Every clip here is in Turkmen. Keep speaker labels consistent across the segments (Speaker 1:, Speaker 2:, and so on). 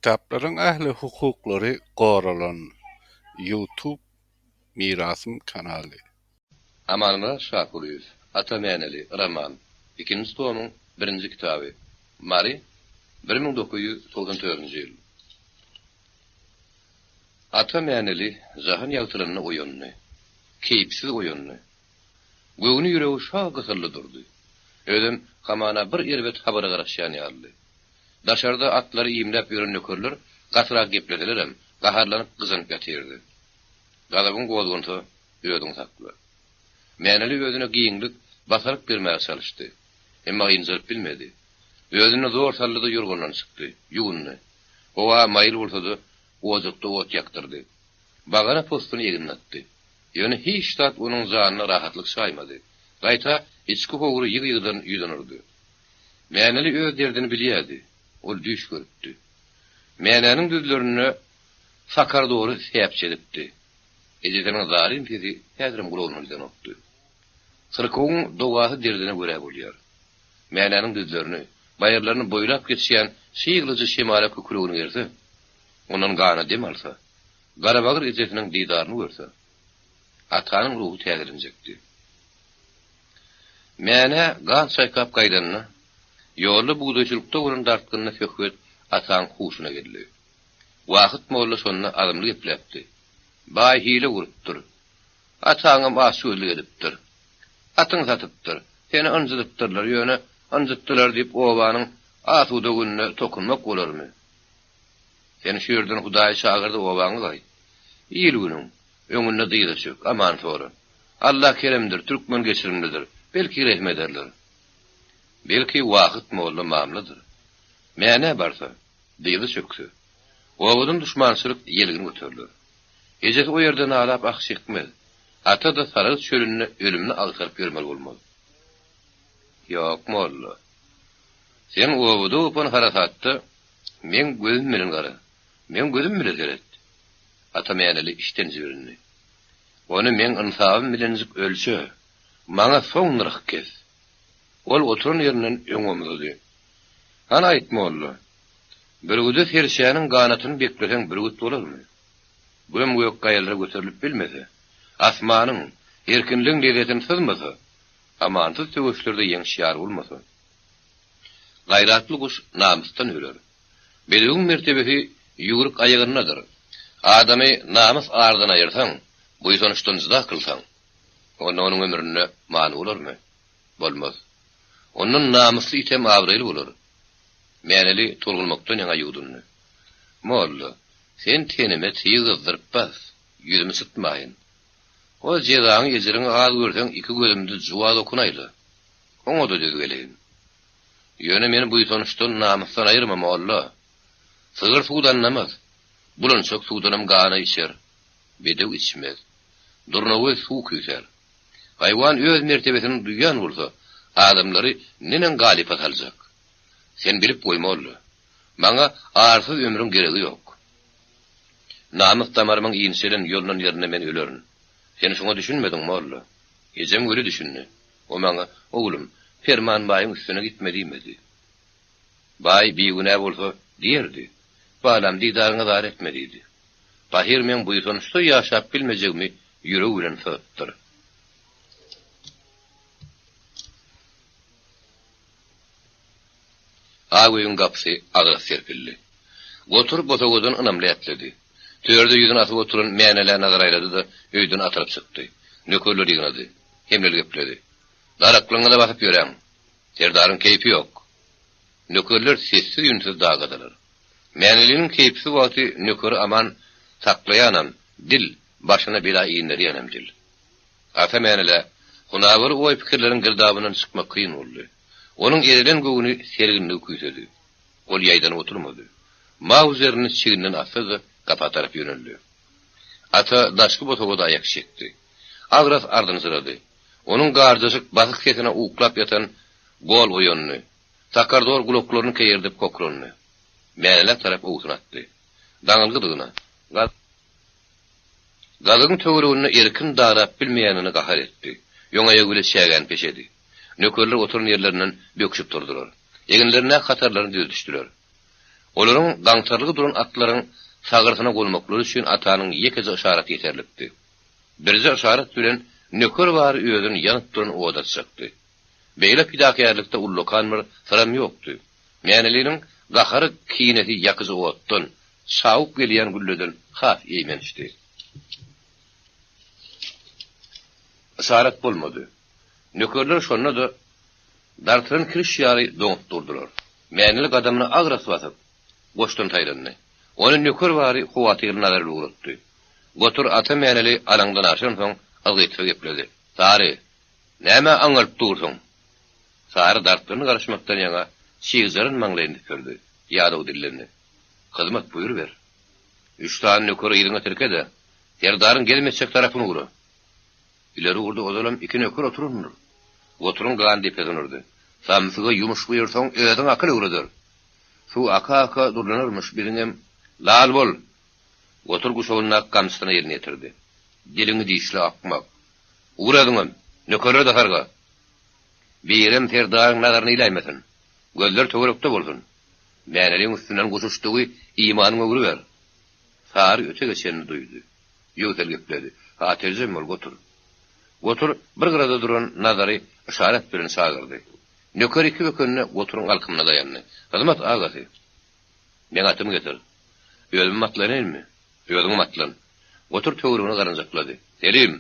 Speaker 1: Kitapların ähli hukuklary goralan YouTube Mirasym kanaly.
Speaker 2: Amanymyz Şakuryýew. Ata Mäneli roman. 2-nji tomyň 1-nji kitaby. Mari 1994-nji ýyl. Ata Mäneli jahan ýagtylanyny oýandy. Keýpsiz oýandy. Göwüni ýüregi şa gysyldy durdy. Özüm hamana bir erbet habara garaşýan ýaly. Daşarda atlary iýimläp ýören nökerler gatyrak gepledilerem, gaharlanyp gyzynyp ýatyrdy. Galabyň gowdunty öýüň sakly. Mäneli özüne giýinlik basaryp bermäge çalışdy. Emma ýynjyryp bilmedi. Özüne zor sallyda ýurgundan çykdy, ýugundy. Owa maýyl bolsady, ozukda ot ýaktyrdy. Bagara postuny ýeginletdi. Ýöne hiç tat onuň janyna rahatlyk saýmady. Gaýta içki howry ýygy-ýygydan ýüdenirdi. Mäneli öz derdini bilýärdi. Ol düş görüpdi. Mänäniň düzlerini sakar dogry säpçedipdi. Ejedeniň zalim peri häzirim gulawyndan okdy. Sırkoň dogasy derdine görä bolýar. Mänäniň düzlerini, baýarlaryny boýlap geçýän şyýglyjy şemara köküregini gerse, onuň gana demalsa, Garabagır ejetiniň didaryny görse, atanyň ruhy täzirlenjekdi. Mäne gan saýkap gaýdanyny, ýolly buğdaýçylykda bolan dartgyny söhbet ataň huşuna geldi. Wagt molla şonda adamly geplepdi. Baý hile gurupdyr. Ataňam aşuly gelipdir. Atyň satypdyr. Seni anjydypdyrlar, ýöne anjytdylar diýip owanyň asuda gününe tokunmak bolarmy? Seni şu ýerden Hudaý çagyrdy owaňy gaý. Ýyl günüň öňünde diýdişik, aman sonra. Allah keremdir, türkmen geçirimlidir. Belki rahmet ederler. Belki wagt molla mamladyr. Mäne barsa, diýdi çöksü. Owadyň düşmançylyk ýeligini götürler. Ejet o ýerden alap akşykmy. Ata da sarı çölünü ölümni alçaryp görmeli bolmaly. Ýok molla. Sen owady upon harasatda men gözüm bilen gara. Men gözüm bilen göret. Ata Mäneli işten jibirdi. Onu men insabym bilen ölçe. Maňa soňryk kes. Ol oturan ýerinden öňümde. Ana aýtma molla. Bir güde serşäniň ganatyny bekleseň bir güt bolarmy? Göm gök gaýallara göterilip bilmese, asmanyň erkinligiň lezetini sızmasa, amansyz töweşlerde ýeňşýar bolmasa. Gaýratly guş namysdan öler. Beligiň mertebesi ýuguruk aýagyndadyr. Adamy namys ardyna ýersäň, bu ýonuşdan jyda kylsaň, onuň ömrüne many bolarmy? Bolmaz. Onun namysly item awryly bolar. Mäneli tolgulmakdan ýaňa ýugdundy. Molla, sen tenime tiýizdirip bas, ýüzümi sıtmaýyn. O jezaň ejrini az görseň iki gözümdi juwa dokunaýly. Oňa da dözgeleýin. Ýöne meni bu ýonuşdan namysdan aýyrma molla. Sygyr suwdan namaz. Bulançak suwdanam gana içer. Bedew içmez. Durnawy suw küser. Haýwan öz mertebesini duýan bolsa, adamlary nenen galip asaljak. Sen bilip goýmaly. Maňa arsyz ömrüm geregi ýok. Namys damarymyň ýynselen ýolundan ýerine men ölerin. Sen şoňa düşünmediň molla. Ejem göre düşünni. O maňa, oglum, Ferman baýyň üstüne gitmedimedi. Baý biýgüne bolsa diýerdi. Balam diýdaryňa dar etmediydi. Bahir men bu ýonuşda ýaşap bilmejegmi ýüregi bilen söýtdir. Ağuyun gapsy agyr serpildi. Oturup botagodan ynamlaýatlady. Törde ýüzüne atyp oturan Mäneli nazar aýlady da öýden atyryp çykdy. Nökerler ýygnady. Hemleri gepledi. Daraklaňa da basyp ýöreň. Serdaryň keýpi ýok. Nökerler sessiz ýünsiz dagadalar. Mäneliniň keýpsi wagty nökeri aman saklaýanam, dil başyna bela ýyndirýanam dil. Ata Mänele hunawy oý pikirleriň girdabynyň çykmak kyn boldy. Onun erilen göwüni serginlik küýsedi. Ol ýaýdan oturmady. Ma üzerini çiginden atsa gapa tarap ýöneldi. Ata daşky botagoda aýak çekdi. Agras ardyny sırady. Onun garjyjyk basyk kesine uklap ýatan gol oýanyny, takardor gloklaryny keýerdip kokrandy. Mänele tarap owsyn atdy. Daňylgydygyna. Galygyň töweregine erkin darap bilmeýänini gahar etdi. Ýoňaýa güle şägen peşedi. Nökerler oturan ýerlerinden böküşip durdular. Eginlerine katarlarını düzdüştüler. Olaryň gaňtarlygy duran atlaryň sagyrsyna golmaklary üçin atanyň ýekiji işaret ýeterlikdi. Birji işaret bilen nöker bar özüni ýanyp duran oda çykdy. Beýle pidakärlikde ullukan bir saram ýokdy. Mäneliniň gahary kiýneti ýakyjy otdan, şawup gelýän gülleden haf eýmenişdi. Işaret bolmady. Nökerler şonda da dartyran kiriş ýary doňup durdular. Mäneli adamyny agras basyp, goşdan taýlandy. Onu nöker bary howatyny nazarda uratdy. Gotur ata mäneli alaňdan aşan soň algytsa gepledi. "Sary, näme aňaryp durdyň?" Sary dartyny garaşmakdan ýaňa şiýzaryň maňlaýynda kördi. Ýa-da dillendi. "Hyzmat buyur ber. 3 tane nöker ýerine terkede. Yerdaryň gelmeçek tarapyny gura." İleri urdu odalam 2 nöker oturundur. Goturun galan depedonurdy. "Samsyga ýumuş buyursaň öýüň akyl uradyr. Şu aka durlanyrmyş birinem lal bol." Gotur guşogyna kamsyny ýerine ýetirdi. "Diliňi diýişli akmak. Uradyňam, nökerler de harga. Birim terdaň nazaryny ilämesin. Gözler töwerekde bolsun. Mäneliň üstünden guşuşdygy ýymanyňa uruber." Sary öte geçenini duýdy. Ýöwtel gepledi. "Ha terjem bol gotur." Gotur bir gyrada duran nazary işaret bilen sagyrdy. Nöker 2 bökünne goturun alkymyna dayandy. "Hyzmat agasy. Men atymy getir. Özüm matlanaymy? Özüň matlan." Gotur töweregine garanjaklady. "Selim,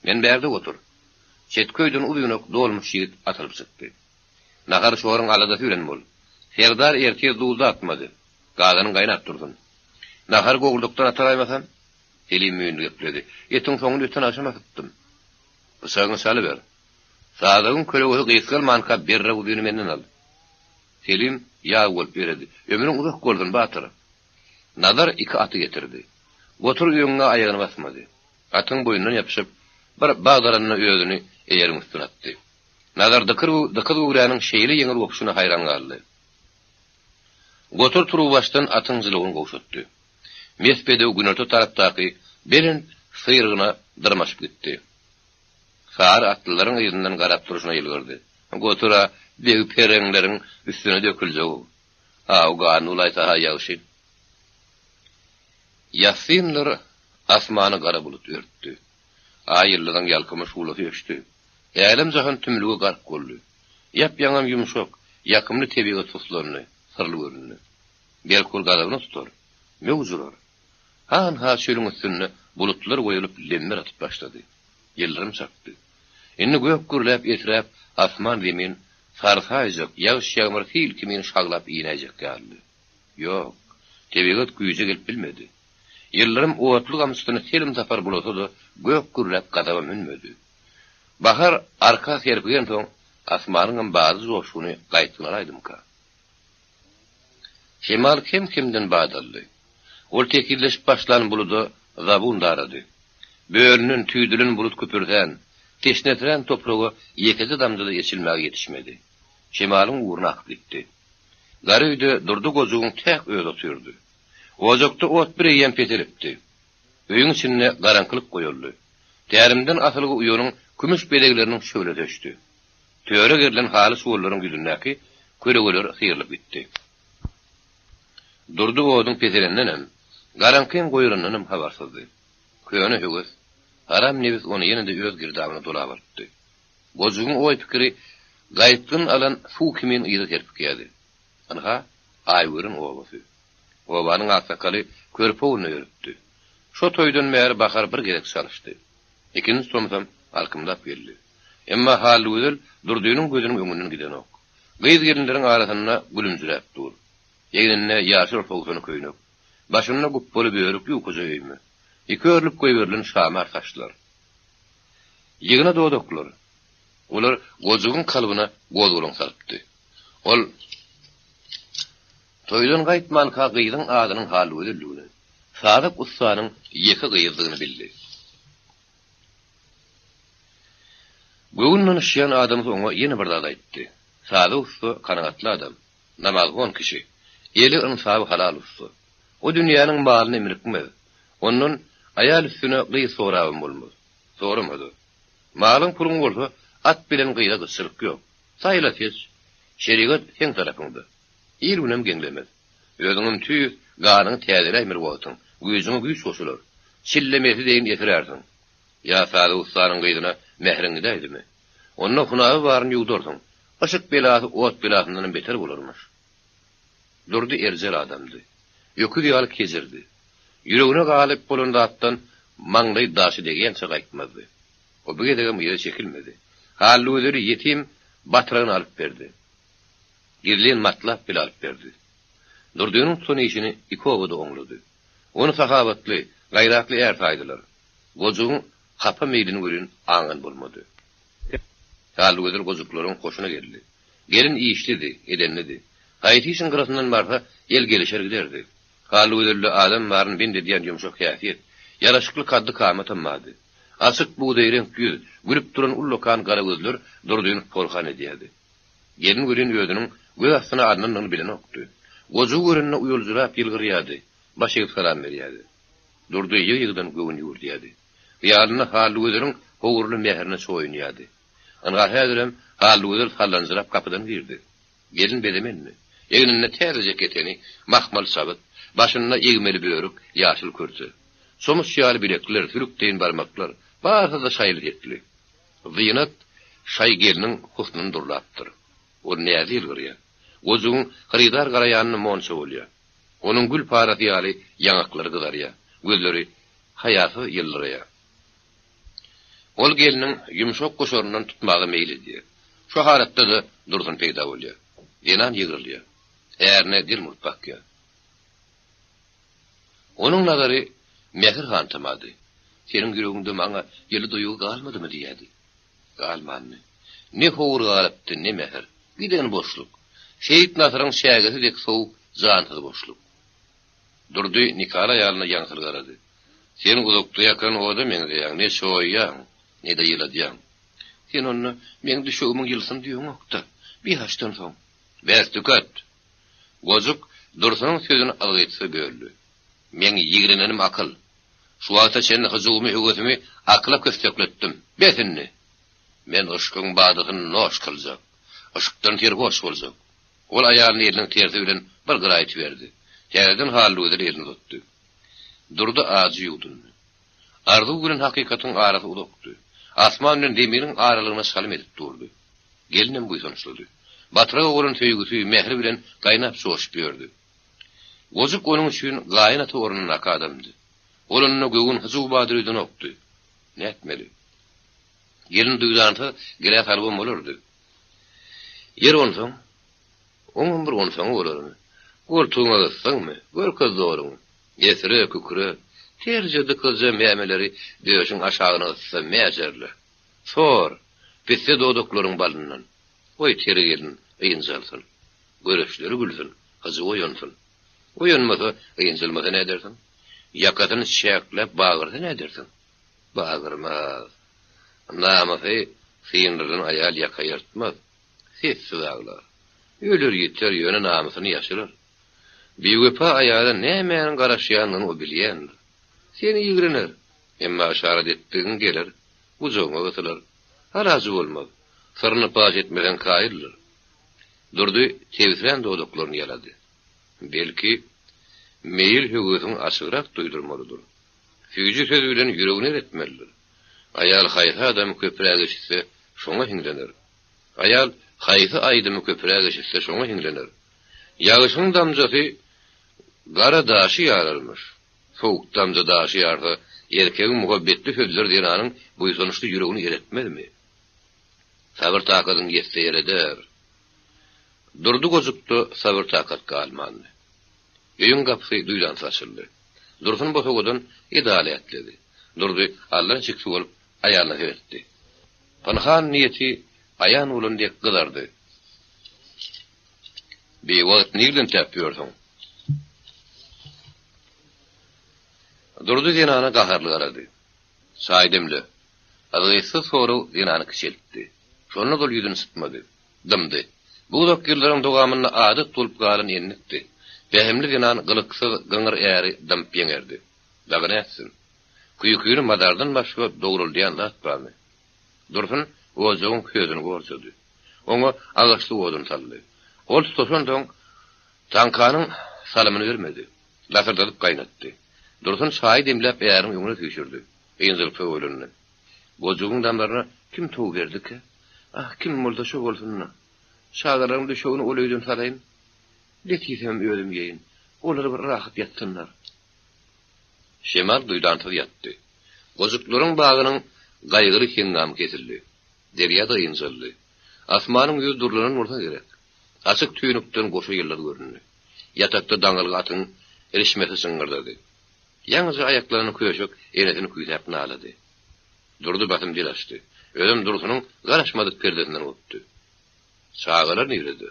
Speaker 2: men bärde gotur." Çetköýden uýunak dolmuş ýigit atylyp çykdy. "Nahar şoryň alada süren bol. Serdar ertiýe duýda atmady. Gazanyň gaýnap durdun. Nahar goguldukdan ataraýmasam?" Selim müýün gepledi. "Etiň soňuny öten aşamasypdym. Bıçağını salıver. Sağdağın köleği gıysgal manka berre udyny menden al." Selim yağ bolup beredi. "Ömrüň uzak boldun batır." Nazar 2 atı getirdi. Gotur öňüne aýagyny basmady. Atyň boýundan ýapyşyp bir bagdaranyny özüni eýeriň üstüne atdy. Nazar dıkır uğranyň şeýle ýeňil gopşuny haýran galdy. Gotur turup başdan atyň jylygyny gowşatdy. Mesbede günerto tarapdaky beren syrgyna dyrmaşyp gitdi. Sar atlylaryň ýerinden garap duruşyna ýylgyrdy. Gotura beýi perenleriň üstüne döküljek. Awgan ulaysa haýaşy. Yasinler asmany gara bulut örtdi. Aýyrlydan ýalkymyş ulusy ýeşdi. Älim jahan tümlügi garp boldy. Ýap-ýaňam ýumşak, ýakymly tebigat tuslaryny sırly göründü. Belkul gadabyny tutar. Mewjular. Ha şöýlüň üstüne bulutlar goýulyp lemmer atyp başlady. Ýyldyrym çakdy. Indi gök gürläp ýetirip asman zemin sarsaýjak, ýağış ýağmur fil kimin şaglap iýnäjek geldi. Ýok, tebigat güýje gelip bilmedi. Ýyldyrym owatlyk amsyny selim tapar bolsa da gök gürläp gadaba münmedi. Bahar arka serpigen soň asmanyň bazy joşuny gaýtdylar aýdymka. Şemal kimden badaldy. Ol tekilleşip başlan buluda zabun darady. Böğrünün tüýdülün bulut köpürden, teşnetiren toprağı yekezi damjada geçilmäge yetişmedi. Şemalyň uğruna akyp gitdi. Garyýdy durdy gozugyň täk öýde oturdy. Ojokda ot bir ýem petelipdi. Öýüň içine garankylyk goýuldy. Tärimden asylygy uýanyň kümüş belegleriniň şöyle döşdi. Töre gerilen haly suwlaryň güdündäki köregeler syrylyp gitdi. Durdy gozugyň petelenden garankyň goýurundan habarsızdy. Köýüne höwes haram nebis onu ýene-de öz girdabyna dolap atdy. Gozugyň oý pikiri gaýtyn alan suw kimin ýygy terpik ýady. Anha aýwyryn owasy. Owanyň aksakaly körpewini ýörüpdi. Şo toýdan bäri bahar bir gerek çalyşdy. Ikinji somsam alkymdap geldi. Emma hal gözül durdynyň gözüniň öňünden giden ok. Gyz gelinleriň arasyna gülümsirep dur. Ýeňine ýaşyl fogsuny köýnüp, başyna guppoly börük ýukujaýmy. İki örlüp koyuverilen şamar taşlar. Yığına doğduklar. Olar gozugyň kalbyna gozgulun sarpdy. Ol toýdan gaýtman kagydyň adynyň haly öldürlüğüne. Sadyk ustanyň ýeki gyýyzygyny bildi. Göwnüň şeýan adam soňa ýene bir zat aýtdy. Sadyk usta kanagatly adam, namazgon kişi. Eli ynsaby halal usta. O dünýäniň malyny emirikmez. Onun ayal üstüne gyý sorabym bolmaz. Soramady. Malyň pulyň bolsa at bilen gyýda gysyrlyk ýok. Saýla tez, şerigat sen tarapynda. İl bilen geňlemez. Özüňün tüy ganyň täzeli emir bolsun. Gözüňe güýç goşular. Çillemesi deýin ýetirersiň. Ya sady ustanyň gyzyna mehriňi däýdimi? Onda hunawy baryn ýugdursyň. Aşyk belasy ot belasyndan beter bolarmyş. Durdy erjel adamdy. Ýökü ýaly kezirdi. Ýüregine galyp bolan zatdan maňdaý daşy degen çygaýtmazdy. O bu gedegem ýere çekilmedi. Hally özleri ýetim batragyny alyp berdi. Girlen matlap bil alyp berdi. Durdynyň son işini iki obada oňlady. Onu sahabatly, gaýratly er taýdylar. Gojugyň hapa meýlini görün aňan bolmady. Hally özler gojuklaryň hoşuna geldi. Gelin işlidi, edenlidi. Haýty işin gyrasyndan barsa el gelişer giderdi. Hally özlerle adam baryn binde diýen ýumşak häsiýet, ýaraşykly kaddy kama tammady. Açyk buğday renk ýüz, gülüp duran ullokan gara gözler durdyny polhan edýärdi. Gelin görün özüniň göz astyna adnyny bilen okdy. Goju görünne uýuljurap ýylgyrýady, başygyp salam berýärdi. Durdy ýygydan göwün ýurdýärdi. Ýalyna hally özüniň howurly mehrini soýunýardy. Anga häzirem hally özür sallanjyrap kapydan girdi. Gelin bedemenmi? Egninde täze keteni, mahmal sabyt, başynda ýegmeli börük, ýaşyl kürsü. Somuz ýaly bilekler, sürükdeýin barmaklar, barsa da şaýly etdi. Zynat şaý geliniň husnuny durlapdyr. O näze ýylgyrýar. Gojuň hyrydar garaýanyny monça bolýar. Onuň gül parasy ýaly ýanaklary gyzarýar, gözleri haýaty ýyldyrýar. Ol geliniň ýumşak goşorundan tutmagy meýlidir. Şu haratda da dursun peýda bolýar. Enan ýygyrlýar. Erne dil mutbakýar. Onuň nazary mehir hantamadı. Senin yüreğinde maňa ýeli doýugy galmadymy diýdi. Galmandy. Ne howur galypdy, ne mehir. Giden boşluk. Şeýit nasaryň şägesi dek sow, jansyz boşluk. Durdy Nikala ýalyna ýaňsyl garady. Sen uzakda ýakan oda meňe diýäň, ne şoýýaň, ne de ýyladýaň. Sen onu meň düşügimiň ýylsyn diýýäň okda. Bir haçdan soň. Bäs tüket. Gojuk Dursunyň sözüni algytsa böldü. Men ýigrenenim akyl. Şu wagtda sen hyzymy höwetimi aklap köstekletdim. Betinni. Men ışkyň badygyny noş kıljak. Işykdan ter boş boljak. Ol aýalyny eliniň tersi bilen bir gyraýt berdi. Terden hally öder elini tutdy. Durdy azy ýugdundy. Arzu bilen hakykatyň arasy ulukdy. Asman bilen demiriň aralygyna şalym edip durdy. Gelinem bu sonuçlady. Batraga olan söýgüsi mehri bilen gaýnap soğuş berdi. Gojuk onun üçin gaýnaty ornuna akadamdy. Olanyna göwün hyzyw badyrydan okdy. Näetmeli? Gelin duýdanta gerek halbam bolardy. Yer onsoň, oňun bir onsoň bolarmy? Gortuňa gyssaňmy? Görkez zoruň. Ýesire kükre, terjede kılja mämeleri döşüň aşagyna gyssa mäjerli. Sor, bitse dodoklaryň balyndan. Oy teri gelin, ýynjalsyn. Göreşleri gülsün, hyzy oýansyn. Oýanmasa, ýynjalmasa ne edersin? Ýakatyny şäklep bagyrdy ne edersin? Bagyrmaz. Namasy synyryn aýal ýakaýartmaz. Sessiz aglar. Ölür ýeter ýöne namasyny ýaşyrar. Biwepa aýala nämeň garaşýanyny o bilýän. Seni ýigrener. Emma aşarat etdiň gelir, ujoňa gysylar. Harazy bolmaz. Sırrını paş etmeden kaýyrlar. Durdy tebsiren dodoklaryny ýalady. Belki meýil höwüsüň açygyrak duýdurmalydyr. Süýji söz bilen ýüregine etmelidir. Aýal haýsy adam köpräk geçse, şoňa hiňlenir. Aýal haýsy aýdymy köpräk geçse, şoňa hiňlenir. Ýagyşyň damjasy gara daşy ýaralmyş. Soğuk damja daşy ýarsa, erkegiň muhabbetli sözler diýeniň bu sonuçly ýüregini eretmedimi? Sabır takatyň ýetse ýereder. Durdy gojukdy, sabır takat galmandy. Öýüň gapsy duýdan saçyldy. Dursun bosogadan idale etledi. Durdy Allah'ın çykdy bolup aýalyna etdi. Panhan niýeti aýan bolan diýip gyzardy. Bir wagt niýden täpýärsiň? Durdy ýanana gaharly garady. Saýdymly. Agyýsy soru ýanany kişeltdi. Şonu dol ýüzüni sıtmady. Dymdy. Bu dokyrlaryň dogamyna adat bolup galan ýennetdi. Behemli ýanan gylyksyz gyňyr äri dymp ýeňerdi. Daga näçsin? Kuýukyny madardan başga dogrulýan zat barmy? Dursun ojuň közüni görçüdi. Oňa agaçly odun saldy. Ol tutuşandan tankanyň salamını vermedi. Lasırdalıp kaynattı. Dursun çay demlep eğerin öňüne düşürdü. Eýinzilik öwrünni. Gojugyň damlaryna kim tow berdi ki? Ah, kim bolsa şo bolsunna. Şagalaryň düşöwüni ol öýden salaýyn. Letýsem öýdüm ýeýin. Olary bir rahat ýatsynlar. Şemal duýdantyp ýatdy. Gojuklaryň bagynyň gaýgyry hengam kesildi. Derýa da ýynjyldy. Asmanyň ýüz durlaryň orta gerek. Açyk tüýnükden goşa ýyllar göründi. Yatakda daňylyk atyň erişmesi syňgyrdy. Ýalňyz aýaklaryny köýşük enesini küýdäp nalady. Durdy batym dilaşdy. Ödüm Dursunyň garaşmadyk perdesinden öpdi. Çağalar niredi.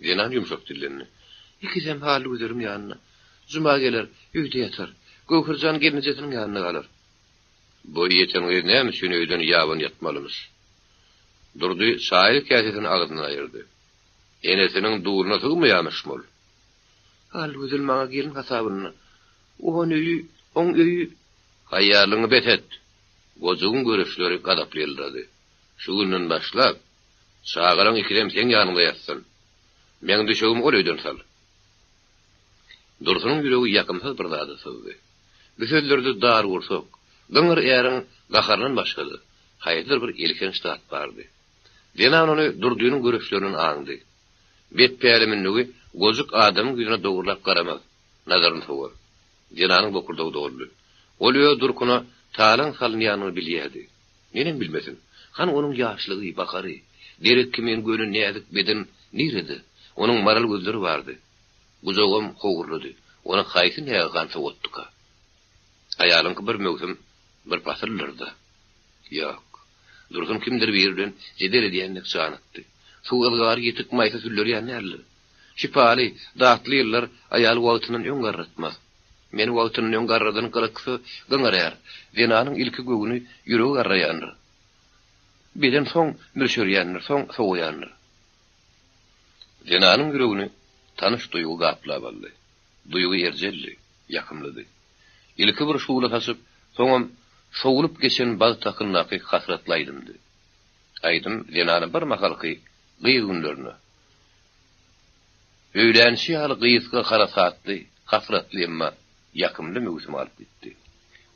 Speaker 2: Ýenan ýumşak dillenni. İkizem haly gözerim ýanyna. Juma geler, öýde ýatar. Göwhürjan gelnejetiniň ýanyna galar. Bu ýeteňi näme üçin öýden ýaban ýatmalymyş? Durdy şaýyr käsetini agydyna aýyrdy. Enesiniň duýruna sygmaýarmyş mol. Haly gözel maňa gelin hasabyny. Oň öýü haýalyňy betet. Gojugyň görüşleri gadaply. Şu günden başlap çağaryň ikidem sen ýanynda ýatsyn. Men düşegim ol öýden sal. Dursunyň ýüregi ýakymsy bir zady sızdy. Büsellerde dar gursak, dıňyr ýaryň gaharyndan başgady. Haýdyr bir elken ştat bardy. Denan ony durdynyň görüşlerini aňdy. Bet päliminligi gojuk adamyň ýüzüne dogurlap garamak, nazaryny sowar. Denanyň bokurdagy dogurly. Olýa durkuna talan salynýanyny bilýärdi. Nenen bilmesin? Han onun ýaşlygy, bakary, derek kimen gönü näzik beden niredi. Onun maral gözleri vardı. Guzogum howurlady. Ona haýsy näge gansa ottuka. Aýalyň bir möwsüm bir pasyrlyrdy. Ýok. Dursun kimdir birden jedel edýänlik çanykdy. Suwalgar ýetik maýsa sülleri ýanýarly. Şipaly, datly ýyllar aýal wagtynyň öňgarratmaz. Men wagtynyň öňgarradyny garaksy gaňarýar. Denanyň ilki göwüni ýüregi garraýandyr. Beden soň mürşürýändir, soň sowaýandyr. Denanyň ýüregini tanış duýgu gaplap aldy. Duýgu erjelli, ýakymlydy. Ilki bir şuwla taşyp, soňam şowulup geçen bal takynlaky hasratlaýdymdy. Aýdym denanyň bir mahalky gyýgünlerini. Öýlenşi ýaly gyýyska harasatly, hasratly emma ýakymly möwsüm alyp gitdi.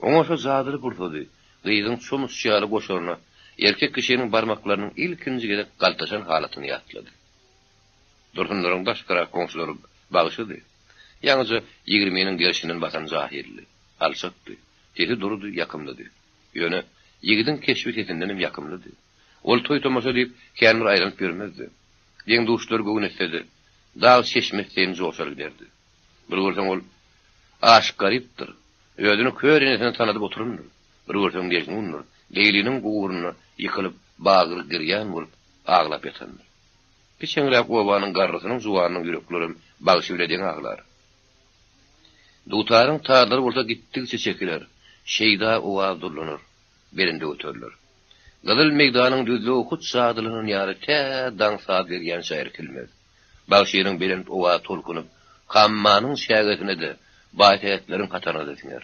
Speaker 2: Oňa şo zadyry burtady. Gyýdyň çomuz ýaly goşaryna erkek kişinin barmaklarynyň ilkinji gelip galtaşan halatyny ýatlady. Dursunlaryň başgara komşulary bagyşydy. Ýalňyz 20-niň gelişinden batan zahirli. Alçakdy. Tezi durdy, ýakymlydy. Ýöne ýigidin keşfi tetindenim ýakymlydy. Ol toý tomaşa diýip kändir aýranyp bermezdi. Ýeň duşlar göwün etsedi. Dağ çeşmekden joşar giderdi. Bir görsen ol aşk garipdir. Öýdüni körenesini tanadyp oturundur. Bir görsen deýýändir. Leýliniň gowuruny ýykylyp bagyr girýän bolup aglap ýatandyr. Piçeňlap obanyň garrysynyň juwanyň ýürekleri bagyşy bilen aglar. Dutaryň taýlary bolsa gittikçe çekiler. Şeýda owa durlanır. Berinde ötürler. Galyl meýdanyň düzlügi hut sadylynyň ýary tä daň saat berýän şaýr kilmez. Bagyşynyň belen owa tolkunyp, kammanyň şägetine de baýtaýatlary kataryna desiňer.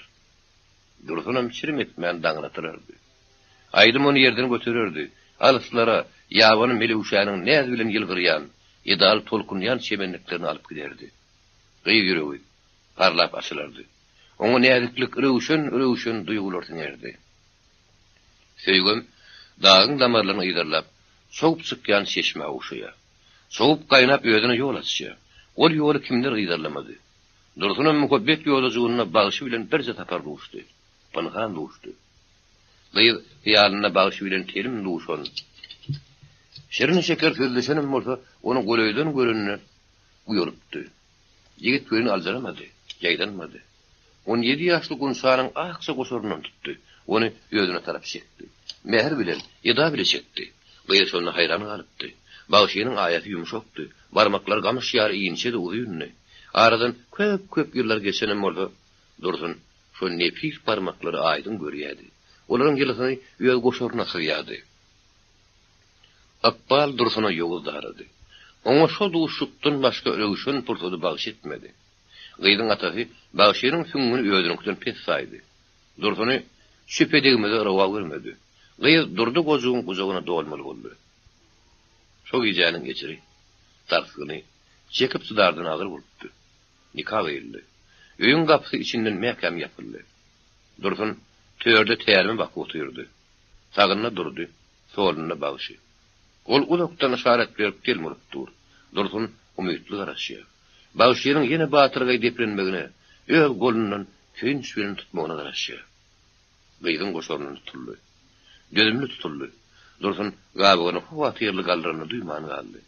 Speaker 2: Dursunam çirim etmän daňlatyrardy. Aýdym ony ýerden götürerdi. Alyslara ýabany melewşanyň näz bilen ýylgyrýan, ýedal tolkunýan çemenliklerini alyp giderdi. Gyý ýüregi parlap açylardy. Oňa näziklik röwşen duýgular tiňerdi. Söýgüm dağın damarlaryny ýydarlap, soňup çykýan çeşme uşuya. Soňup gaýnap öýdüne ýol açýa. Ol ýoly kimler ýydarlamady. Dursunam muhabbet ýolajygyna bagyşy bilen birje tapar duşdy. Pynhan duşdy. Gyý ýalyna bagyşy bilen terim duşan. Şerin şeker sözleşenim bolsa, onu golöýden görünýär, uýurypdy. Ýigit görini aljaramady, ýaýdanmady. 17 ýaşly gunsanyň akça goşorundan tutdy. Onu öýdüne tarap çekdi. Mehr bilen, ýeda bilen çekdi. Gyýy şonu haýran galypdy. Bagyşynyň aýaty ýumşakdy. Barmaklar gamış ýary ýynçe de uýundy. Aradan köp ýyllar geçenem bolsa, Dursun şu nepis barmaklary aýdyn görýärdi. Olaryň ýylysyny öýe goşoruna syrýardy. Akbal Dursun'a ýoguldardy. Oňa şo duşukdan başga ölüşün purtudy bagyş etmedi. Gyýdyň atasy bagyşynyň süňüni öýdürükden pes saýdy. Dursuny şüpedegmede rawa görmedi. Gyýy durdy gojugyň guzagyna dolmaly boldy. Şo gijanyň geçiri, tarsgyny çekip sudardan agyr bolupdy. nikah edildi. Öýün gapsy içinden mäkem yapyldy. Dursun töýerde täzeme bakyp oturdy. Sagynna durdy, soluna bagyşy. Ol ulukdan işaret berip gelmurupdyr. Dursun umytly garaşýar. Bagyşynyň ýene batyrga deplenmegine, öz golundan kün süýeni tutmagyna garaşýar. Gyýdyň goşoruny tutuldy. Gözümli tutuldy. Dursun gabyny huwatyrly galdyryny duýman galdy.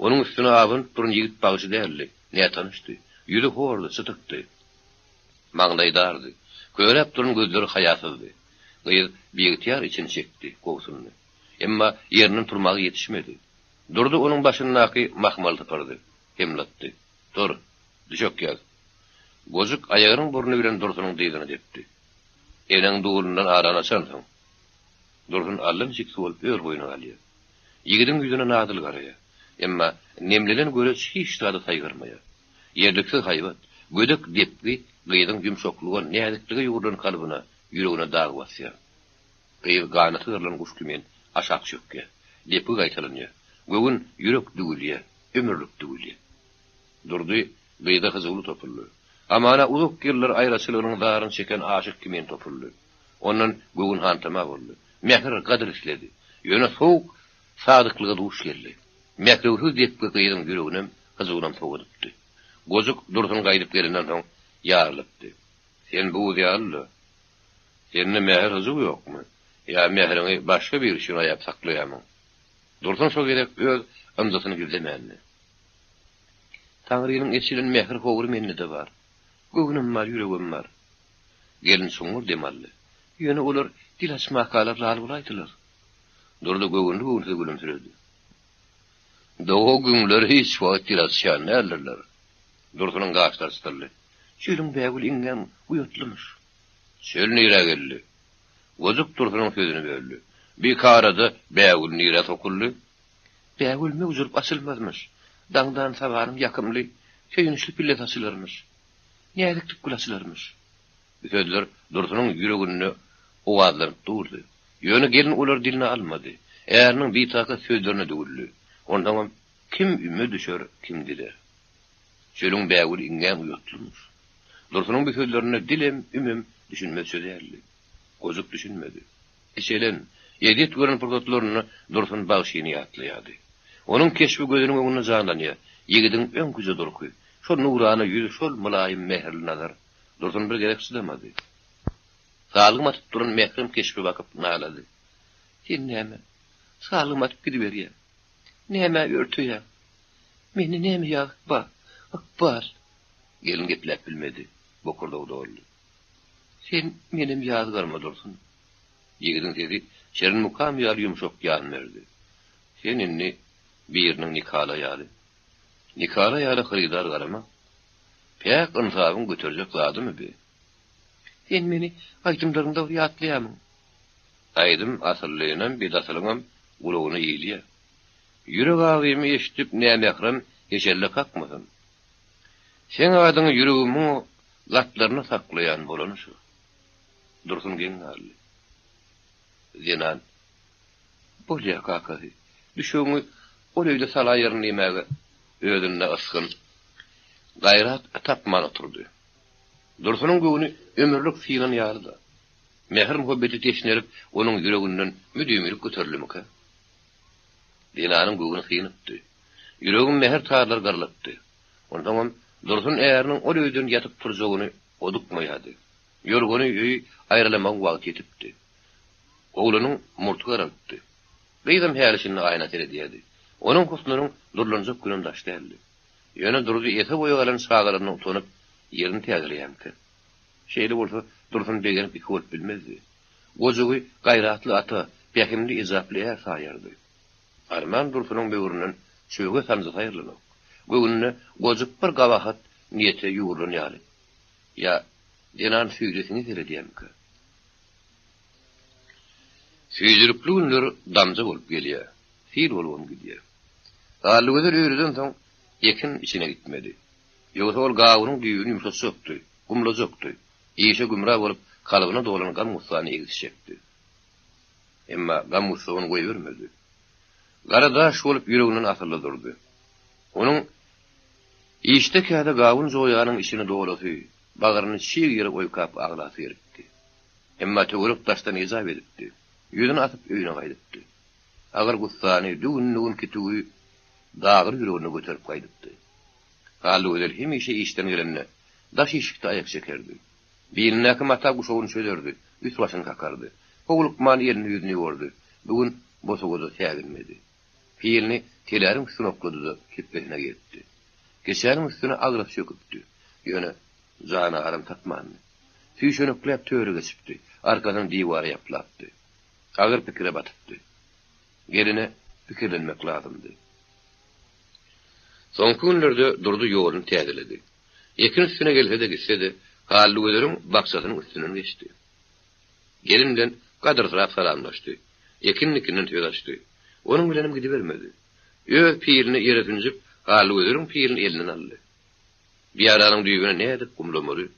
Speaker 2: Onuň üstüne abyň turun ýigit bagyşy däldi. Näme tanışdy? Ýüri hordy, sıtykdy. Maňdaýdardy. Görep turun gözleri hayatsızdy. Gyýy biýityar için çekdi gowsuny. Emma ýeriniň turmagy ýetişmedi. Durdy onuň başyndaky mahmal typyrdy. Hemlatdy. Dur, düşök ýaz. Gojuk aýagynyň burnu bilen Dursunyň diýdini depdi. Eneň duýulundan arana çandyň. Dursun allan çik bolup ör boyuna galýar. Ýigidiň ýüzüne nadyl garaýar. Emma nemlelen göre hiç tadı saygırmaya. Yerlikse hayvat, gödük depli, gıyıdın yumşokluğun näzikligi ýugurdan kalbına, yüreğine dağ basýar. Gıyı gana tığırlan kuş kümen aşak çökke, depi gaytalanýar. Gögün yürek dügülýär, ömürlük dügülýär. Durdy, gıyıda hyzyly topuldy. Amana uzak ýyllar aýraçylygynyň daryn çeken aşyk kümen topuldy. Ondan gögün hantama boldy. Mähir gadyr işledi. Ýöne soğuk, sadyklyga duş geldi. Mäkrewhü depki gıyıdın yüreğine hyzylydan soğudypdy. Gojuk Dursun gaýdyp gelenden soň ýarlypdy. Sen bu ýarly. Senin mähir hyzygy ýokmy? Ya mähiriňi başga bir işe aýap saklaýarmy? Dursun şol gerek öz ymzasyny gizlemändi. Taňrynyň eçilen mähir howry mende de bar. Gögünim bar, yüregim bar. Gelin soňur demally. Ýöne olar dil açmakalar lal bolaydylar. Durdy gögünli gögünli gülümsirdi. Dogo günler hiç wagt dil açýan nälerler. Dursunun gaçlar stylly. Çölüň bägül ingen uýatlymyş. Çöl nire geldi. Gojuk Dursunun sözüni böldü. Bir karada bägül nire sokuldy. Bägül möwjüp açylmazmyş. Dangdan sawarym ýakymly, köýünçli pillet açylyrmyş. Nädiklik gulaçylyrmyş. Bu sözler Dursunun yüregini owazlanıp durdy. Ýöne gelin olar dilini almady. Äärniň bir taka sözlerini döwüldü. Ondan kim ümme düşer, kim diler. Çölüň bägül ingen uýatlymyş. Dursunyň bu sözlerini dilem, ümüm düşünmek söýerli. Gojuk düşünmedi. Eşelen, edit gören protoklaryny Dursun bagşyny ýatlaýady. Onuň keşbi gözüniň öňüne janlanýar. Ýigidiň öň güze durky. Şol nurany ýüzi, şol mulaýym mähirli nazar. Dursun bir gerek çydamady. Salygyma tutup duran mährim keşbi bakyp nalady. Sen näme? Salygyma tutup gidiberýär. Näme örtüýär? Meni näme ýagba? Akbar. Gelin geplep bilmedi. Bokurda udorlu. Sen menim ýazgarma Dursun. Ýigidin dedi, şerin mukam ýaly ýumşak ýan berdi. Seninni biriniň nikahla ýaly. Nikahla ýaly hyrydar garama. Pek ynsabyň göterjek zadymy be? Sen meni aýdymlarynda ýatlaýamyň. Aýdym asyllygynyň bidasylygyň gulugyny ýylýar. Ýürek agymy eşitip nämekrem geçerli kakmasın. Sen adyňy yüregimiň gatlaryna saklaýan bolan şu. Dursun gengali. Zenan. Bolýa kakasy. Düşüňi ol öýde salaýaryn nämäge özüne askyn. Gaýrat tapman oturdy. Dursunyň göwüni ömürlük filan ýardy. Mähir muhabbeti teşnerip onuň yüreginden müdümlik göterilmeke. Zenanyň göwüni hynypdy. Yüregim mähir tarlar garlapdy. Ondan Dursun äärniň ol öýden ýatyp turjagyny odukmaýady. Ýörgüni öý aýrylamak wagt ýetipdi. Oğlanyň murty garapdy. Beýdem härisini aýna terediýärdi. Onuň husnunyň durlanjak günüm daşdaldy. Ýöne durdy ýete boýa galan şagalaryny utanyp ýerini täzeleýänki. Şeýle bolsa Dursun beýgerip iki bolup bilmezdi. Gojugy gaýratly ata pähimli izaplyýar saýardy. Arman Dursunyň böwründen çöge sanjy saýrlanyp. Gögünne gojuk bir gawahat niýete ýugurlanýary. Ya Zenan süýresini terediýänki. Süýdiripli günler damja bolup gelýär. Fil bolup gidýär. Galygyzy öýreden soň ekin içine gitmedi. Ýogsa ol gawynyň düýüni ýumşatjakdy, gumlajakdy. Ýeşe gümra bolup kalybyna dolangan musany egizişekdi. Emma gam musyny goýbermedi. Garada şolup ýüreginden asylly durdy. Onuň İşte käde gawun joýanyň işini doglasy, bagaryny şiýer ýere oýkap aglasy ýeripdi. Emma töwerek taşdan ýazap edipdi. Ýüzüni atyp öýüne gaýdypdy. Agar gussany düğün kitügi dağır ýüregine göterip gaýdypdy. Haly özel hemişe işden gelenne daş işikde ayak çekerdi. Biline kim ata guşoğunu söylerdi, üst başını kakardı. Oğlukman elini yüzünü yordu. Bugün bosogoda tägilmedi. Fiilini telerin üstüne okladı da kitlesine gitti. Geçenin üstüne agraf söküptü. Yöne zana aram tatmandı. Süýşen öklep töre geçipdi. Arkadan divara yapılattı. Ağır pikire batıptı. Geline pikirlenmek lazımdı. Son günlerde durdu yolunu täzeledi. Ekin üstüne gelse de gitse de Hallı ölerin baksasynyň üstünden geçti. Gelinden kadar taraf salamlaşdy. Ekinnikinden töýlaşdy. Onuň bilenim gidibermedi. Öz piýerini ýere tünjüp, Hallı ölerin piýerini elinden aldy. Bir aranyň düýbüne nädip gumlamaly,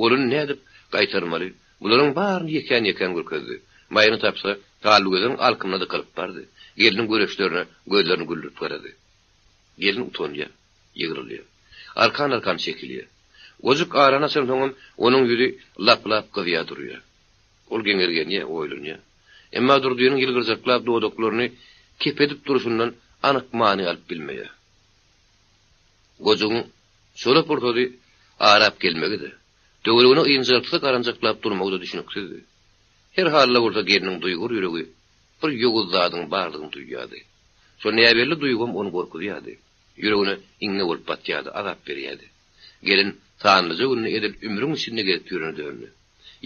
Speaker 2: onuň nädip gaýtarmaly, bularyň baryny ýeken görkezdi. Maýyny tapsa, Hallı ölerin alkymna da kalyp bardy. Geliniň göreşlerine gözlerini güldürip garady. Gelin utanýar, ýygyrylýar. Arkan çekilýär. Ozuk arana soňam onuň ýüzi lap-lap gyzýa durýar. Ol geňergenýe oýlanýar. Emma durdygyň ýylgyrjaklap dodaklaryny kepedip duruşundan anyk many alyp bilmeýär. Gojuň şola portady arap gelmegidi. Döwlegine ýynjylyk aranjaklap durmagy da düşünüksizdi. Her halla bolsa geliniň duýgur ýüregi bir ýoguz zadyň barlygyny duýýardy. Şo näberli duýgum onu gorkudýardy. Ýüregine iňne bolup batýardy, azap berýärdi. Gelin taanlyja günni edip ümrüň içinde gelip ýüründü.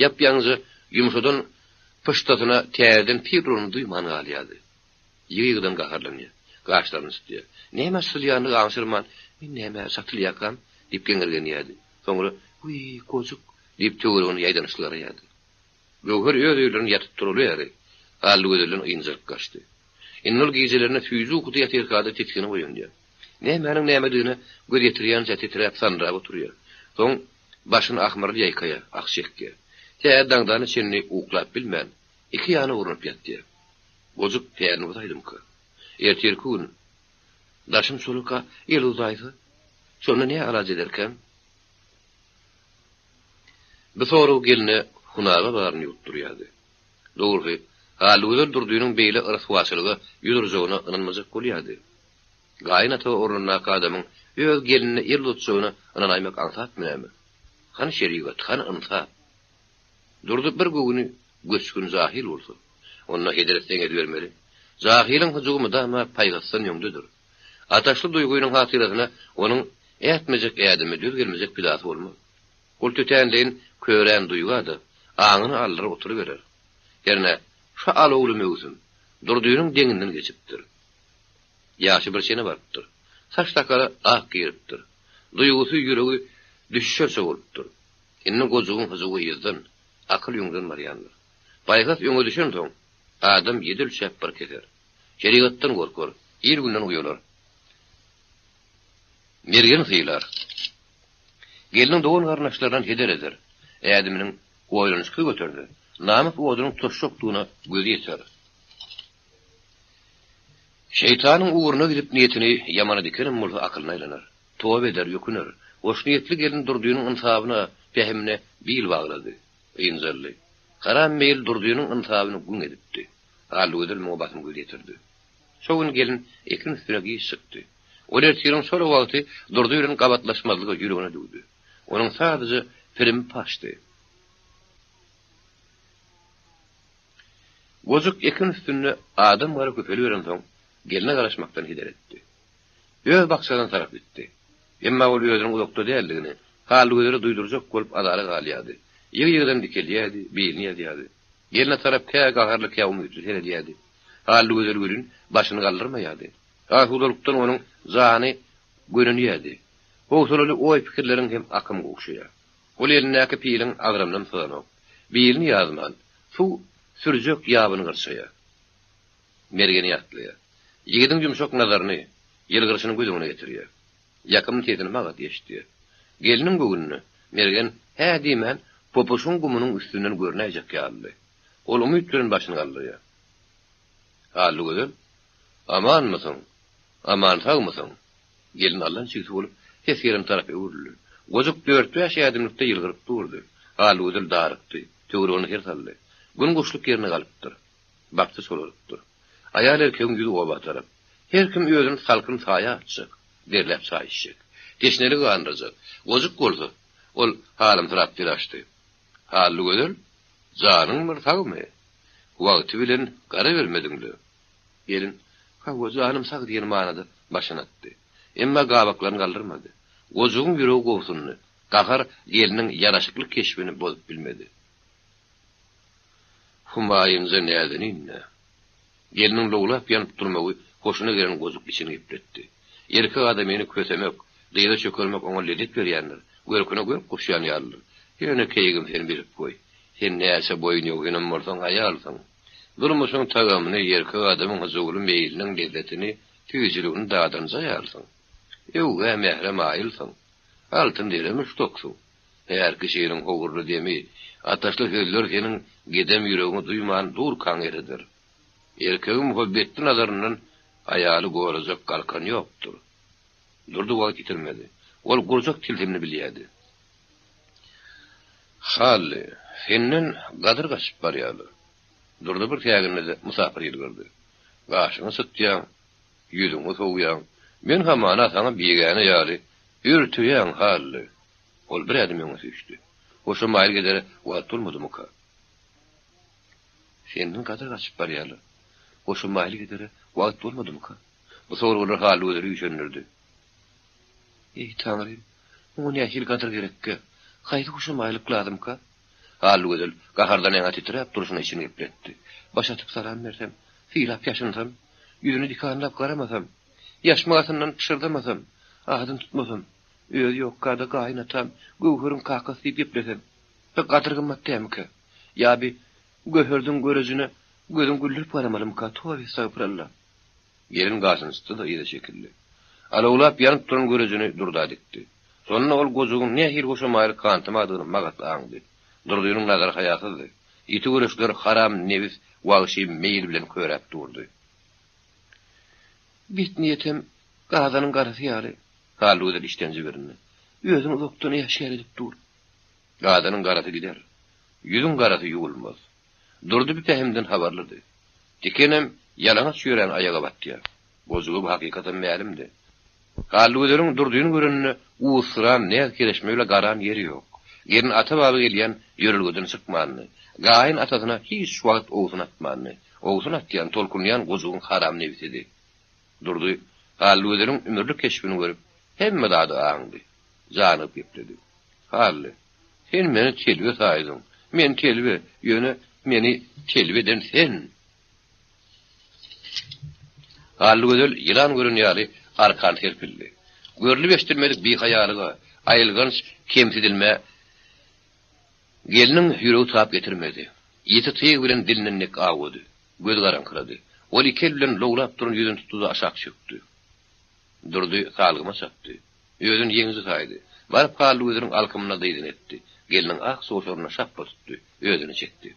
Speaker 2: Ýap-ýaňyzy ýumşadan pıştatyna täzeden pirrony duýman galýardy. Ýygydan gaharlanýar, gaşlaryny tutýar. Näme sylýany gaşyrman, men näme satylýakam diýip geňergenýärdi. Soňra "Uy, kojuk" diýip töweregini ýaýdan ýardy. Göwher ýöreýlerini ýatyp durulýary. Haly gözlerini ýynjyk gaçdy. Innol gizelerini füýüzü okudy ýatyrkada tetkini goýundy. Nämenin nämedigini göz ýetirýän zäti tiräp sanrap oturýar. Soň başyny ahmarly ýaýkaya, akşekke. Täzedäňdan içini uklap bilmän, iki ýany urunup ýatdy. Gojuk täzeni utaýdymky. Erterki gün daşym soluka el uzaýdy. Şonu ne alaj ederken? Bu soru gelne hunaga barny ýutdurýardy. Dogry, haly özel durdygynyň beýle yraswaçylygy ýüdürjegine ynanmajak bolýardy. Gaýnata orunna kadamyň öz gelinine el tutşygyna ynanaýmak aňsatmyňmy? Han şeriýat, han ynsa. Durdy bir göwüni göçkün zahil bolsa, onda hederetden edbermeli. Zahilin hujumy da ma paýgastan ýöňdedir. Ataşly duýgunyň hatyrasyna onuň ätmejek ädimi düz gelmejek pilasy bolmaz. Ol tötenleýin körän duýgady, aňyny aldyryp oturup berer. Ýerine şu alowly möwsün, durdygynyň deňinden geçipdir. Ýaşy bir şene bardyr. Saç takara ak giyipdir. Duýgusy ýüregi düşüşse bolupdyr. Inni gojugyň hujugy ýezden, akyl ýöňden barýandyr. Baýgas ýöňe düşen soň adam ýedil şäp bir keser. Şerigatdan gorkar, ýer günden uýalar. Mergen sylar. Geliniň dogan garnaşlardan heder eder. Ädiminiň oýlanyşy göterdi. Namyk odunyň toşşoklugyna gözi ýeter. Şeytanyň uğruna gidip niyetini yamana dikerim bolsa akylyna aylanar. Towa eder, ýöküner. Oş niyetli gelin durdygynyň insabyna, fehmine bil baglady. Ýynjyrly. Karam meýil durdygynyň insabyny gün edipdi. Haly ödül muhabatyny göz ýetirdi. Şo gün gelin ekin üstüne giýişdi. Olar ýeriniň şola wagty durdygynyň gabatlaşmazlygy ýüregine dugdy. Onuň sadece film paşdy. Gojuk ekin üstünde adam gara köpeli veren soň geline garaşmaktan hider etdi. Öz baksadan tarap etdi. Emma ol özüniň uzakda däldigini, haly gözleri duýdurjak bolup adara galýady. Ýygy-ýygydan dikelýärdi, beýlini ýaýdy. Geline tarap kägarly käwmüýdi, helýärdi. Haly gözleri görün, başyny galdyrmaýardy. Ahudalykdan onuň zany görünýärdi. Howsalaly oý pikirleriň hem akym gowşýar. Ol elindäki piýilen agramdan sığanok. Beýlini ýazman, şu sürjek ýabyny gyrşaýar. Mergeni ýatlyýar. Ýigidin ýumşak nazaryny ýylgyrşyny gözüne getirýär. Ýakym tedini magat ýeşdi. Geliniň göwünni mergen hä diýmän popuşun gumynyň üstünden görnäjek ýaldy. Ol umyt bilen başyny galdyrýar. Haly gözüm, amanmysyň? Aman sagmysyň? Gelin Allah'ın çykdy bolup Hesiyerin tarafı uğurlu. Gozuk 4-5 adımlıkta yılgırıp durdu. Aludul darıktı. Tögrüğünü hirtallı. Gün kuşluk yerine kalıptır. Baktı soluruptur. Ayal erkeğin yüzü oba taraf. Her kim özünün salkın saya atacak. Derlep sayışacak. Teşneli kandıracak. Gozuk oldu. Ol halim taraf açtı. Hallı gözül, canın mırtağı mı? Vakti bilen kara vermedin de. Gelin, canım sak diyen manada başın attı. Emma gabaklarını kaldırmadı. Gozuğun yüreği kovsununu, kakar gelinin yaraşıklık keşfini bozup bilmedi. Humayınıza nereden inne? Gelinin loğulap yanıp durmağı hoşuna gelen gozuk içini ipletti. Erkek adamını kötemek, dıyda çökülmek ona ledik veriyenler. Görküne görüp kuşyan yarılır. Yöne keygim seni birip koy. Sen neyse boyun yok yine morsan ayalsan. Durmuşun tagamını erkek adamın huzurlu meyilinin lezzetini, tüyücülüğünü dağdanıza ayalsan. Evge mehrem ayılsan. Altın dilemiş toksun. Eğer kişinin hoğurlu demi, ataşlı höller senin gidem yüreğini duyman dur kan eridir. Erkeğin muhabbetli nazarının ayalı goğuracak kalkan yoktur. Durdu vakit yitirmedi. Ol gurcak tiltimini biliyedi. Halli, senin gadır kaçıp baryalı. Durdu bir tiyagını da musafir yılgırdı. Gaşını sıtyan, yüzünü soğuyan, men hamana sana biyegane yali, ürtüyen halli. Ol bir adım yonu süçtü. Hoşu mayıl gedere vaat olmadı mı ka? Senin gadır kaçıp baryalı. Hoşu mayıl gedere vaat olmadı mı ka? Bu soru olur halli ödürü yüçönürdü. Ey Tanrım, onu yaşil gadır gerekke. Haydi hoşu mayılık ladım ka? Halli ödül, kahardan ena titrep duruşuna içini ipletti. Başatıp salam versem, fiilap yaşınsam, yüzünü dikanlap karamasam, yaşmağasından pışırdamasam, ağzını tutmasam, öz yok kada kaynatam, göhürün kakası deyip iplesem, pek katırgınmak değil mi ka? Ya bir göhürdün görücüne, gözün güllürüp karamalım ka, tuvavi estağfurallah. Gelin gasınızdı da iyi de şekilli. Alavulap yanıp duran görücünü durda dikti. Sonra ol gozuğun ne hir hoşa mayır kantımadığını magatla andı. Durduğunun nazar hayasızdı. İti görüşler haram nevis vağşi meyil bilen körep durdu. Bit niyetim gazanın karısı yari. Hallı özel iştenci verini. Yüzün uzaktan yaşayar edip dur. Gazanın karısı gider. Yüzün karısı yuğulmaz. Durdu bir pehimden haberlirdi. Dikenem yalana süren ayağa battı. Gozuğu bu hakikaten mealimdi. Hallı özelin durduğunu görenini uğusıran ne kereşmeyle garan yeri yok. Yerin ata bağı geliyen yörülgöden sıkmanını, gayın atasına hiç vakit oğuzun atmanını, oğuzun atlayan, tolkunlayan gozuğun haram nevsidi. Durdu, Hallı özelin ümürlük keşfini görüp, hemme dağda ağındı, canıp yepledi. Hallı, sen meni telve saydın, men telve, yöne meni telveden sen. Hallı özel yılan görün yali, arkan terpildi. Görülüp estirmedik bir hayalıga, ayılgan kemsidilme, gelinin yüreği taap getirmedi. Yeti tıyık bilen dilinin nek ağıdı. Göz karankıradı. Ol ikel bilen loğlap durun yüzün tutuzu aşak çöktü. Durdu, salgıma sattı. Yüzün yenizi saydı. Varıp hallı ödürün alkımına daydın etti. Gelinin ah soğuşoruna şapla tuttu. Ödünü çekti.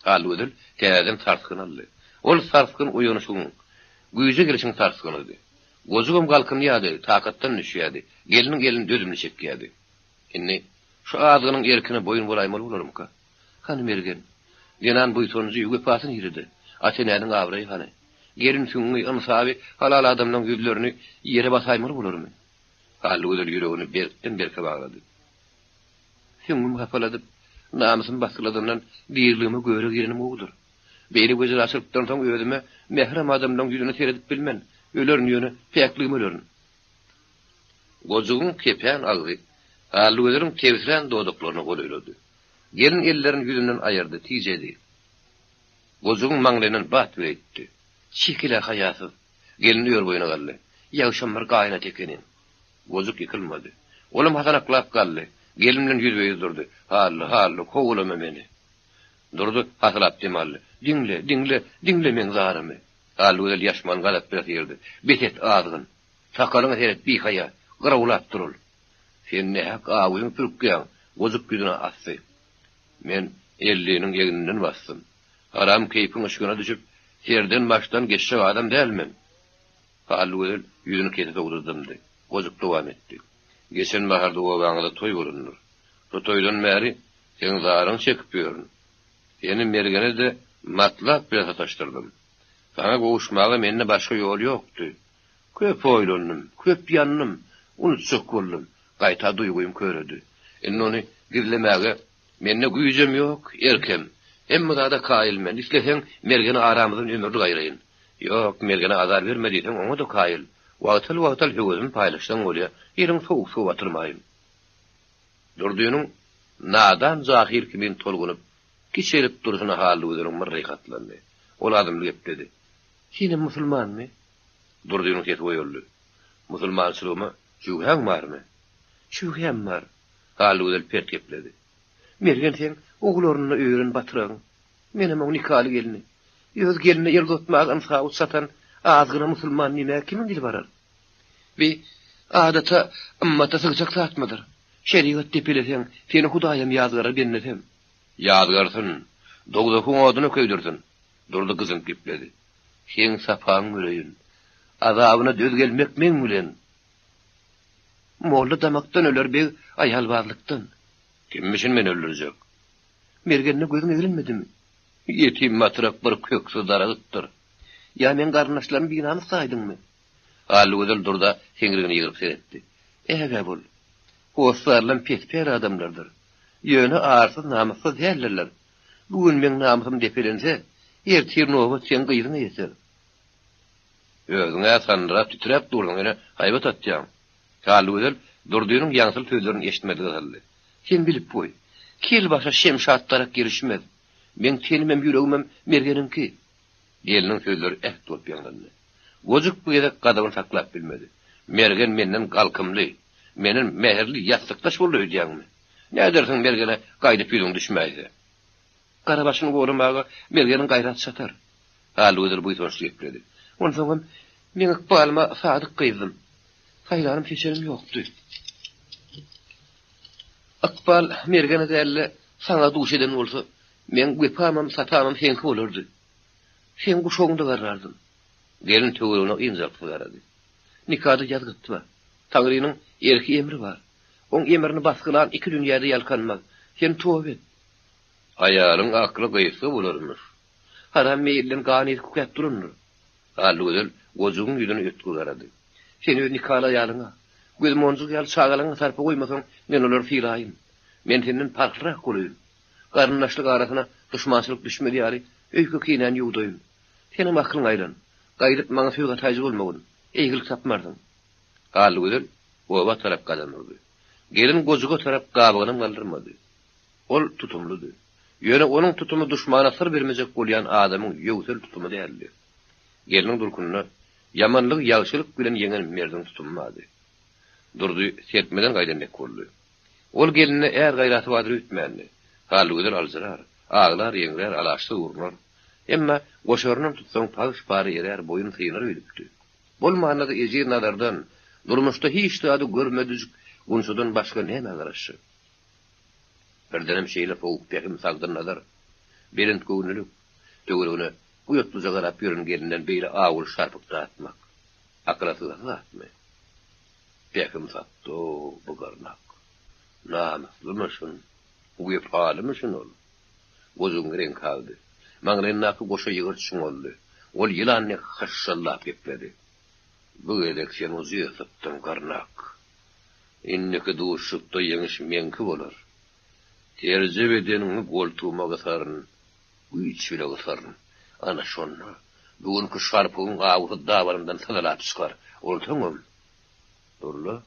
Speaker 2: Hallı ödür teyden sarskın aldı. Ol sarskın uyanışın. Güyüce gelişin sarskınıydı. Gozuğum kalkın yadı, takattan düşüyordu. Gelinin dözümünü çekiyordu. Inni, şu ağzının erkine boyun volaymalı olur mu ka? Hanım ergen, denan buytonuzu yüge pasın yiridi. Atena'nın avrayı hani. Gelin sünni ansabi halal adamdan yüzlerini yere basaymalı olur mu? Hallı ödül yüreğini berkten berke bağladı. Sünnüm hafaladı, namusum baskıladığından birliğimi göre girenim oğudur. Beni gözü asırptan son ödüme mehrem adamdan yüzünü seyredip bilmen. Ölörün yönü pekliğim ölörün. Gozuğun kepen ağzı, Hallı ödülün tevsilen doğduklarını kol öylödü. Gelin ellerin yüzünden ayırdı, tizedi. Gozuğun manglayının bat üretti. Çekile hayasız. Gelin yor boyuna kallı. Yavşanlar gayna tekenin. Gozuk yıkılmadı. Olum hasanaklap kallı. Gelimden yüz ve yüz durdu. Hallı, kovulama beni. Durdu, hasılap demallı. Dinle men zarımı. Hallı ödül yaşman galat biraz yerdi. Betet ağzın. Sakalını seyret bir haya. Gıravulap durul. Sen ne hak ağıyın pürkkeyen. Gozuk yüzüne assı. Men elliğinin yerinden bastım. Haram keyfin ışığına düşüp yerden baştan geçecek adam değilmem. Hallı ödül yüzünü kesip oğuzdumdu. Gozuk devam etti. Geçen baharda o baňyda toy bolunur. Bu toydan märi sen zaryň çekip ýörün. Ýene mergene de matlap bilen sataşdyrdym. Sana gowuşmaga mende başga ýol ýokdy. Köp oýlanyp, köp ýanyp, unutsak boldum. Gaýta duýgum köredi. Indi ony girlemäge mende güýjem ýok, erkem. Emma da kaýyl men. Isleseň mergene aramyzdan ömürli gaýraýyn. Ýok, mergene azar bermediysen oňa da kaýyl. Wagtal hüwüzüm paýlaşsan bolýa, ýerim soğuk atyrmaýyn. Durdynyň nadan zahir kimin tolgunyp, kiçerip durýan haly özüniň myrrykatlandy. Ol adamly gepdi. Sen musulmanmy? Durdynyň sesi goýuldy. Musulmançylygyma şübhem barmy? Şübhem bar. Haly özel pert gepledi. Mergen sen oglaryny öýren batyran. Menem o nikaly gelini. Ýöz gelini ýerde otmak ansawut satan azgyna musulman nime kimin dili barar? Bir adata ummata sygjak satmadyr. Şeriat depelesen seni Hudaýam ýazgara bennetem. Ýazgarsyn, dogdakyň oduny köýdirsin. Durdy gyzyň gepledi. Sen sapaň müreýin. Azabyna döz gelmek men bilen. Molla damakdan öler bir aýal barlykdan. Kimmişin men öldürjek? Mergenne gözüň erilmedimi? Yetim matrak bir köksü daragypdyr. Ya men garnaşlarym binany saýdyňmy? Haly özel durda heňirigini ýygyp seretdi. Ehe bol. Oslarlan petper adamlardyr. Ýöne arsyz namyssyz dällerler. Bugün men namysym depelense, ertir nowat sen gyýdyň ýeter. Özüňe sandyra titrep durdyň ene haýbat atýan. Haly özel durdynyň ýaňsyl sözlerini eşitmedi galdy. Sen bilip goý. Kel başa şemşatlara girişmez. Men tenimem ýüregimem mergeninki. Geliniň sözleri äht bolup ýanlandy. Gojuk bu ýerde gadagyny saklap bilmedi. Mergen menden galkymly, menen meherli ýastykdaş bolýar diýäňmi? Ne dersiň mergene gaýdyp ýüzüň düşmäýse? Karabaşyny goramaga mergenin gaýraty satar. Haly özel bu ýetişip gepledi. Onsoň men ykbalyma sadyk gyzdym. Haýlanym keçerim ýokdy. Akbal mergene dälle sana duş eden bolsa, men gepamam satamam senki bolardy. Sen guşoňda garardyn. Gelin töwrüne imzap garady. Nikahda ýazgypdy. Tagrynyň erki emri bar. Oň emrini baskylan iki dünýäde ýalkanmak. Sen töwbe et. Aýalyň akly gyýsy bolarmyş. Haram meýilden gany kukap durunur. Haly özel gojugyň ýüzüne ötkü garady. Sen öz nikahla ýalyňa, göz monjuk ýaly çagalyňa sarpa goýmasaň, men olar filaýyn. Men senden parklyrak bolýyn. Garnaşlyk arasyna duşmançylyk düşmedi ýaly, öýkü kinen ýuwdym. Senin aklyň aýlan. Gaýdyp maňa söýge taýjy bolmagyn. Eýgilik tapmardyň. Haly özel oba tarap galanyrdy. Gelin gojuga tarap gabygyny galdyrmady. Ol tutumludy. Ýöne onuň tutumy duşmana sır bermejek bolýan adamyň ýöwsel tutumy däldi. Geliniň durkunyna yamanlyk ýagşylyk bilen ýeňen merdiň tutunmady. Durdy sertmeden gaýdanmak boldy. Ol gelinne äär gaýraty badyr ütmändi. Haly özel aljarar, ağlar, ýeňler, alaşdy urnar. Emma goşorunyň tutsaň paýş bary ýerer boyun syýnar öýüpdi. Bol manada ejir nadardan durmuşda hiç taýdy görmedik, unsudan başga näme garaşy? Birdenem şeýle soğuk pehim sagdan nazar. Berent göwnülük, töweregine uyatlyca garap ýören gelinden beýle agyl şarpykda atmak. Akrasy atmy. Pehim satdy bu garnak. Namyslymışyn, uýapalymyşyn ol. Gojuň renk aldy. Maňrynaky goşa ýygyrçyň boldy. Ol ýylany haşşallap gepledi. Bu eleksiýon uzyapdyň garnak. Inniki duşupda ýeňiş menki bolar. Terje bedenini goltuğuma gısarın, güýçüle gısarın. Ana şonna, bugünkü şarpıgın ağzı davarından sanalap çıkar. Oltaňam. Durla.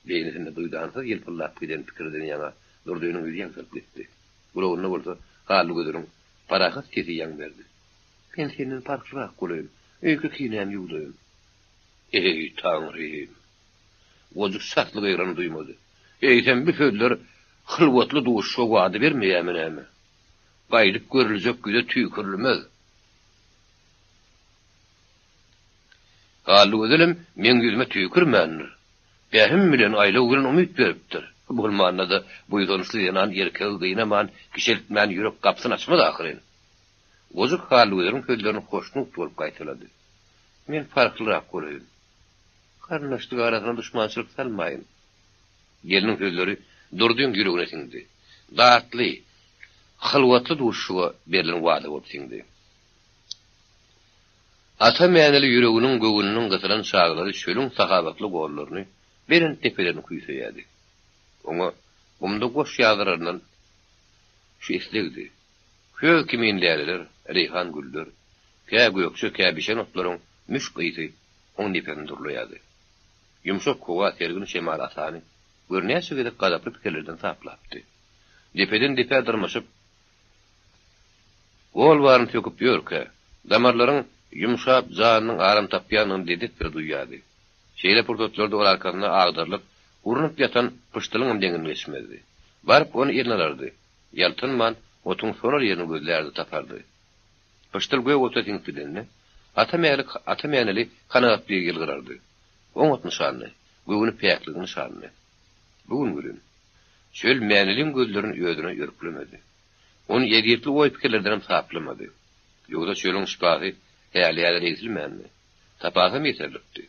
Speaker 2: Beýnesinde duýdansa ýelpillap giden pikirden ýaňa durdynyň ýüzü ýaňsap gitdi. Gulawyna bolsa, haly gözüniň parahat sesi ýaň berdi. Men senden parklyrak bolýan, öýkü kinem ýuwdym. Ey Tanrym. Gojuk satlyk ýerini duýmady. Eýsem bu sözler hılwatly duşa wady bermeýärmi näme? Gaýdyp görüljek güýde tüýkürlümez. Haly özelim men yüzüme tüýkürmändir. Behim bilen aýla bilen umyt beripdir. Bolmanda bu ýozunçly ýanan erkek gynaman, kişilikmän ýürek gapsyny açmady ahyryn. Gojuk haly özelim sözlerini hoşnut bolup gaýtylady. Men farklyrak görýän. Garnaşlyk arasyna duşmançylyk salmaýyn. Gelinin sözleri durduğun yüreğine sindi. Dağıtlı, hılvatlı duşuğa berilen vada bolup sindi. Ata mäneli yüreğinin göğününün gıtıran çağları çölün sahabatlı gollarını berin tepelerini kuysayadı. Ona umda goş yağdırarından şu islegdi. Köy kiminlerler, reyhan güller, kâ gökçe kâ bişen otların müş qıyti on depen durlayadı. Yumşak kova tergin şemal atani, görnäe sögedek gadaplı pikirlerden saplaptı. Depeden depe dırmaşıp, gol varın töküp yörke, damarların yumşap zanının aram tapyanın dedet bir duyyadı. Şeýle purtotlarda ol arkasyna agdarlyp, urunup yatan pıştılığım dengin geçmezdi. Barıp onu ýernalardy. Yaltynman, otun sonar ýerini gözlerdi tapardy. Pıştyl göw otasyň tidenni, ata mäneli kanagatly ýylgyrardy. Oň otny şanly, göwüni päýekligini şanly. Bugun görün. Çöl mänelin gözlerini öýdüne ýörüklemedi. Onu ýedirli oý pikirlerden saplamady. Ýogda çölüň şipahy häýärlerden ezilmänmi? Tapasam ýeterlikdi.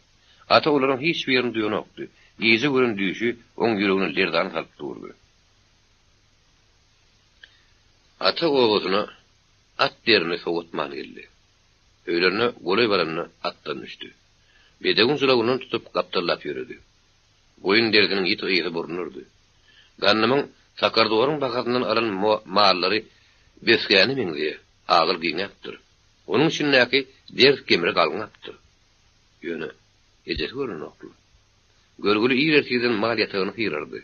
Speaker 2: Ata olaryň hiç bir ýerini duýanokdy. Gizi göründüýüşi oň ýüregine lerdan salyp durdy. Ata oğuzuna at derini soğutman geldi. Öylerine golay baranına attan düştü. Bedegun zulagunun tutup kaptallap yürüdü. Boyun derdinin it ıyığı burnurdu. Gannımın sakardoğarın bakatından alan mağarları beskayani mindiye ağıl giynaptır. Onun için naki dert kemire kalgınaptır. Yönü, ecesi görün oklu. Görgülü iyi ertiden mal yatağını hıyırardı.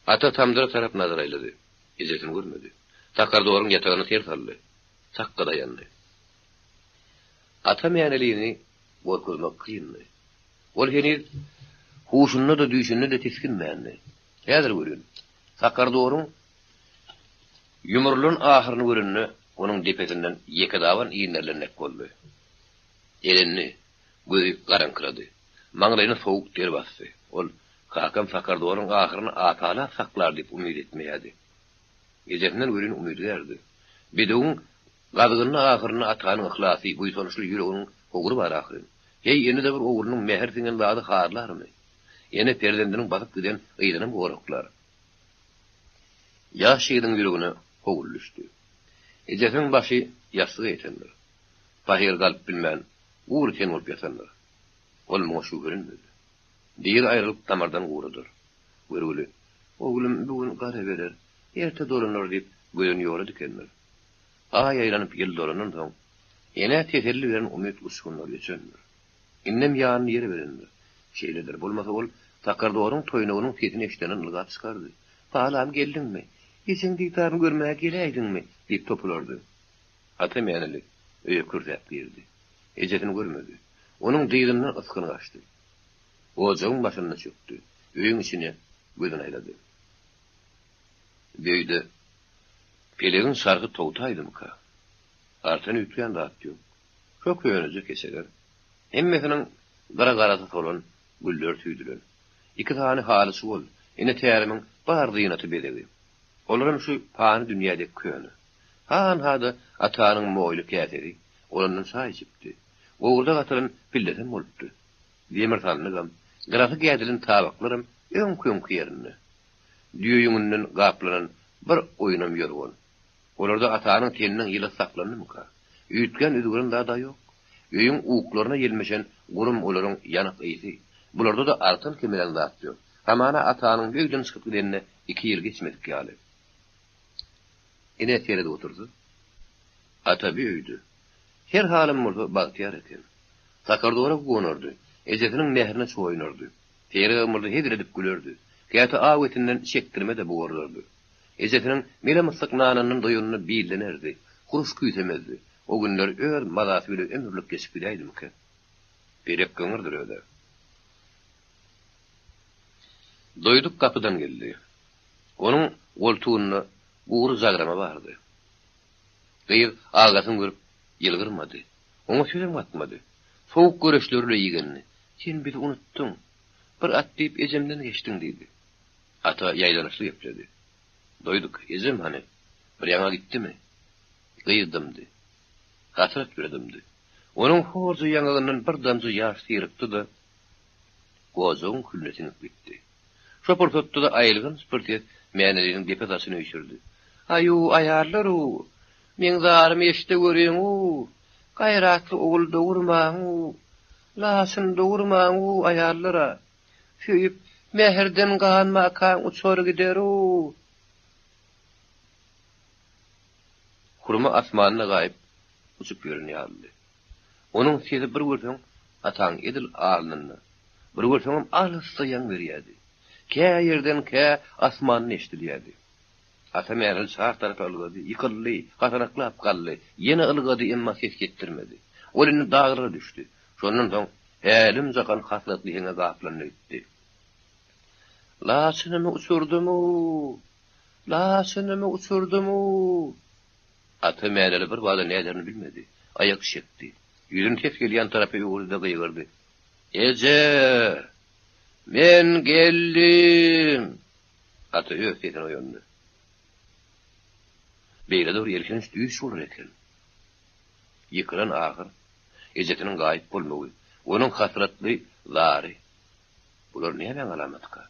Speaker 2: Ata tamdıra taraf nazar ayladı. Ecesini görmedi. Sakardoğarın yatağını ter sallı. Sakka dayandı. Ata mäneliğini borkuzmak kıyınlı. Ol henir huşunna da düşünna da tiskinmänli. Häzir görün. Sakardoğarın yumurluğun ahırını görünni onun depesinden yeke davan iğnerlennek boldy. Elenni gözü garankıradı. Maňlaýyna sowuk ter bastı. Ol kakam Sakardoğarın ahırını atala saklar dip umid etmeýärdi. Ejetinden görün umid ederdi. Bedegun gadygynyň ahyrına atganyň ihlasy bu sonuçly ýüreginiň hogry bar ahyryn. Hey eni de bir ogrunyň meher singen bady harlarmy? Ene perdendiniň basyp giden ýygynyň goroklar. Ýaş ýygynyň ýüregine hogry düşdi. Ejetiň başy ýasyg etenler. Bahir galp bilmän uğur ten bolup ýatanlar. Ol moşu görünmedi. Diýer aýrylyp tamardan uğradyr. Görgüli. Oglum bugün gara berer. Erte dolanır diýip göýün ýola dikenler. Ay aýlanyp ýyl dolanýan soň, ene teselli bilen umyt uçkunlar geçenler. Innem ýanyny ýere berenler. Şeýledir bolmasa ol Sakardoğarın toýnagynyň sesini eşitenen ılgat çykardy. "Balam geldiňmi? Geçen diýtaryny görmäge geleýdiňmi?" diýip topulardy. Ata mäneli öýe kürdäp girdi. Ejetini görmedi. Onuň diýdinden yskyny gaçdy. Ojagyň başyna çökdi. Öýüň içine gözüni aýlady. Beýde Pelegin sargı toğutaydım ka. Artan ütüyen rahat diyor. Çok öğrenecek keseler. Emmesinin gara-garası solan güller tüydüler. İki tane halısı ol. Ene teyarimin bardığınatı bedeli. Olarım şu pahanı dünyadaki köyünü. Han hada atanın moğulu kâteri. Olanın sahicipti. Oğurda katarın pilletin oluptu. Demir tanrıgam. Grafı gədilin tabaklarım ön yerini. Düğününün qaplanan bir oyunum yorgun. Olarda atanın teninin ýyly saklandy mı? Üýtgen üzgürün da yok. Öýüň uwuklaryna gelmeşen gurum olaryň ýanyk ýyzy. Bularda da artan kemilen zat ýok. Hamana atanyň göýden çykyp gidenine 2 ýyl geçmedik ýaly. Ene terede oturdy. Ata büýüdi. Her halym bolsa bagtyar eken. Sakardoğara gonurdy. Ejetiniň näherine çoýnurdy. Tere ömürde hedir edip gülerdi. Käte awetinden çektirme de buğurlardı. Ejetiniň mele mısıknananyň doýunyny bilenerdi. Kuruş küýtemezdi. O günler öýer mazasy bilen ömürlük geçip gidäýdim ki. Berek göňürdir öýde. Doýduk kapydan geldi. Onuň goltugyny uğur zagrama bardy. Gyýyk agasyny görüp ýylgyrmady. Oňa sözüm atmady. Sowuk göreşlerle ýygenni. "Sen bizi unutdyň. Bir at diýip ejemden geçdiň" diýdi. Ata ýaýlanyşly ýepledi. Doýduk, ejem hani bir ýaňa gitdimi? Gyýdymdy. Gatyryp birdimdi. Onuň horjy ýaňagyndan bir damjy ýaş syrykdy da gozagyň külnesini bitdi. Şopur tuttu da aýylgyn spirtiýet mäňeliň depetasyny öýçürdi. Aýu aýarlaru, men zarym eşde görýän-u, gaýratly ogul dogurmaň-u, lasyn dogurmaň-u aýarlara. Süýüp mäherden ganma kan uçor gideru. Kurma asmanyna gaýyp uçup ýörünýärdi. Onuň sesi bir görseň ataň edil alnyny, bir görseň alysda ýan berýärdi. Kä ýerden kä asmanyny eşdilýärdi. Ata mähel sağ tarapy ylgady, ýykyldy, gatanaklap galdy. Ýene ylgady emma ses getdirmedi. Olyny dağlara düşdi. Şondan soň hälim jakan haslatly hene gaplanypdy. Lasynymy uçurdumu? Lasynymy uçurdumu? Ata mähel bir wada näderini bilmedi. Ayak şekdi. Ýüzüni tes gelýän tarapy ýugurda gyýgyrdy. Ece! Men geldim! Ata ýökden oýandy. Beýle dur ýerken düýüş bolar eken. Ýykylan agyr, ejetiniň gaýyp bolmagy, onuň hasratly zary. Bular näme alamatka?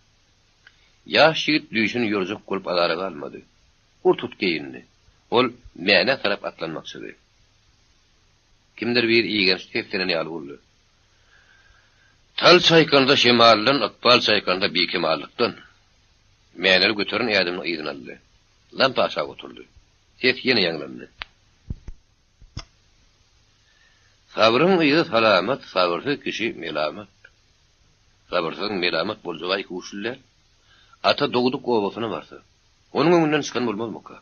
Speaker 2: Ýaş ýigit düýüşini ýörjek bolup agara galmady. Urtut geyindi. Ol mäne tarap atlanmakçydy. Kimdir bir iýgen tefterini alyp boldy. Tal çaýkanda şemaldan, akbal çaýkanda bekemalykdan. Mäneler götüren ýadymyň ýygyny aldy. Lampa aşağı oturdy. Ses ýene ýanglandy. Sabryň ýygy salamat, sabyrsyz kişi melamat. Sabyrsyz melamat boljagy kuşullar. Ata doguduk obasyna barsa. Onuň öňünden çykan bolmazmyka?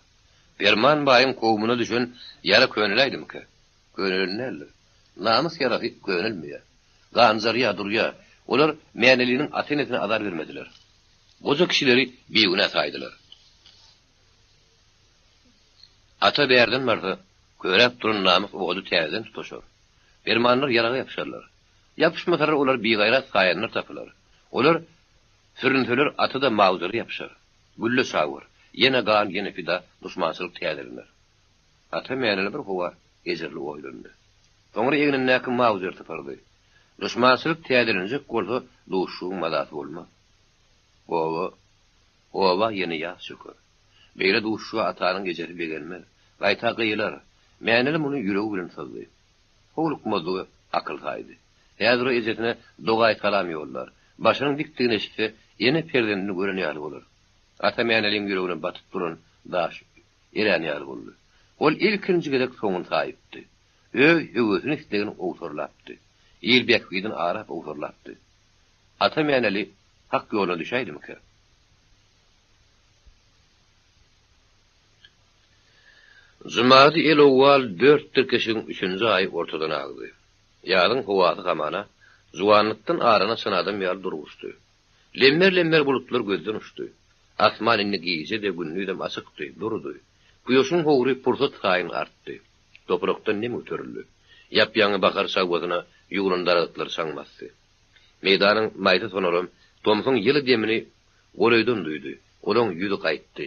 Speaker 2: Berman baýyň kowmuna düşen ýara könülaydymyka? Könülnäler. Namys ýaraty könülmeýär. Ganzarya durýa. Olar mäneleriniň atenetine azar bermediler. Goza kişileri beýguna saýdylar. Ata berden barda köräp duran namys oğudu täzen tutuşur. Bermanlar yaraga yapışarlar. Yapışmasalar olar beýgayrat saýanlar tapylar. Olar sürüntöler atada mawzury yapışar. Gülle sawur. Ýene gan ýene fida duşmançylyk täzelenler. Ata mäneler bir howa ejirli oýlandy. Soňra ýeňinden näkim mawzury tapardy. Duşmançylyk täzelenjek bolsa duşuň madasy bolmaz. Owa ýene ýa şükür. Beýle duşu atanyň gejeri begelmez. Gaýta gyýlar. Mäneler muny ýüregi bilen sazdy. Howluk mozu akıl saýdy. Häzir ejetine dogay kalam ýollar. Başynyň dikdigine eşitse ýene perdenini görenýär bolar. Ata mäneliň ýüregine batyp duran daş erenýär boldy. Ol ilkinji gerek soňun saýypdy. Öwüsini istegini owturlapdy. Ýelbekgiden arap owturlapdy. Ata mäneli hak ýoluna düşäýdimki? Zumadi elowal 4 tirkeşiň 3-nji aý ortadan agdy. Ýalyň howasy gamana, zuwanlykdan arana sanadym ýal duruşdy. Lemmer bulutlar gözden uçdy. Asman inni giýje de günnüdem açykdy, durdy. Guýoşyň howry pursat saýyn artdy. Toprakdan nem ötürüldi. Ýap-ýaňy bakar sagwadyna ýugrundaratlar saňmasdy. Meýdanyň maýda sonaram, Tomsoň ýyly demini goraýdan duýdy. Olaň ýüzi gaýtdy.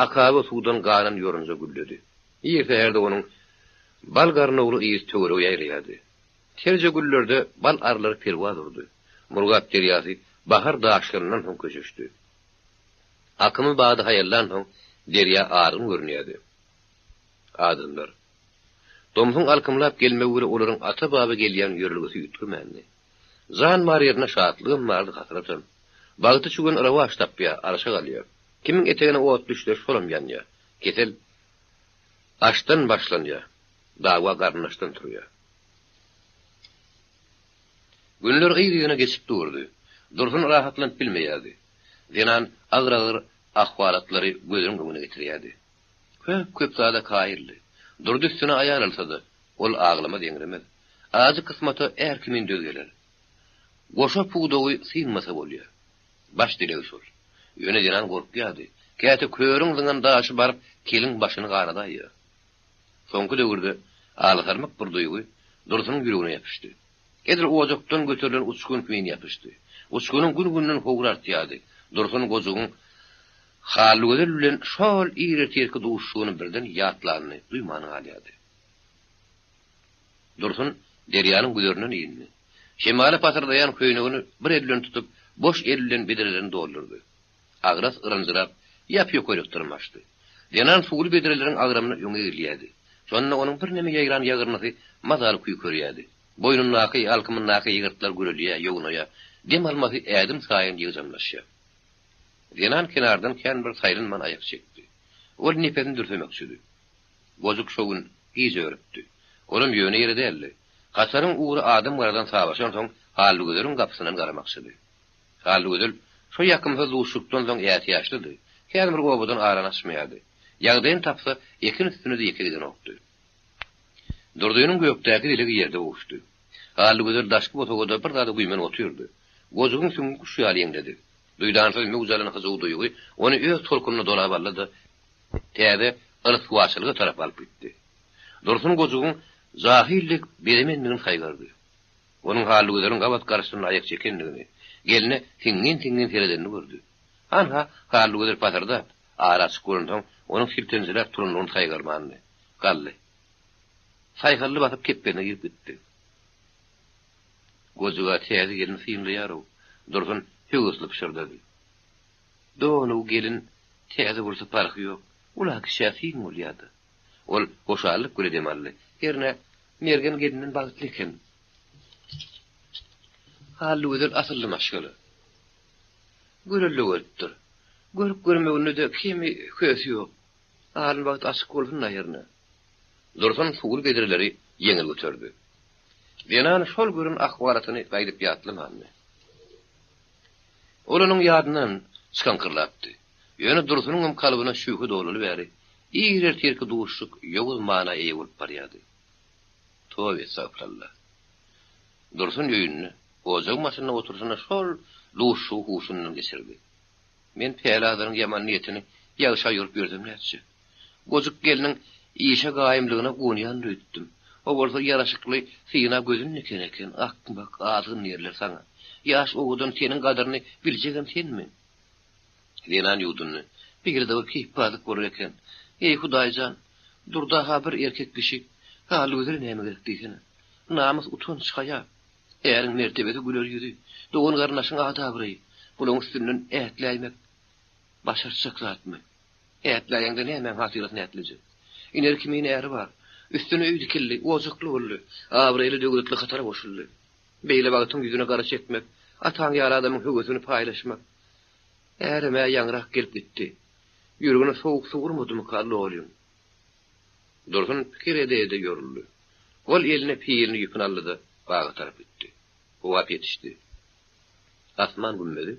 Speaker 2: Akaby suwdan ganan ýorunja gülledi. Ýerde herde onuň bal garnawly ýyz töwere ýaýrýardy. Terje güllerde bal arlary perwa durdy. Murgat derýasy bahar daşlaryndan soň köçüşdi. Akymy bady hayallan soň derýa aryn görünýärdi. Adamlar Tomsoň alkymlap gelmegi olaryň ata baba gelýän ýörelgesi ýutgymänli. Zan marýerine şatlygym bardy hatyrlatam. Bagty çugan arawa açtapýa, araşa galýar. Kimiň etegine ot düşdi, şolam ýanýa. Ketel aşdan başlanýar. Dawa garnaşdan turýar. Günler ýygyna geçip durdy. Dursun rahatlanyp bilmeýärdi. Denan agyr-agyr ahwalatlary gözüň önüne getirýärdi. Köp zada kaýyrly. Durdy üstüne aýar alsady, ol aglama deňirmez. Azy kysmata her kimin dögeler. Goşa puwdogy synmasa bolýar. Baş dilew şol. Ýöne denan gorkýardy. Käte körüň zyňan daşy baryp kelin başyny garadaýar. Soňky döwürde alygarmak bir duýgy Dursunyň ýüregine ýapyşdy. Edir ojokdan götürülen uçkun küýün ýapyşdy. Uçkunyň gün-günden howra artýardy. Dursun gozugyň halygy bilen şol ýere-terki duşugyny birden ýatlanyny duýmanyň alýady. Dursun derýanyň güýlerinden ýyny. Şemale patyrdaýan köýnegini bir elden tutup boş elden bidirlerini doldurdy. agras ırınzırap, yapıyor koyrukturmaştı. Denan suğul bedirelerin agramını öňe gelýärdi. Şonda onuň bir neme ýaýran ýagyrnysy mazal kuý körýärdi. Boynundaky, alkymyndaky ýygyrtlar gürelýär, ýognoýa, dem almasy ädim saýyn ýygamlaşýar. Denan kenardan kän bir saýrynman aýak çekdi. Ol nepesini dürtemekçidi. Gozuk şogun iýje örüpdi. Olam ýöne ýere däldi. Gaçaryň uğru adam garadan sabaşan soň Halygözelň gapysynyň garamakçydy. Halygözel şo ýakymda luşukdan soň ýaty ýaşlydy. Kän bir gobadan aranaşmaýardy. Ýagdaýyn tapsa, ekin üstüne de ýekiliden okdy. Durduýynyň gökdäki dilegi ýerde uçdy. Halygözel daşky botogoda bir zady güýmen oturdy. Gozugyň süňi kuşýaly ýeňdedi. Duýdan soň mewzalaryň hyzyw duýgy ony öz tolkununa dolap aldy. Täze ılık waşylyga tarap alyp gitdi. Dursun gozugyň zahirlik beremendigini haýgardy. Onuň Halygözelň gabat garşyna aýak çekendigini, geline tiňin seredenini gördü. Anha Halygözel patarda araç görünýär. Onuň siltenjiler turunlygyny haýgarmandy. Gally. Saýgally batyp kepbene girip gitdi. Gozuga täze gelin syýmlaýar. Dursun hüwüsli pişirdi. Donu gelin täze bolsa parky ýok. Ular kişäsi bolýardy. Ol goşalyk göre demäli. Ýerine mergen gelinin bagtlyken. Halygözel asylly maşgaly. Görelli ötdir. Görüp görmeginde de kimi kösü ýok. Alyn wagt açyk bolsun ýerine. Dursun suğul bedireleri ýeňil götürdi. Denan şol görün ahwaratyny gaýdyp ýatlymandy. Olanyň ýadyndan çykankyrlapdy. Ýöne Dursunyň kalbyna şüýhü dolaly bäri. İğrer terki duşuk ýowul mana eýe bolup barýardy. Towe safrallah. Dursun ýöýünni ozak maşyna otursyna şol duşuk huşundan geçirdi. Men peýladaryň ýaman niýetini ýagşa ýurup berdim näçe. Gozuk geliniň işe gaýymlygyna gonyýan öýtdim. O bolsa ýaraşykly syna gözün eken, akbak azyň ýerler saňa. Ýaş ogudan seniň gadaryny biljegem senmi? Denan ýudunny bir de kipadyk görür eken. Ey Hudaýjan, durda ha bir erkek kişi Halygözel näme gerek diýsen. Namys utun çykaýar. Äriň mertebede güler ýüzi. Dogan garnaşyň adabyry. Bunyň üstünden ätläýmek başarçyk zatmy? Ätläýäňde näme hasyrat nätliji? Iner kimin äri bar? Üstüne üýdikilli, ozukly boldy. Abryly döwletli hatara boşuldy. Beýle bagtyň ýüzüne gara çekmek, ataň ýaly adamyň höwesini paýlaşmak. Ärime ýaňrak gelip gitdi. Ýürügine soğuk sugurmadymy kally olyň. Dursun pikir ede ýoruldy. Ol eline piýerini ýüpün aldy, baga tarap gitdi. Owap ýetişdi. Asman gülmedi.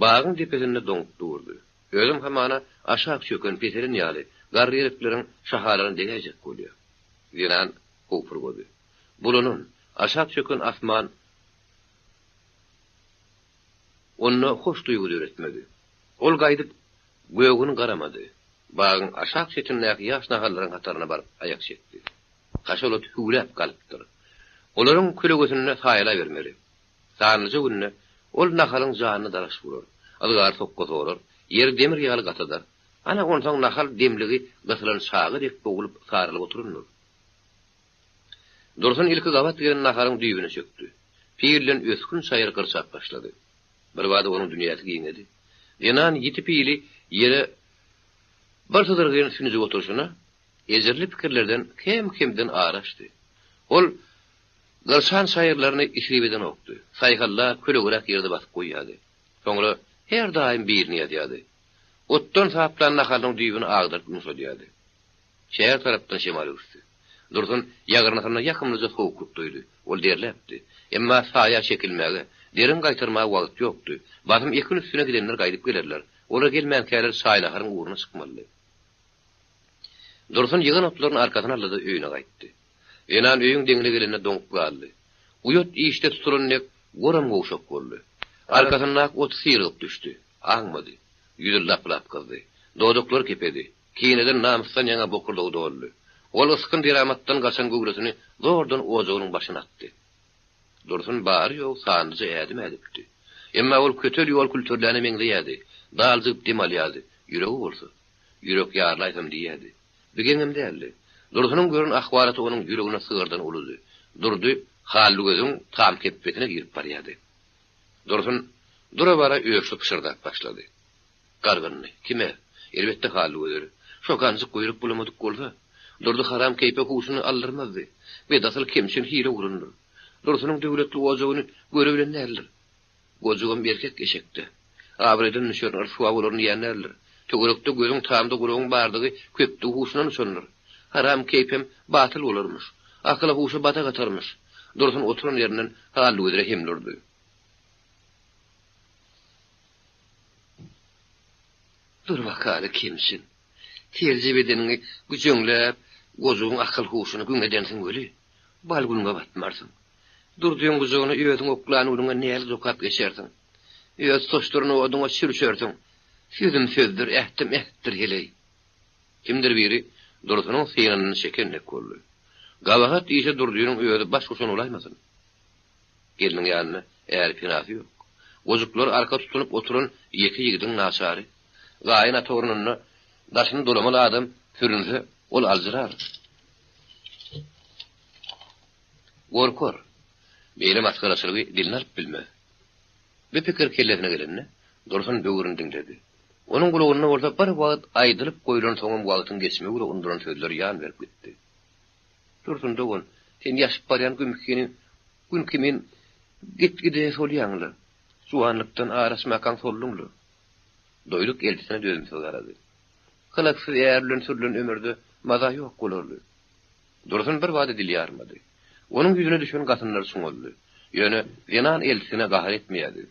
Speaker 2: Bagyň tepesinde doňup durdy. Özüm hamana aşağı çöken peterin ýaly, garryerlikleriň şahalaryny degejek bolýar. Denan gopur boldy. Bulunun aşağı çöken asman onu hoş duýgy öğretmedi. Ol gaýdyp göwüni garamady. Bagyň aşağı çetinläki ýaş nahalaryň hataryna baryp aýak çekdi. Kaşolat hüwlep galypdyr. Olaryň kölegösüne saýla bermeli. Sanlyjy günne ol nahalyň janyny daraş bular. Algar sokka sorar, ýer demir ýaly gatadar. Ana onsoň nahal demligi gasylan şagy dek bogulup sarylyp oturunur. Dursun ilki gabat gelen nahalyň düýbüne çökdi. Piýerlen öskün saýr gyrçap başlady. Bir wada onuň dünýäsi giňedi. Denan ýitip ýyly ýere bir sydyrgyň sünizi oturşuna ejirli pikirlerden kim-kimden araşdy. Ol gyrçan saýrlaryny isribeden okdy. Saýgallar kölegürek ýerde basyp goýýardy. Soňra her daim birini ýadyady. Otdan saplan nahalyň düýbüni agdyryp ýumşadýady. Şäher tarapdan şemal uçdy. Dursun ýagyrnasyna ýakymlyca sowuk tutdy. Ol derläpdi. Emma saýa çekilmäge, derin gaýtyrmaga wagt ýokdy. Batym ekin üstüne gidenler gaýdyp gelerler. Olar gelmänkäler saýlaharyň uğruna çykmaly. Dursun ýygan otlaryň arkasyna aldy, öýüne gaýtdy. Enan öýüň deňine gelende doňup galdy. Uyot işde tutulanlyk goram goşak boldy. Arkasyndan ot syryp düşdi. Aňmady. Ýüzü lap-lap kızdy. Doduklar kepedi. Kiýneden namysdan ýaňa bokurlygy doldy. Ol ıskın diramatdan gaçan göwresini zordan ozagynyň başyna atdy. Dursun bary ýok sandyjy ädim edipdi. Emma ol kötür ýol kültürlerini meňleýärdi. Dalzyp demalýardy. Ýüregi bolsa, ýürek ýarlaýsam diýärdi. Bigeňim däldi. Dursunyň görün ahwaraty onuň ýüregine sygyrdan uludy. Durdy, Halygözelň tam kepbetine girip barýardy. Dursun Dura bara öýüşip pişirdak başlady. Gargynny, kime? Elbetde haly öder. Şo ganjyk goýurup bulamadyk bolsa, durdy haram keýpe huşuny aldyrmazdy. Ve dasal kimsin hile urundur. Dursunyň döwletli ojagyny görebilen näler? Gojugam berkek eşekdi. Abreden nişörler şuwa bolarny ýanarlar. Tögürekde gözüň taýamda guruň bardygy köpdi huşunyň sonlar. Haram keýpem batyl bolarmyş. Akla huşa bata gatarmyş. Dursun oturan ýerinden haly öder hemlerdi. Dur bakary kimsin? Terzi bedenini güçüňläp, gojugyň akıl huşuny güňedensiň göli. Balgulunga batmarsın. Durdyň gojugyny öýüň oklany ulunga näle zokap geçersin. Öýüň soçturyny oduňa sürüşersin. Sözüm sözdür, ähtim ähtir geley. Kimdir biri dursunyň synyny şekenle kolly. Gawahat ýeşe durdynyň öýüňi baş goşan olaýmasyn. Geliniň ýanyna eğer pinasy ýok. Gojuklar arka tutunup oturan iki ýigdiň naçary. Gaýyna torunyny daşyny dolamaly adam sürünse ol alжyrar. Gorkor. Beýle maskaraçylygy dilini alyp bilmez. Bir pikir kelletine gelenne, dursun böwrüni diňledi. Onuň gulagyna bolsa bir wagt aýdylyp goýulan soňam wagtyň geçmegi ura unduran sözler ýan berip gitdi. Dursun dogon, sen ýaşyp barýan gün kimin gitgide solýanly. Suwanlykdan arasmakan solluňly. Doýluk eltisine dözümse garady. Hylaksy ýerlen sürlen ömürde maza ýok bolardy. Dursun bir wagt dil ýarmady. Onuň ýüzüne düşen gatynlar suňuldy. Ýöne ýanan eltisine gahar etmeýärdi.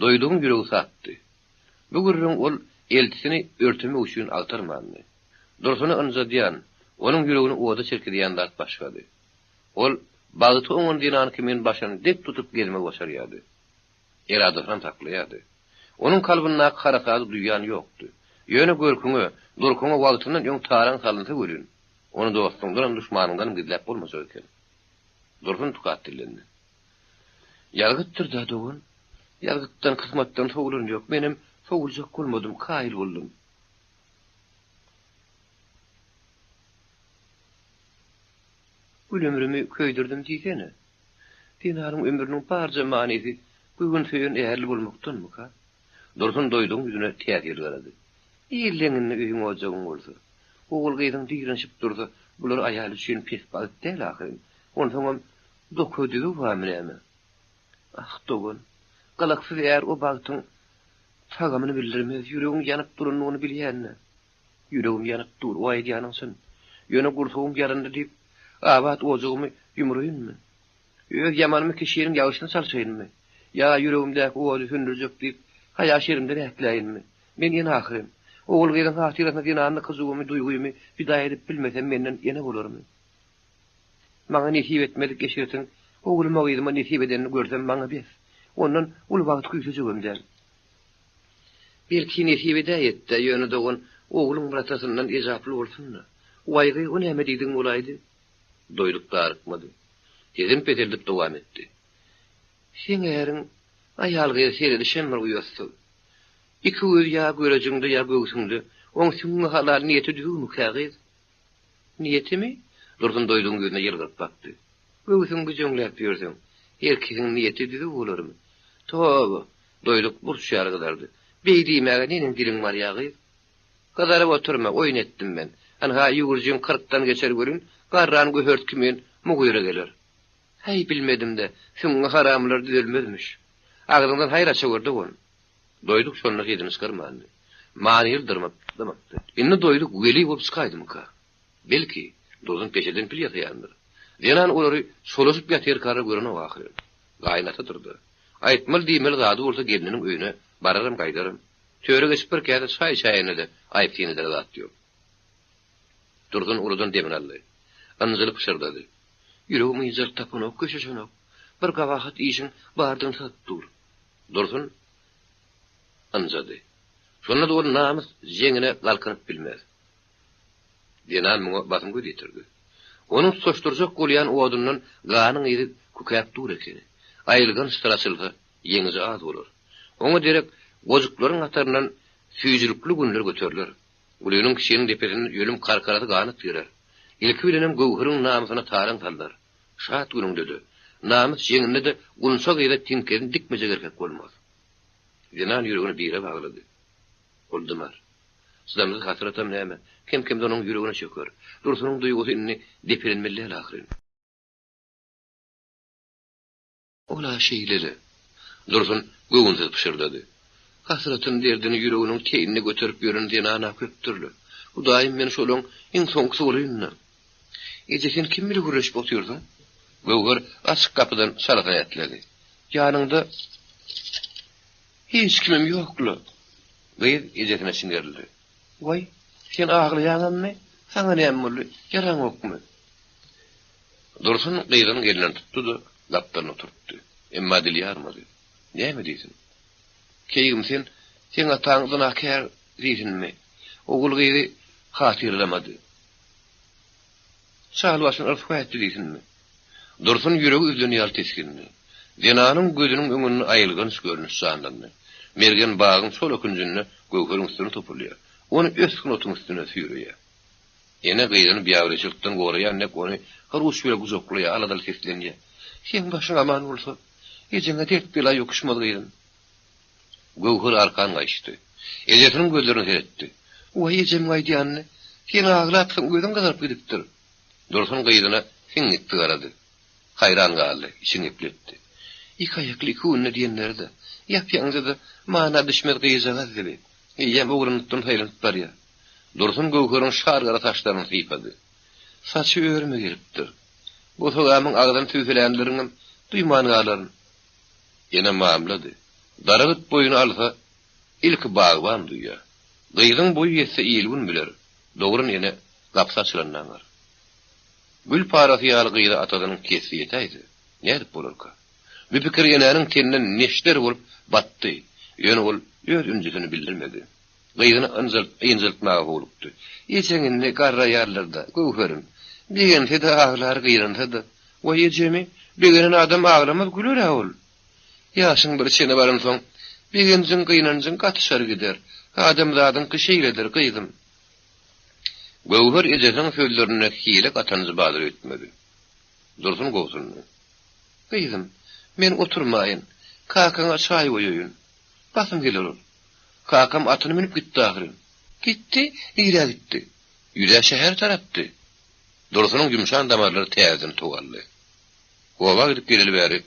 Speaker 2: Doýduğum ýüregi satdy. Bu gürrüň ol eltisini örtüme üçin altarmandy. Dursuny ynjadýan, onuň ýüregini oda çerkidýän dat başlady. Ol bagty oňun dinan kimin başyny dep tutup gezmek başarýardy. Eradyny taklaýardy. Onuň kalbyna harakat duýan ýokdy. Ýöne görküňi, durkuňy wagtynyň ýoň taran salynsa görün. Onu dostundan düşmanyndan gizläp bolmasa öken. Dursun tukat dilendi. Ýalgytdyr da dogun. Ýalgytdan kysmatdan sowulan ýok. Menim sowuljak bolmadym, kaýyl boldum. Ömrümi köýdirdim diýsene. Dinaryň ömrüniň barja manysy bugün söýen ähli bolmakdanmy ka? Dursun doýduğum ýüzüne täsir garady. Ýerleňini öýüň ojagyň bolsa, ogul gyýdyň diýrenşip dursa, bular aýaly üçin pes balyk däl ahyryn. Onsoňam dokudygy wamileme. Ah dogun, galaksy ýer o bagtyň tagamyny bildirmez, ýüregim ýanyp duranyny bilýänne. Ýüregim ýanyp dur, o aýdýanyň ýöne gursugym ýaryndy diýip, abat ojagymy ýumurynmy? Öz ýamanymy kişiýiň ýaşyny salşaýynmy? Ya ýüregimdäki ogy hündürjek diýip, haýa şerimden ähleýinmi? Men ýene ahyrym. Ogul gyýdyň hatyratyna dinanyny kyzygymy, duýgumy bidaý edip bilmesem menden ýene bolarmy? Maňa nesip etmedik geçirsin, ogulum ogydyma nesip edenini görsem maňa bes. Ondan ul wagt küýsejegimden. Belki nesip edäýetde ýöne dogun ogulum bratasyndan ejaply bolsunna. Waýgy o näme diýdiň bolaydy? Doýluk darykmady. Tezin peteldip dowam etdi. Sen äriň aýalgy seredi şemmer uýasty. İki göz ýa görejiňde ýa göwsüňde, oň süňňe halal niýeti düzgünmi kägiz? Niýetimi? Dursun doýduğum gözüne ýylgyp bakdy. Göwsüň güjüňläp ýörseň, erkegiň niýeti düzgün bolarmy? Toba, doýluk burçýar gadardy. Beýdimäge neniň diliň bar ýagy? Gadarap oturma, oýun etdim men. Anha ýugurjyň 40-dan geçer görün, garran göhört kimin mugyra geler. Hey bilmedim de, süňňe haramlar düzelmezmiş. Agdyňdan haýra çöwürdi gon. Doýduk şonda ýedini çykarmandy. Many ýyldyrmapdy. Indi doýduk weli bolup çykaýdym ka. Belki dozun peşeden pil ýatýandyr. Ýanan olary solusyp ýatyr kara görüne wagty. Gaýnata durdy. Aýtmal diýmeli zady bolsa gelininiň öýüne bararym gaýdarym. Töre geçip bir käde çaý çaýynydy, aýpdyny da zat ýok. Dursun urudan demin aldy. Anjylyp şırdady. Ýüregimi ýyzyp tapynyp köşeşenip, bir gawahat işin bardyň satdyr. Dursun anjady. Şonda da ol namys jeňine galkynyp bilmez. Dinan muňa basym göýdirdi. Onuň soçturjak bolýan odundan ganyň ýeri kukäp dur ekeni. Aýylgan strasylsa ýeňizi az bolar. Oňa derek gojuklaryň ataryndan süýjülükli günler göteriler. Ulynyň kişiniň depesini ýölüm karkarady ganyp ýerer. Ilki bilenem gowhuryň namysyna taran sallar. Şat günüň dedi. Namus ýeňinde de unsa gyýda tinkerin dikmese gerek bolmaz. Denan ýüregine bire baglady. Oldumar. Sizamyzy hatyratam näme? Kim-kimde onuň ýüregine çöker. Dursunyň duýgusyny depirenmeli ahyryn. Ola şeýleli. Dursun göwünse pişirdi. Hasratyn derdini ýüreginiň teýinine göterip ýören Denana köpdürli. Bu daim men şolaň iň soňky bolýynna. Ejeken kim bilir güreşip oturýardy? Göwger açyk kapydan salata ýetledi. Ýanynda hiç kimim ýoklu. Gyýyp ejekine singerildi. Vay, sen aglaýanmy? Saňa näme boldy? Ýaraň okmy? Dursun gyýydan gelinen tutdy da lapdan oturtdy. Emma dil ýarmady. Näme diýsin? Keýgim sen ataňdan akär diýsinmi? Ogul gyýy hatyrlamady. Şahlywaşyň ırfat diýsinmi? Dursun ýüregi üzüni ýal teskindi. Denanyň gözüniň öňünden aýylgan görnüş sandandy. Mergen bagyň sol ökünjünde göwgeriň üstüne topurlýar. Onu öskün otun üstüne sürüyor. Yine gyýyny biýawreçilikden goraýan nek onu haruş bile guzoklaýa aladal seslenýär. Sen başyň aman bolsa, ejenge dert bela ýokuşmady gyýdyn. Göwger arkan gaýşdy. Ejetiniň gözlerini seretdi. Oý ejem gaýdýanny, sen aglatyň gözüň gazaryp gidipdir. Dursun gyýyna siňitdi garady. Hayran galdy, içini ipletdi. İki ayaklı iki ünlü diyenlerde, yapyanıza da mana düşmez gıyıcağız gibi. Yem uğrunutun haylanıp var ya. Dursun Göwher'in şargara taşlarını sıypadı. Saçı örme gelipdir. Bu soğamın ağdan tüyfelenlerinin duyman ağların. Yine mamladı. Daragıt boyunu alsa, ilk bağban duyya. Gıyıdın boyu yetse iyilgun bilir. Doğrun yine kapsa açılanlar var. Gül parası ýaly gyýda atadynyň kesiyetaydy. Nädip bolarka? Bu pikir ýenenin teninden neşler bolup batdy. Ýöne ol öz ünjüsini bildirmedi. Gyýdyny ynjyltmaga bolupdy. Ýeçeňinde garra ýarlarda Göwherim. Diýen hede aglar gyýranda. O ýejemi begenen adam aglamaz güler ol. Ýaşyň bir çene baryn soň begenjin gyýnanjyň gatyşar gider. Adam zadyň kişiýledir gyýdym. Göwher ejeň sözlerine hile atanyjy badyr etmedi. Dursun gowsunny. Gyýdym, men oturmaýyn. Kakaňa çaý goýýyn. Basym gelir ol. Kakam atyny minip gitdi ahyryn. Gitdi, ýere gitdi. Ýüre şäher tarapdy. Dursunyň ýumşan damarlary täzini tugaldy. Gowa gidip geleli bäri.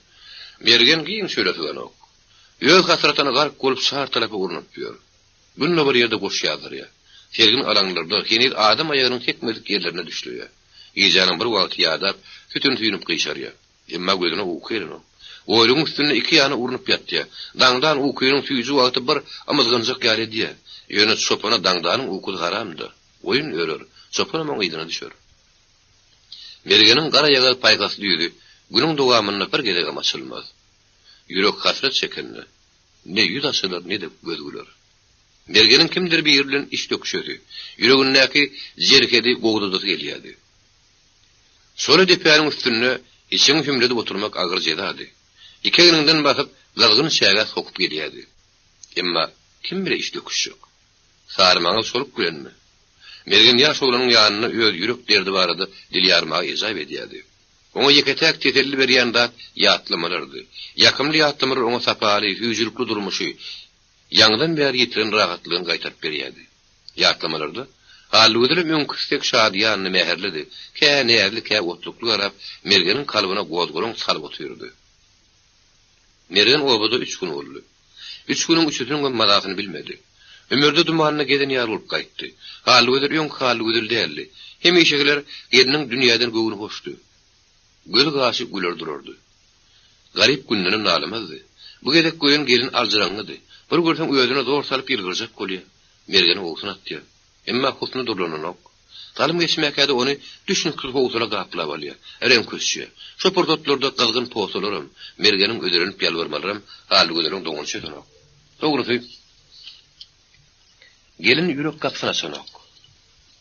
Speaker 2: Mergen giýin şölesugan ok. Öz hasratyny garp bolup şahar tarapy urunup ýör. Günne bir ýerde goş ýazarýar. Sergin alanlarda kenir adam ayagynyň tekmelik ýerlerine düşlüyor. Ýejanyň bir wagt ýadap, sütün tüýünüp gyşarýar. Emma gözüne ukyryň. Oýluň üstüne iki ýany urunup ýatdy. Dangdan ukyryň tüýjü wagty bir amazgynjak ýar edýär. Ýöne çopana dangdanyň ukydy haramdy. Oýun örer, çopana maň ýydyna düşer. Mergeniň gara ýagal paýgasy ýüri, günüň dowamyna bir gerek açylmaz. Ýürek hasret çekenli. Ne ýüz açylar, ne de göz güler. Mergenin kimdir bir ýerlen iş döküşedi. Ýüregindäki jerkedi gowdudusy gelýärdi. Şol depäniň üstüne içiň hümledip oturmak agyr jedady. Iki ýerinden basyp galgyn şäge sokup gelýärdi. Emma kim bilir iş döküşjek. Sarmaňy sorup gülenmi? Mergen ýaş oglunyň ýanyna öz ýürek derdi barady, dil ýarmagy ejab edýärdi. Oňa ýeketäk tetelli berýände ýatlamalardy. Ýakymly ýatlamalar oňa sapaly, hüjürlükli durmuşy ýangdan bäri ýetiren rahatlygyny gaýtaryp berýärdi. Ýatlamalarda halwydly mümkünsek şadýanyny mäherledi. Kä näerli, kä otlukly garap mergeniň kalbyna gozgolun salyp oturdy. Mergen obada 3 gün boldy. 3 günüň üçüňi madasyny bilmedi. Ömürde dumanyna geden ýar bolup gaýtdy. Halwydly ýoň halwydly däldi. Hemişeler gediniň dünýäden göwüni hoşdy. Göz gaşy güler durardy. Garip günnüni nalamazdy. Bu gedek goýun gelin aljyraňydy. Bir görsen özüne zor salyp ýylgyrjak bolýar. Mergeni ogsun atdy. Emma husny durlanok. Talym geçmäkäde ony düşünkli howsuna gaplap alýar. Erem kösçü. Şo portotlarda galgyn posolaram, mergeniň öderenip ýalbarmalaram, haly gözleriň doňuny çötenok. Dogrusy gelin ýürek gapsyna çanok.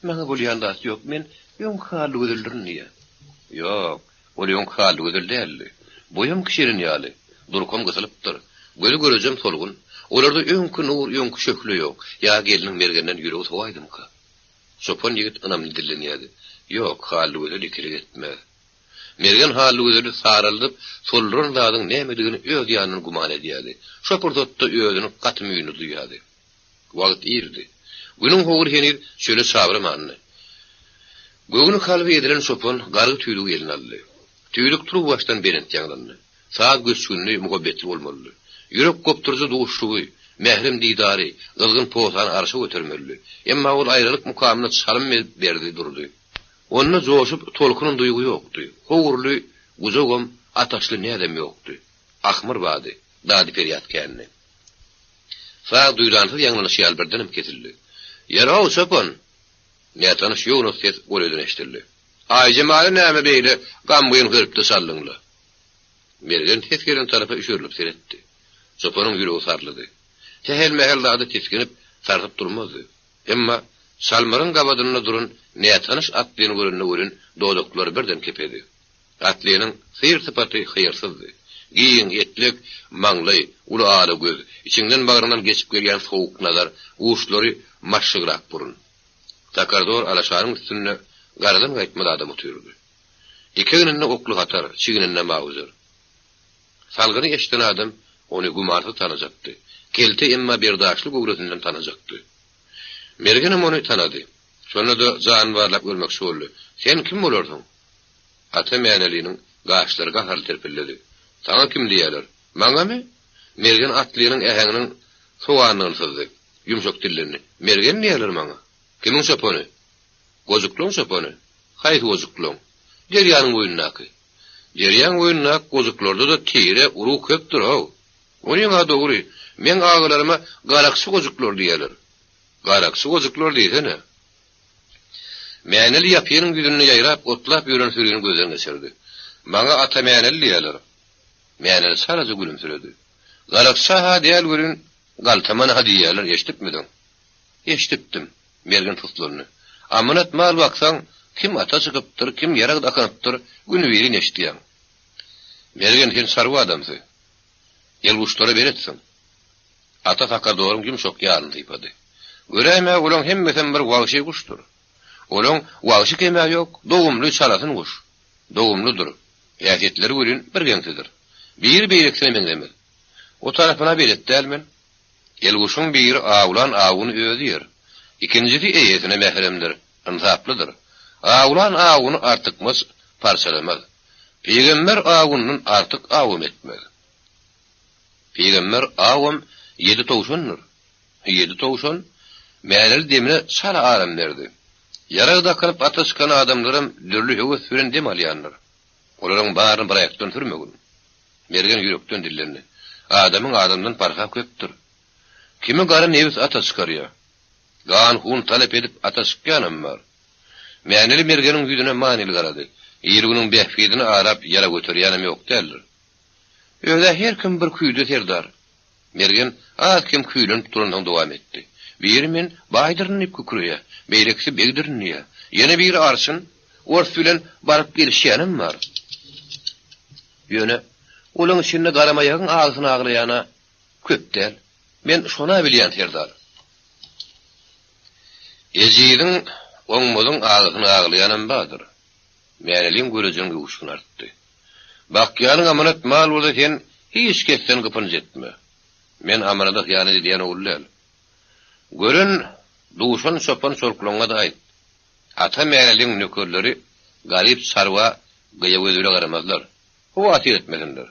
Speaker 2: Maňa bolýanda ýok, men ýoň haly gözlerni. Ýok, ol ýoň haly gözler däldi. Boýum kişirin ýaly. Durkam gysylypdyr. Gözü görejem solgun. Olarda öňkü nur, öňkü şökle ýok. Ya geliniň mergenden ýüregi sowaýdymka. Şopon ýigit anam dillenýärdi. Ýok, haly gözler ikili etme. Mergen haly gözleri sarıldyp, solran zadyň nämedigini öz ýanyny guman edýärdi. Şo pursatda özüni gatmyýyny duýýardy. Wagt irdi. Günüň howur henir şöyle sabrymany. Gögünü kalby edilen şopon gargy tüýlügi elin aldy. Tüýlük turup başdan berent ýaglandy. Saat göçgünli muhabbetli bolmaly. Ýürek gopturjy duşugy, mehrim didary, gylgyn posan arşy götermeli. Emma ol aýralyk mukamyna çalym berdi durdy. Onda joşup tolkunyň duýgy ýokdy. Howurly, guzogam, ataşly nädem ýokdy. Ahmyr bady, dady feryat känni. Saat duýdansyz ýaňlanyş ýal birdenim kesildi. Ýaraw şopon. Nätanyş ýoňus ses boleden eşdildi. Aýjymaly näme beýle gambyň hırpdy sallyňly. Mergen teskeren tarapy üşürilip seretdi. Şoponyň ýüregi sarlydy. Tehel mehellady teskinip sartyp durmazdy. Emma salmaryň gabadyna durun nätanyş atlyny görünne dodoklar birden kepedi. Atlynyň syr sypaty hyýarsızdy. Giýin etlik, maňly, uly ara göz, içinden bagyryňdan geçip gelýän sowuk nazar, uşlary maşşygyrak burun. Takardor alaşarın üstünde garadan gaýtmady adam oturdy. Iki gününde oklu hatar, çigininde mağuzur. Salgını eşiten adam onu gumarda tanıjaktı. Kelte emma berdaşly gogresinden tanıjaktı. Mergenim onu tanıdı. Sonra da zanvarlap ölmek boldy. Sen kim bolardın? Ata mäňeliniň gaşlary gahar terpelledi. Sana kim diýerler? Maňa mı? Mergen atlynyň ähäňiniň sowanyny sızdy. Yumşak dillerini. Mergen diýerler maňa. Kimin şopony? Gozukluň şopony. Haýsy gozukluň? Derýanyň boýundaky. Derýanyň boýundaky gozuklarda da tire uru köpdir haw. Onuň dogry. Men agalaryma garaksy gozuklar diýerler. Garaksy gozuklar diýsene. Mäňeli ýapynyň güdünni ýaýrap otlap ýören sürüni gözden geçirdi. Maňa ata mäňeli diýerler. Mäňeli saraja gülümsüredi. Garaksy ha diýel görün, galtaman ha diýerler, eşitipmidin? Eşitipdim. Mergen tutlaryny. Amanat mal baksaň, kim ata çykypdyr, kim ýarag dakanypdyr, güni birin eşitýän. Mergen sen sarwa adamsy. Ýelguşlara beretsin. Ata takardorym yumşak ýalyny typady. Göräme olaň hemmeten bir wagşy guşdur. Olaň wagşy keme ýok, dogumly çalasyn guş. Dogumlydyr. Ýahetleri görün bir geňsidir. Bir beýleksine meňdemez. O tarapyna beretdälmen. Ýelguşyň biri awlan awuny öýdýär. İkincisi eýesine mehremdir, insaplydyr. Awlan awuny artykmaz, parçalamaz. Peýgamber awunyň artyk awum etmez. Peýgamber awum 7 towşandyr. 7 towşan mäňel demine sara aram berdi. Ýaragda kalyp ataşkan adamlarym dürli höwes süren dem alýanlar. Olaryň baryny bir aýakdan sürmegin. Mergen ýürekden dillerini. Adamyň adamdan parha köpdir. Kimi gara nebis ataşkarýar. Gan hun talep edip ataşkanam var. Mäňeli mergeniň ýüzüne manil garady. Ýerginiň behfidini arap ýara göterýänem ýok derler. Öňde her kim bir küýde terdar. Mergen az kim küýlen turandan dowam etdi. Bir men baýdyrnyp kükürýär, beýleksi begdirnýär. Ýene bir arşyn, ors bilen baryp gelişýänem var. Ýöne olaň içinde garamaýagyň agysyny aglaýana köpdel. Men şona bilýän terdar. Ezidiň oňmadyň agysyny aglaýanem badyr. Mäňeliň görejiniň uşuny artdy. Bakýanyň amanat mal bolsa sen hiç kesden gypyny etme. Men amanada ýany diýen oğullar. Görün duşan şopan sorkulaňa da aýt. Ata mäňeliň nökerleri garip sarwa gyýawözüle garamazlar. O atyr etmelindir.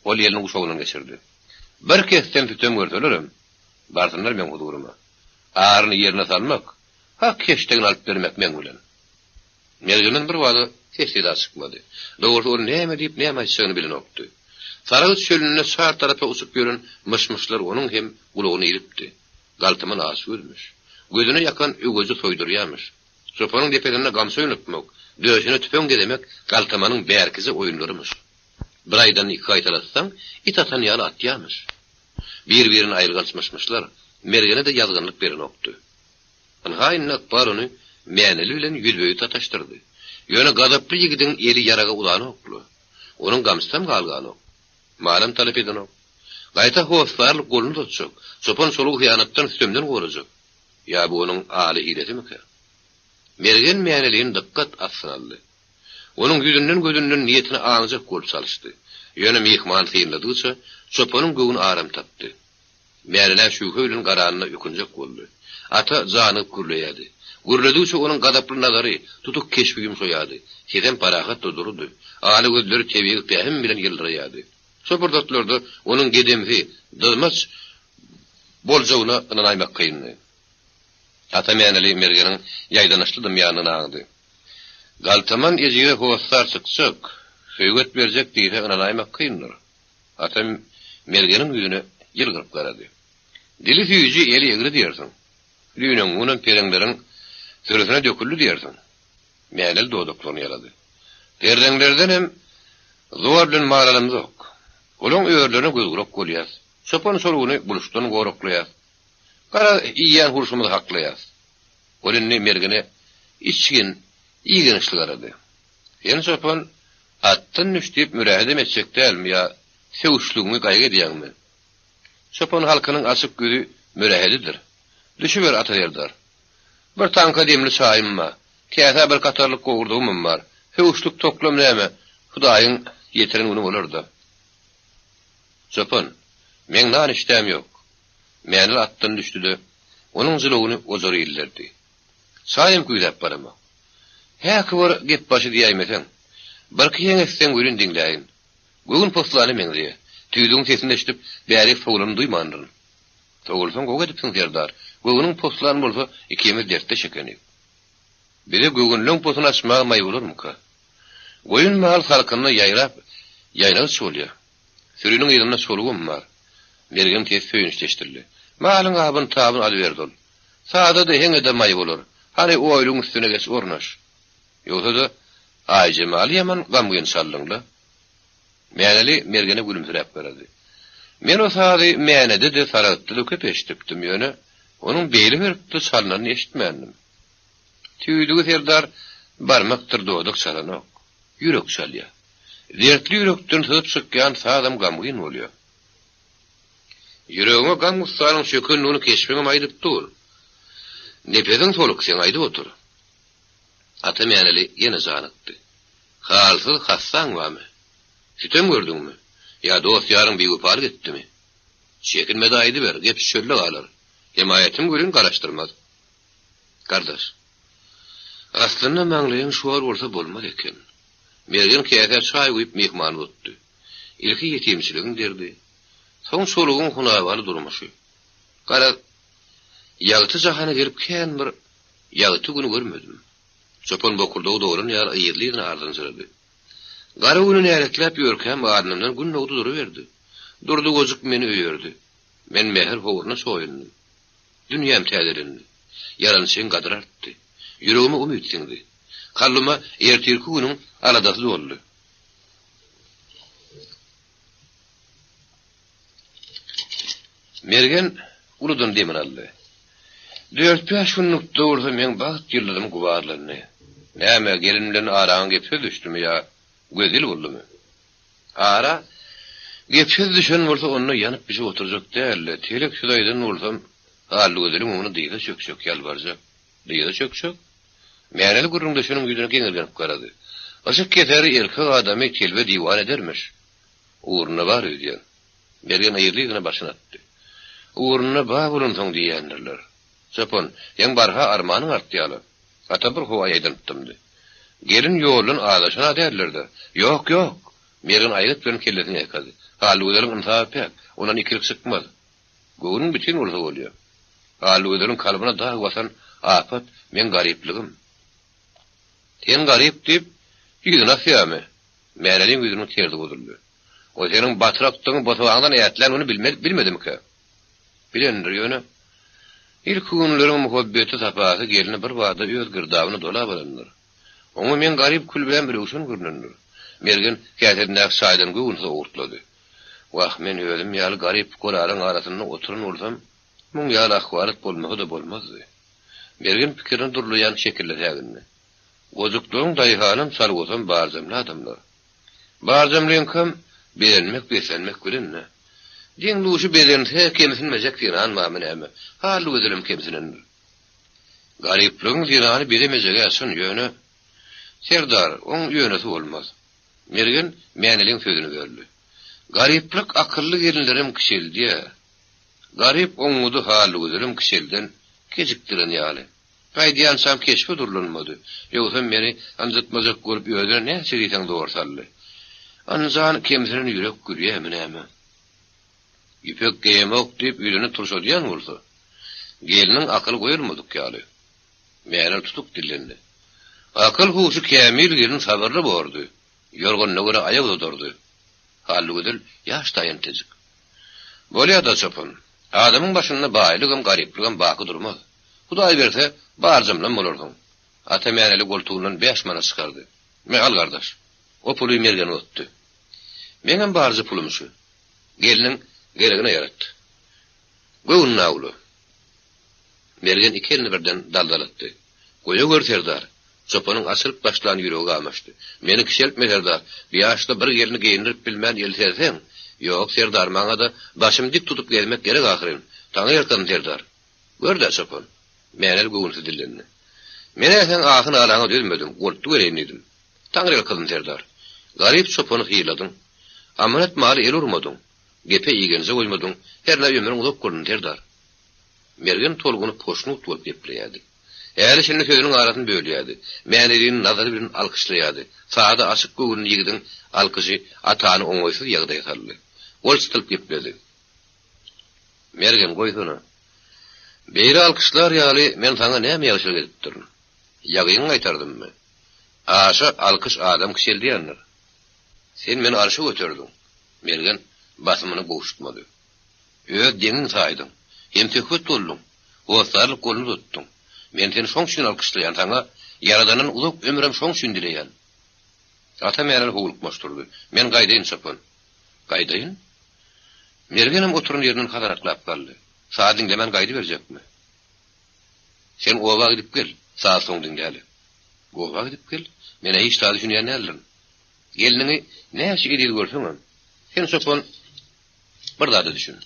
Speaker 2: Ol ýelini uşagyny geçirdi. Bir kesden tütem görselerem, barsınlar men huzuruma. Ağrını yerine salmak, hak keştegin alıp vermek men bilen. Mergenin bir wada sesi da çykmady. Dogry o näme diýip näme aýtsagyny bilen okdy. Sarıgıç çölüne sağ tarafa usup görün mışmışlar onun hem uluğunu iripdi. Galtımın ağası ölmüş. Gözüne yakan ügözü soyduryamış. Sopanın depelerine gamsa oynatmak, döşüne tüpen gedemek galtamanın berkizi oyunlarımış. Bir aydan 2 aytalatsan, it atan yalı atyamış. Bir-birini ayrılgaçmışmışlar, mergene de yazgınlık verin oktu. Hainin akbar onu mäňeli bilen yüzböýü tataştırdı. Yöne gadaplı yigidin eli yaraga ulanı oklu. Onun gamstam galgany ok. Malum talep eden ok. Gaýta howslarlyk golunu tutjak. Sopan soluq hyýanatdan üstemden gorajak. Ya bu onun aly hileti mi? Mergen mäňeligiň dikkat asynaldy. Onun gözünden niyetine ağzıcak bolup çalışdy. Ýöne mihman tynladyça, çopanyň göwüni aram tapdy. Märler şu höýlün garanyna ýokunjak boldy. Ata janyp gürleýärdi. Gürlediçe onun gadaply nazary tutuk keşbigim soýady. Seden parahat dodurdy. Aly gözleri tebigi pähim bilen ýyldyraýardy. Sopordatlarda onun gedemsi, dylmaç boljagyna ynanaýmak kyndy. Ata mäneli mergeniň ýaýdanyşlydym ýanyna aňdy. Galtaman ejire howaslar çyksak, söýget berjek diýse ynanaýmak kyndyr. Ata mergeniň ýüzüne ýylgyryp garady. Dili süýüji eli ýegri diýersiň. Düýnüň unyň pereňleriň sürüsine döküldi diýersiň. Mänel doduklaryny ýalady. Perdeňlerden hem zor bilen maralymyz yok. Olaň öýerlerine gözgürek bolýar. Çopany sorugyny buluşdan goraklaýar. Gara iýen hurşumyzy haklaýar. Olenni mergene içgin, iýgenişli garady. Ýene çopan atdan nüşdip mürahat etjek dälmi ýa sevuşlugyny gaýga diýärmi? Çopan halkynyň açyk gözü mürahedidir. Düşüber atayardar. Bir tanka demli çaýymma, käse bir katarlyk gowurdugym bar. Hewuşluk toklam näme? Hudaýyň ýetiren güni bolardy. Çopan, men nan işdäm ýok. Meni atdan düşdü. Onuň zylogyny ozary illerdi. Çaýym güýdäp barama. Häki bir gep başy diýmesen. Bir kiýen etsen görün diňläýin. Göwün postlany meňze. Tüýdüň sesini eşitip, bäri sowlany duýmandyr. Sowulsaň gowy edipsiň derdar. Göwüniň postlany bolsa, ikimiz dertte şekeni. Biri göwünleň postuna açmagy maý bolarmy ka? Goýun mal halkyny ýaýrap çolýar. Sürüniň ýylyna çolugum bar. Mergen tez söýünçleşdirdi. Malyň abyn tabyn alyberdi. Saada da heňe de maý bolar. Hani o oýluň üstüne geç ornaş. Ýogsa da aýje maly ýaman gamgyn sallyňla. Mäneli mergene gülümsirep berdi. Men o saady mänede de saratdy löket eşitdim ýöne. Onuň beýli beripdi çalnany eşitmändim. Tüýdügi serdar barmakdyr doduk çalanyk. Ýürek çalýar. Dertli ýürekden tyzyp çykýan sadam gamgyn bolýar. Ýüregime gam ustanyň şökünlüğünü keşmeňe aýdyp dur. Nepeden soluk sen aýdyp otur. Ata mäneli ýene janykdy. Halsyz hassaň wamy? Sütem gördüňmi? Ya dost ýarym bir upar gitdimi? Çekinmede aýdy ber, gep şölle galar. Hemayetim görün garaşdyrmaz. Kardeş, aslında maňlaýan şuar bolsa bolmaz eken. Mergen käse çaý goýup mehman boldy. Ilki ýetimçiligin derdi. Soň solugyň hunawaly durmuşy. Gara ýagty jahana gelip kän bir ýagty güni görmedim. Çopan bokurdaw dogran ýar aýyrlygyny ardynjyrdy. Gara güni näretlep ýörkem arnymdan gün nowdy duruverdi. Durdy gözük meni öýerdi. Men mehr howurna soýundum. Dünýäm täzelendi. Ýarançyň gadar artdy. Ýüregime umyt siňdi. Kallyma ertirki günüň aladasy boldy. Mergen uludan demin aldy. 4-5 günlük döwürde men baht ýyllarym gubarlany. Näme gelin bilen araň gepse düşdümi ýa gözil boldumy? Ara gepse düşen bolsa onu ýanyp bizi oturjak dälle. Telek şudaýdan bolsam, haly gözlerim onu diýse çökçök ýalbarjak. Diýse çökçök. Mäneli gurrunda şunun ýüzüne geňelip garady. Aşyk keteri erkek adamy kelbe diwan edermiş. Uğruna bar öýdýär. Mergen aýyrlygyna başyny atdy. Uğruna bar bolunsaň diýenlerler. Çopon, ýen barha armanyň artýaly. Ata bir howa ýaýdyrtdymdy. Gelin ýolun adaşyna derlerdi. Ýok, ýok. Mergen aýryp bilen kelletini ýakady. Haly gözlerim ynsaap pek, onan ikilik çykmaz. Göwüniň bitin bolsa bolýar. Haly gözlerim kalbyna dag basan afat men garypligim. Sen garyp diýip ýüzüne asýamy. Märeliň ýüzüne terdi boldy. O senin batrakdyň botawaňdan ätlen onu bilmedimki. Bilendir ýöne. İlk günleriň muhabbeti tapasy gelini bir wagtda öz girdawyny dola bilendir. Onu men garyp külbän bir uşun görnündir. Mergen käsedinden saýdan göwünse oturtlady. Wah men özüm ýaly garyp golaryň arasynda oturun bolsam, muň ýaly ahwalat bolmasa da bolmazdy. Mergen pikirini durlayan şekilde tägindi. Gozukluğun dayıhanım salgosam barzamlı adamlar. Barzamlıyın kam beğenmek, besenmek bilinne. Din duşu bezense kemisin mecek zinan mamine emi. Halı ödelim kemisinendir. Garipliğin zinanı bilemecek asın yönü. Serdar, on yönesi olmaz. Mergen menelin sözünü verdi. Gariplik akıllı gelinlerim kişildi. Garip oňudy haly gözelim kişelden kejikdiren ýaly. Gaýdýansam keşfe durulmady. Ýogsa meni anjatmazak görüp ýödüne näçe diýsen dogursally. Anzan kemsirin ýürek gürýär näme. Ýüpek geýemek diýip ýüzüne turşadýan bolsa, geliniň akyl goýulmadyk ýaly. Meni tutup dilendi. Akyl huşy kämil gelin sabrly boldy. Ýorganyna görä aýak durdy. Haly gözel ýaşdaýan tejik. Bolýa-da çapyn. Adamın başında baýlygym, garipligim baky durmaz. Hudaý berse, barjymlan bolardyň. Ata meneli goltuğundan 5 mana çykardy. Megal gardaş, o puly mergen ötdü. Menem barjy pulum şu. Geliniň geregine yaratdy. Göwün nawly. Mergen iki elini birden daldalatdy. Goýa gör Serdar. Çopanyň açylyp başlan ýüregi almaşdy. Meni kişeltme Serdar. Bir ýaşda bir gelini geyindirip bilmän ýelserseň, ýok Serdar, maňa da başym dik tutup gelmek gerek ahyryn. Taňy ýerkan Serdar. Gördi Çopan. Menel göwünsiz dilendi. Mene sen ahyn alaňa dözmedim, goltu gereýnidim. Taňy ýerkan Serdar. Garip Çopany hyýladyň. Amanet maly el urmadyň. Gepe ýegense goýmadyň. Herle ömrüň uzak boldy Serdar. Mergen tolguny poşnup bolup gepleýärdi. Eğer şimdi sözünün arasyny bölýärdi. Meneliň nazary bilen alkyşlaýardy. Saada açyk göwünün ýigidin alkyşy atany oňoýsuz ýagdaýa saldy. Ol stylyp gepledi. Mergen goýduny. Beýle alkyşlar ýaly men saňa näme ýaşyr edip durun. Ýagyň aýtardymmy? Aşa alkyş adam kişeldi ýanlar. Sen meni arşa götürdün. Mergen basymyny boşutmady. Öz deňiň saýdyň. Hem töhfet boldun. O sarlyk goluny tutdun. Men seni şoň üçin alkyşlaýan taňa Ýaradanyň uzak ömrem şoň üçin dileýän. Ata menel howlukmaşdyrdy. Men gaýdaýyn çapyn. Gaýdaýyn? Mergenim oturun ýerinden hazaraklap galdy. Saat dinlemen gaýdy berjekmi? Sen owa gidip gel, saat soň dinläli. Owa gidip gel. Mene hiç ta düşünýän nälerim. Geliniňi näçe gidip görseň, sen çapyn bir zada düşün.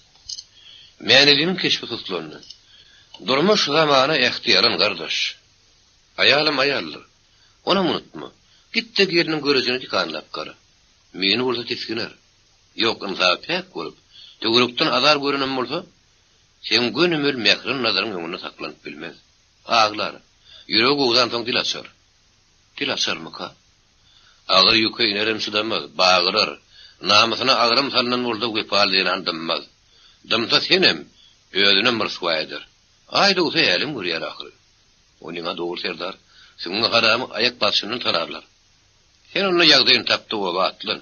Speaker 2: Meneliň keşfi tutulany. Durmuş zamana ihtiyarın gardaş. Ayalım ayallar. Onu unutma. Gitti gelinin görüzünü dikanlap kara. Meni orada tiskiner. Yok ımza pek görüp. Tügürükten azar görünen bolsa, sen gönümül mehrin nazarın önüne saklanıp bilmez. Ağlar. Yürek oğuzdan soň dil açar. Dil açar mı ka? Ağır yüke inerim sıdamaz. Bağırar. Namusuna ağırım sannan orada vefal diyen dımmaz. Dımsa senem. Özüne mırsvayadır. Ayda usa elim görýär ahyrı. Onuňa dogry Serdar, seňiň garamy ayak basşyny tararlar. Sen onu ýagdaýyny tapdy we batlan.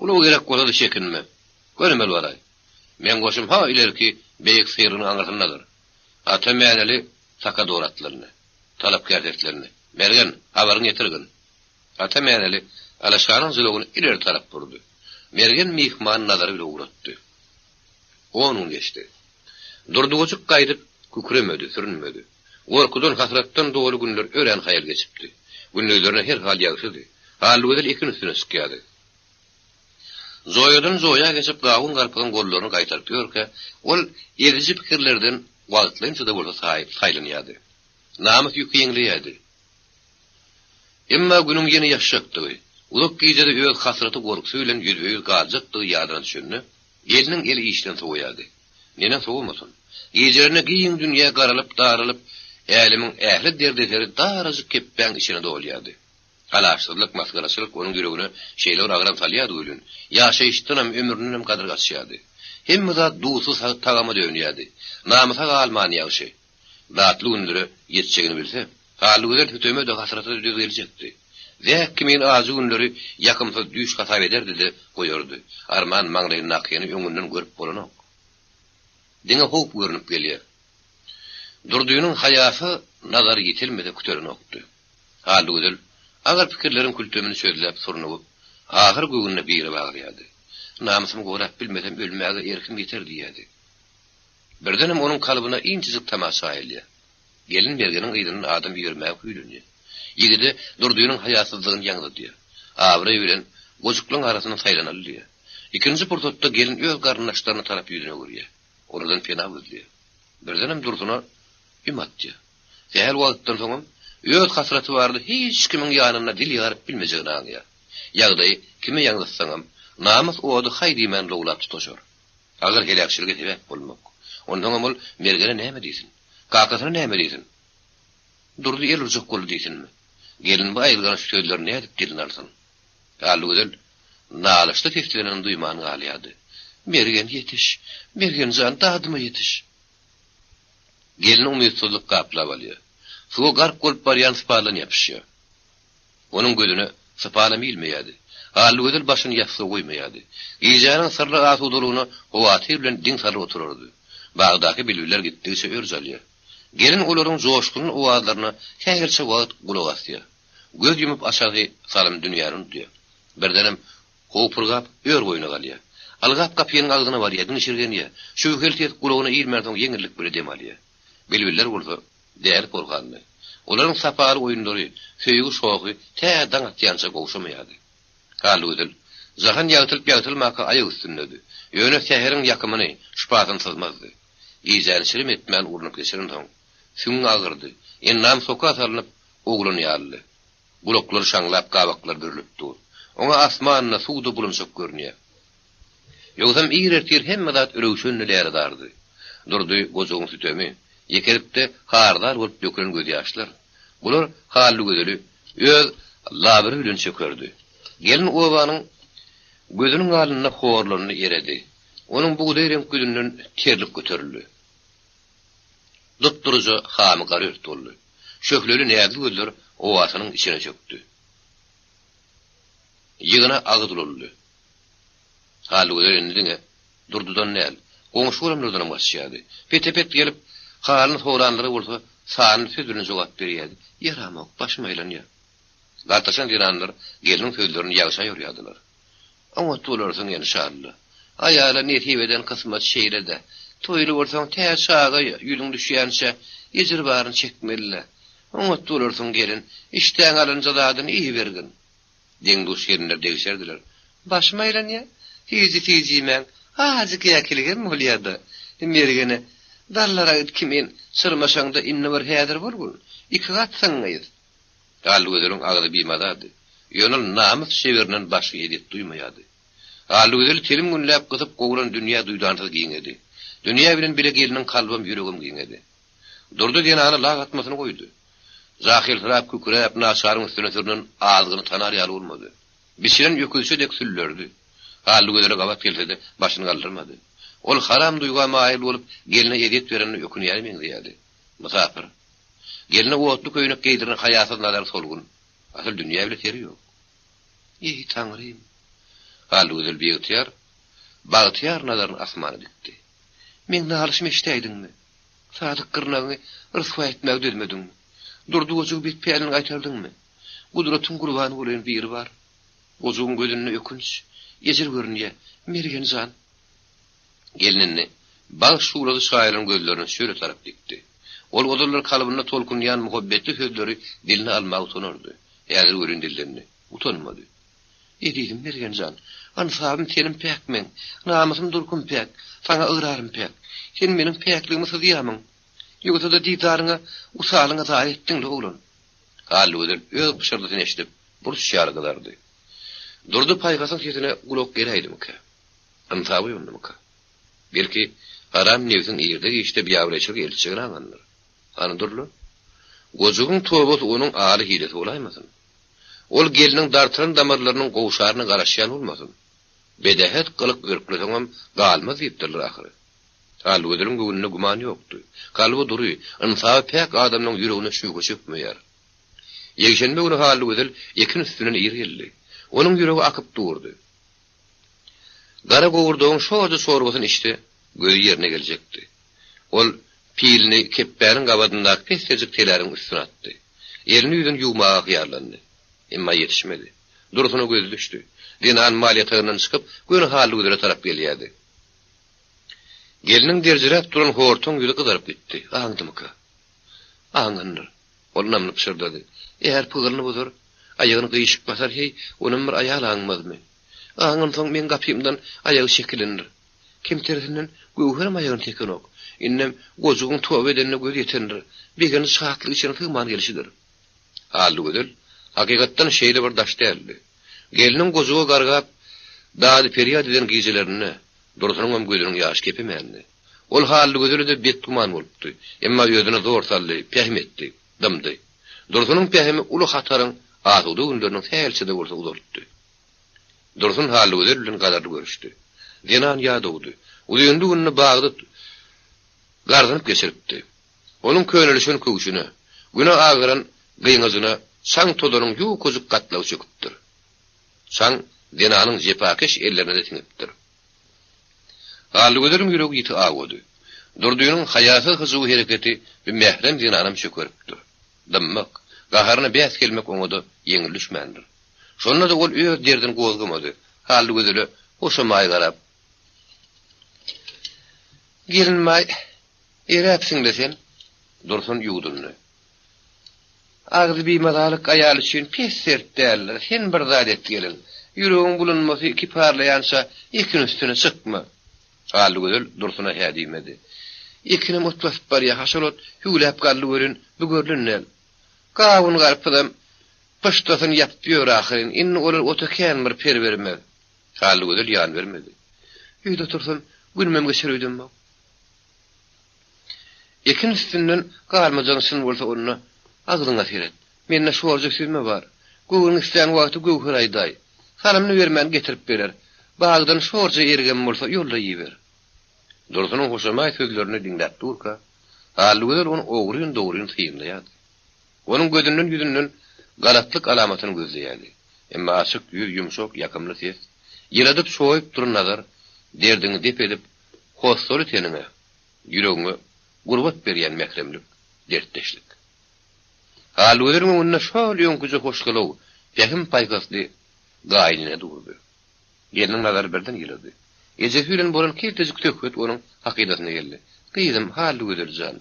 Speaker 2: Ulu gerek bolady çekinme. Görmeli bolay. Men goşum ha ilerki beýik syryny aňlatmadyr. Ata meneli taka doratlaryny, talapkar etlerini. Mergen habaryny ýetirgin. Ata meneli alaşanyň zulugyny ileri tarap burdy. Mergen mihman nazary bilen uğratdy. Onun geçdi. Durdugyçyk gaýdyp kükremedi, sürünmedi. Gorkudan hasratdan dolu günler ören hayal geçipdi. Günlerine her hal ýagşydy. Haly gözel iki üstüne sıkýady. Zoýadan zoýa geçip gawun garpygyň gollaryny gaýtaryp ýörke, ol ýerici pikirlerden wagtlaýynça da bolsa saýlanýady. Namus ýüki ýeňleýärdi. Emma günüň ýene ýaşakdy. Uluk gijede öz hasraty gorkusy bilen ýüzüňiz gajatdy ýadan düşündi. Geliniň eli işden soýady. Nene soğumasın. Gecelerine giyin dünya karalıp dağırılıp, elimin ehli derdetleri daracık keppen içine doğuyadı. Alaşsızlık, maskaraçılık onun yüreğine şeyler ağıran salyadı ölün. Yaşayıştınam ömrünün kadar kaçıyadı. Hem de duusuz tağama dönüyadı. Namusa alman yağışı. Dağıtlı gündürü yetişeceğini bilse, halı güzel hütüme de hasrata düz gelecekti. Zek kimin ağzı günleri yakımsız düş kasap ederdi de koyurdu. Arman mağlayın nakiyeni öngünden görüp bulunak. Dine hop görünüp gelýär. Durduýunyň hayasy nazar ýetilmede kütelen okdy. Haly gözel, agar pikirlerin kültümini sözläp surunup, ahir göwünne biri bagyrýady. Namusym gorap bilmesem ölmäge erkim ýeter diýýärdi. Birdenem onuň kalbyna inçizik tamasha elýär. Gelin bergeniň gydyny adam ýermäge küýlenýär. Ýigide durduýunyň hayasyzlygyny ýaňladyýar. Awra bilen gojuklyň arasyna saýlanalýar. Ikinji pursatda gelin öz garnaşlaryny tarap ýüzüne görýär. Oradan pena gözlüyor. Birdenem durduna ümatçı. Zehel wagtdan soňam Öz hasraty bardy, hiç kimin ýanyna dil ýaryp bilmejegini aňya. Ýagdaý kime ýaňlatsaňam, namus odu haýdy men lowlap tutuşur. Agar helakçylyk etmek bolmak. Ondan ol mergene näme diýsin? Kakasyna näme diýsin? Durdy el urjak bol diýsinmi? Gelin bu aýylgan sözler nädip dilini alsyn? Galygyl nalaşda testlenen duýman galýady. Mergen yetiş, mergen jan dadyma yetiş. Gelin umytsuzlyk gaplap alýar. Suwa garp bolup barýan spalan ýapyşýar. Onuň gözüne spalan bilmeýärdi. Galygyl başyny ýapsa goýmaýardy. Giýjanyň sırly asudulygyny howaty bilen diň sarry oturardy. Bagdaky bilgiler gitdigçe örjalýar. Gelin olaryň joşkuny owazlaryna häzirçe wagt gulak asýar. Göz yumup aşagy salym dünýäni diýär. Birdenem howpurgap ör boýuna galýar. Algap kapynyň agdyna barýar, dinşirgenýär. Şu heltet gulagyna ýermerden ýeňillik bir edem alýar. Bilgiler bolsa däl bolgandy. Olaryň sapary oýunlary, söýgü şogy täzeden atýança gowşamaýardy. Galygyl jahan ýagtylmaka aýagy üstündedi. Ýöne şäheriň ýakymyny şupatyny sızmazdy. Giýjäni şirim etmän urunup geçirin soň. Süň agyrdy. Ennam soka salynyp oglany ýaldy. Bulaklar şaňlap gabaklar bürlüpdi. Oňa asmanyna suwda bulunsak görnýär. Ýogam ýertir hemme zat örüşünleri dardy. Durdy gojugyň sütemi, ýekeripde hardar bolup dökülen göz ýaşlar. Bular hally gözeli öz labry bilen çökerdi. Gelin owanyň gözüniň alyna horlaryny ýeredi. Onuň buğday renk gözünden terlik göterildi. Dupdurucu hamy garyrt boldy. Şöhleli näzli gözler owasynyň içine çöktü. Ýygyna agdyldy. Haly gözlerinde durdudan näl? Goňşulamlardan başlaýdy. Petepet gelip halyny soranlary bolsa, sanyny sözüne jogap berýärdi. Ýaramak, başym aýlanýar. Gartaşan diranlar geliniň sözlerini ýagşa ýörýärdiler. Ama tuğlarsın inşallah. Ayağla netibeden kısmat şeylede. Toylu olsan tez şağa yülün düşüyense ecir barın çekmeliler. Ama tuğlarsın gelin. İşten alınca dadını iyi vergin. Dengduş yerinler değişerdiler. Başıma ilan ya. Tizi men. Azık yakilgen mi oluyordu? Mergene. Dallara kimin sırmaşanda inni var hedir var bu. İki kat sanıyız. Algıdırın ağzı bilmadadı. Yönül namus severinin başı edip duymayadı. Algıdır telim günlap kızıp kovuran dünya duydansız giyinedi. Dünya bilen bile gelinin kalbim yüreğim giyinedi. Durdu denanı lağ atmasını koydu. Zahil sırap kükrep nasarın üstüne sürünün ağzını tanar yalı olmadı. Bisiren yökülse dek süllerdi. Algıdırı kavat gelse de başını kaldırmadı. Ol haram duyguğa mail olup geline edip verenini ökün yermeyin diyadi. Musafir. Geline oğutlu köyünük geydirin hayasız nazar solgun. Asıl dünya bile teri yok. İyi tanrıyım. Algıdır bağıtıyar nazarın asmanı dikti. Men nalışım işteydin mi? Sadık kırnağını rısva etmek düzmedin mi? Durdu ocuğu bir peyalini aytardın mı? Kudratın kurbanı olayan bir var. Ocuğun gözünü ökünç, yecir görünüye, mergen zan. Gelinini, bağ şuğladı şairin gözlerini şöyle taraf dikti. Ol odurlar kalıbında tolkunlayan muhabbetli sözleri diline almaya utanırdı. Yazır görün dillerini. Utanmadı. Edeydim mergen zan. Ansabım senin pekmen, namasım durkun pek, sana ıgrarım pek. Sen benim pekliğimi sızıyamın. Yoksa da didarına, usalına zahir ettin de oğlun. Halli ödül, öz pışırlısını eşitip, burç şarkılardı. Durdu paykasın sesine kulak gereydi mi ki? Ansabı yondu mu ki? Belki haram nevsin iyirde işte bir yavreçlik elçiğine anlanır. Anadurlu, gocuğun toğbası onun ağrı hilesi olaymasın. Ol gelinin dartıran damarlarının qoğuşarını qaraşyan olmasın. Bedehet qılık ürklüsüngem qalmaz yiptirler ahırı. Halbuki ödülün güvününe guman yoktu. Kalbi duruyor. İnsafı pek adamın yüreğine şuğu çıkmıyor. Yekşenbe onu halbuki ödül yekin üstünden iyirgeldi. Onun yüreği akıp durdu. Gara qoğurduğun şoğucu sorgusunu işte gözü yerine gelecekti. Ol pilini kepperin qabadındaki pesecik telerin üstüne attı. Elini yüzün yumağa hıyarlandı. Emma yetişmedi. Durusuna gözü düştü. Dinan maliyatığından çıkıp gönü halbuki ödüle taraf geliyedi. Gelinin dercirat duran hortun yüzü kızarıp gitti. Ağındı mı ka? Ağınır. Onun namını pışırdadı. Eğer pığırını bozur, ayağını kıyışık basar hey, onun bir ayağı ağınmaz mı? Ağın son men kapıyımdan ayağı şekilenir. Kim tersinden göğürüm ayağını tekin ok. İnnem gocuğun tuğab edenine göz yetenir. Begeni saatlik için tığman gelişidir. Hally gözel, hakykatdan şeýle bir daş däldi. Gelinin gozuga gargap, daly periýad eden giýjelerini, dursunyň gözüniň ýaş kepemändi. Ol hally gözeli de bet tuman bolupdy. Emma ýödüne zor sally, pähim etdi, dymdy. Dursunyň pähimi uly hataryň azudy günleriniň hälçede bolsa uzatdy. Dursun hally gözel bilen gadarly görüşdi. Denan ýadawdy. Uýundy günni bagdy gardynyp geçiripdi. Onun köýnelişini köwüşüne, güne agyran gyňyzyna saň todanyň ýu közik gatlaw çöküpdir. Saň denanyň jepakeş ellerine de tiňipdir. Hally gözelin ýüregi ýiti agwady. Durduýynyň haýaty hyzyw hereketi bir mehrem denanyň çökeripdir. Dymmak, gaharyna bäs gelmek oňada ýeňil düşmändir. Şonda da ol öz derdini gozgamady. Hally gözeli hoşamay garap. Gelinmay, eräpsiň desen, dursun ýugdunny. Agry biýmadalyk aýal üçin pes sert däldir. Sen bir zat et gelin. Ýüregiň bulunmasy iki parlaýansa, ikini üstüne çykma. Hally gözel dursuna hädimedi. Ikini mutlas barya haşalat, hüläp gally görün, bu görlünel. Gawun garpydam, pıştasyn ýapdyr ahyrin, inni olar otakan bir per bermez. Hally gözel ýan bermedi. Ýüde tursun, günmem geçirýdim. Ekin üstünden galmajansyn bolsa onu agdyňa seret. Menne şorjak sizme bar. Gowun isleýän wagty gowhur aýday. Salamny bermän getirip berer. Bagdan şorja ergen bolsa ýolda ýiber. Dursunyň hoşamay sözlerini dinläp durka, Hally gözel onu ogryn dogryn syýynlaýady. Onun gözünden ýüzünden galatlyk alamatyny gözleýärdi. Emma açyk ýüz, ýumşak, ýakymly ses, ýyradyp şoýup duran nazar, derdini dep edip, hossoly tenine, ýüregiňe gurbat berýän mehremlik, dertdeşlik. Hally gözeliň önüne şol ýöňküje hoşgalaw, pähim paýgasly gaýlyna durdy. Geliniň nazary birden ýyldy. Ejesi bilen bolan kirtejik töküt onun hakydatyna geldi. Gyýdym, Hally gözel jan.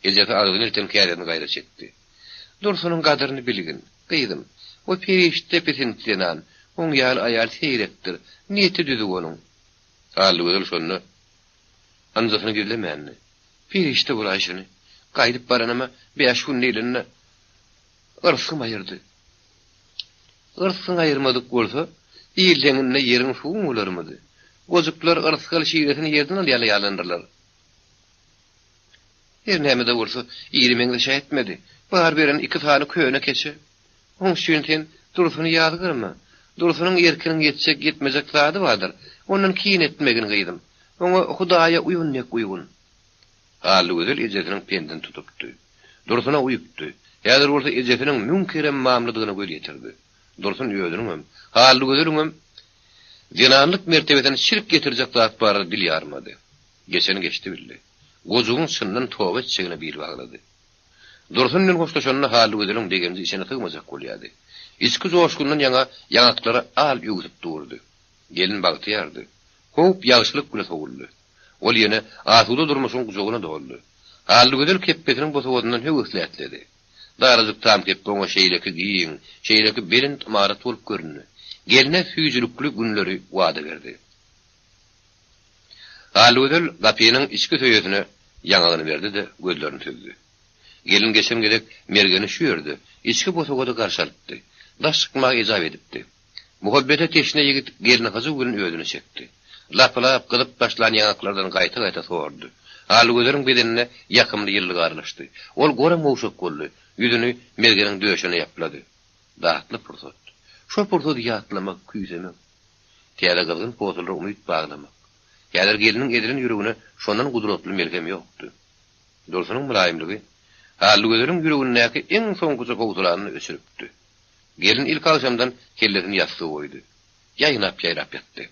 Speaker 2: Ejesi agyny ilten kärden gaýra çekdi. Dursunyň gadyryny bilgin. Gyýdym. O perişte pesintinan, oň ýaly aýal seyretdir. Niýeti düzü onun. Hally gözel şonu anjasyny gilemändi. Perişte buraşyny gaýdyp baranama beýaş gün ýylyny ırsym aýyrdy. Irsym aýyrmadyk bolsa, ýyldyňynda ýeriň suwun bolarmydy? Gozuklar ırsygaly şiýretini ýerden ýalanyrlar. Her näme de bolsa, ýerimeňde şä etmedi. Bar beren iki tany köýne keçe. Oň şüňten dursuny ýadgyrma. Dursunyň erkiniň ýetjek ýetmejek zady bardyr. Ondan kiýin etmegini gyýdym. Oňa Hudaýa uýunnek uýgun. Hally gözel ejesiniň pendini tutupdy. Dursuna uýupdy. Ýa-da bolsa ejesiniň münkerem mamladygyna göz ýetirdi. Dursun ýödüňem, Hally gözeliňem dinanlyk mertebeden şirk getirjek zat bar dil ýarmady. Geçeni geçdi bildi. Gozugyň sından toba çegine bir baglady. Dursun bilen hoşlaşanyna Hally gözeliň degenji içine tygmajak bolýardy. Içki joşgundan ýaňaklary al ýugyp durdy. Gelin bagtyardy. Hop ýagşylyk bilen sowuldy. Ol ýene asuda durmuşyň gujogyna doldy. Hally gözel keppetiniň bosawadyndan höwüslätledi. Darazyk tam keppi oňa şeýleki giýin, şeýleki belin tamarat bolup göründi. Geline süýjülükli günleri wada berdi. Hally gözel gapynyň içki töýesine ýaňagyny berdi de gözlerini süzdi. Gelin geçem gedek mergeni şüýerdi. İçki bosagada garşalypdy. Daş çykmak ejab edipdi. Muhabbete teşne ýigit gelini hazy bilen öýdüne çekdi. Lapalap gylyp başlan ýaňaklardan gaýta-gaýta sordy. Hally gözeliň bedenine ýakymly ýyllyk arlaşdy. Ol gorem mowşak boldy. Ýüzüni mergeniň döşüne ýaplady. Daatly pursat. Şo pursat ýatlamak küýsemek. Täze gylgyn pozulry umyt baglamak. Ýa-da geliniň edirin ýüregine şondan gudratly mergem ýokdy. Dursunyň mulaýymlygy Hally gözeliň ýüregindäki eň soňguja gowduranyny ösüripdi. Gelin ilk akşamdan kellesini ýasty goýdy. Ýaýnap ýatdy.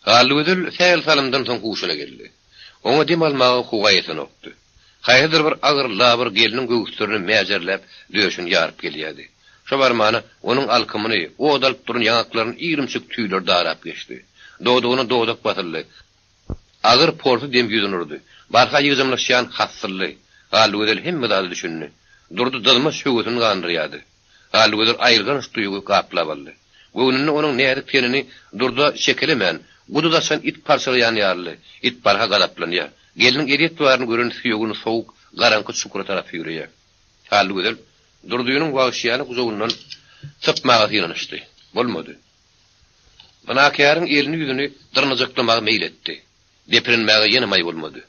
Speaker 2: Hally gözel säl salamdan soň huşuna geldi. Oňa dem almagy hugaýatyny okdy. Haýdyr bir agyr labir geliniň göwüslerini mäjerläp döşüni ýaryp gelýärdi. Şo barmany onuň alkymyny, odalyp duran ýaňaklaryny ýigrimçik tüýler darap geçdi. Dodugyny dodak batyrly. Agyr porty dem ýüzünürdi. Barha ýygyjamlaşýan hassyrly. Hally gözel hemme dady düşündi. Durdy dylma şöwütini gandyrýardy. Hally gözel aýyrgan duýgy gaplap aldy. Göwnüni onuň näde tenini durda şekelemän. Gududaşan it parçalayan ýarly. It barha galaplanýar. Geliniň edet duwaryny görün süýügini sowuk garanky çukura tarap ýürüýär. Hal gözel durduýunyň wagşýany guzowundan çypmaga ýylanışdy. Bolmady. Manakyarın elini ýüzüni dyrnajaklamaga meýletdi. Depirenmäge ýene may bolmady.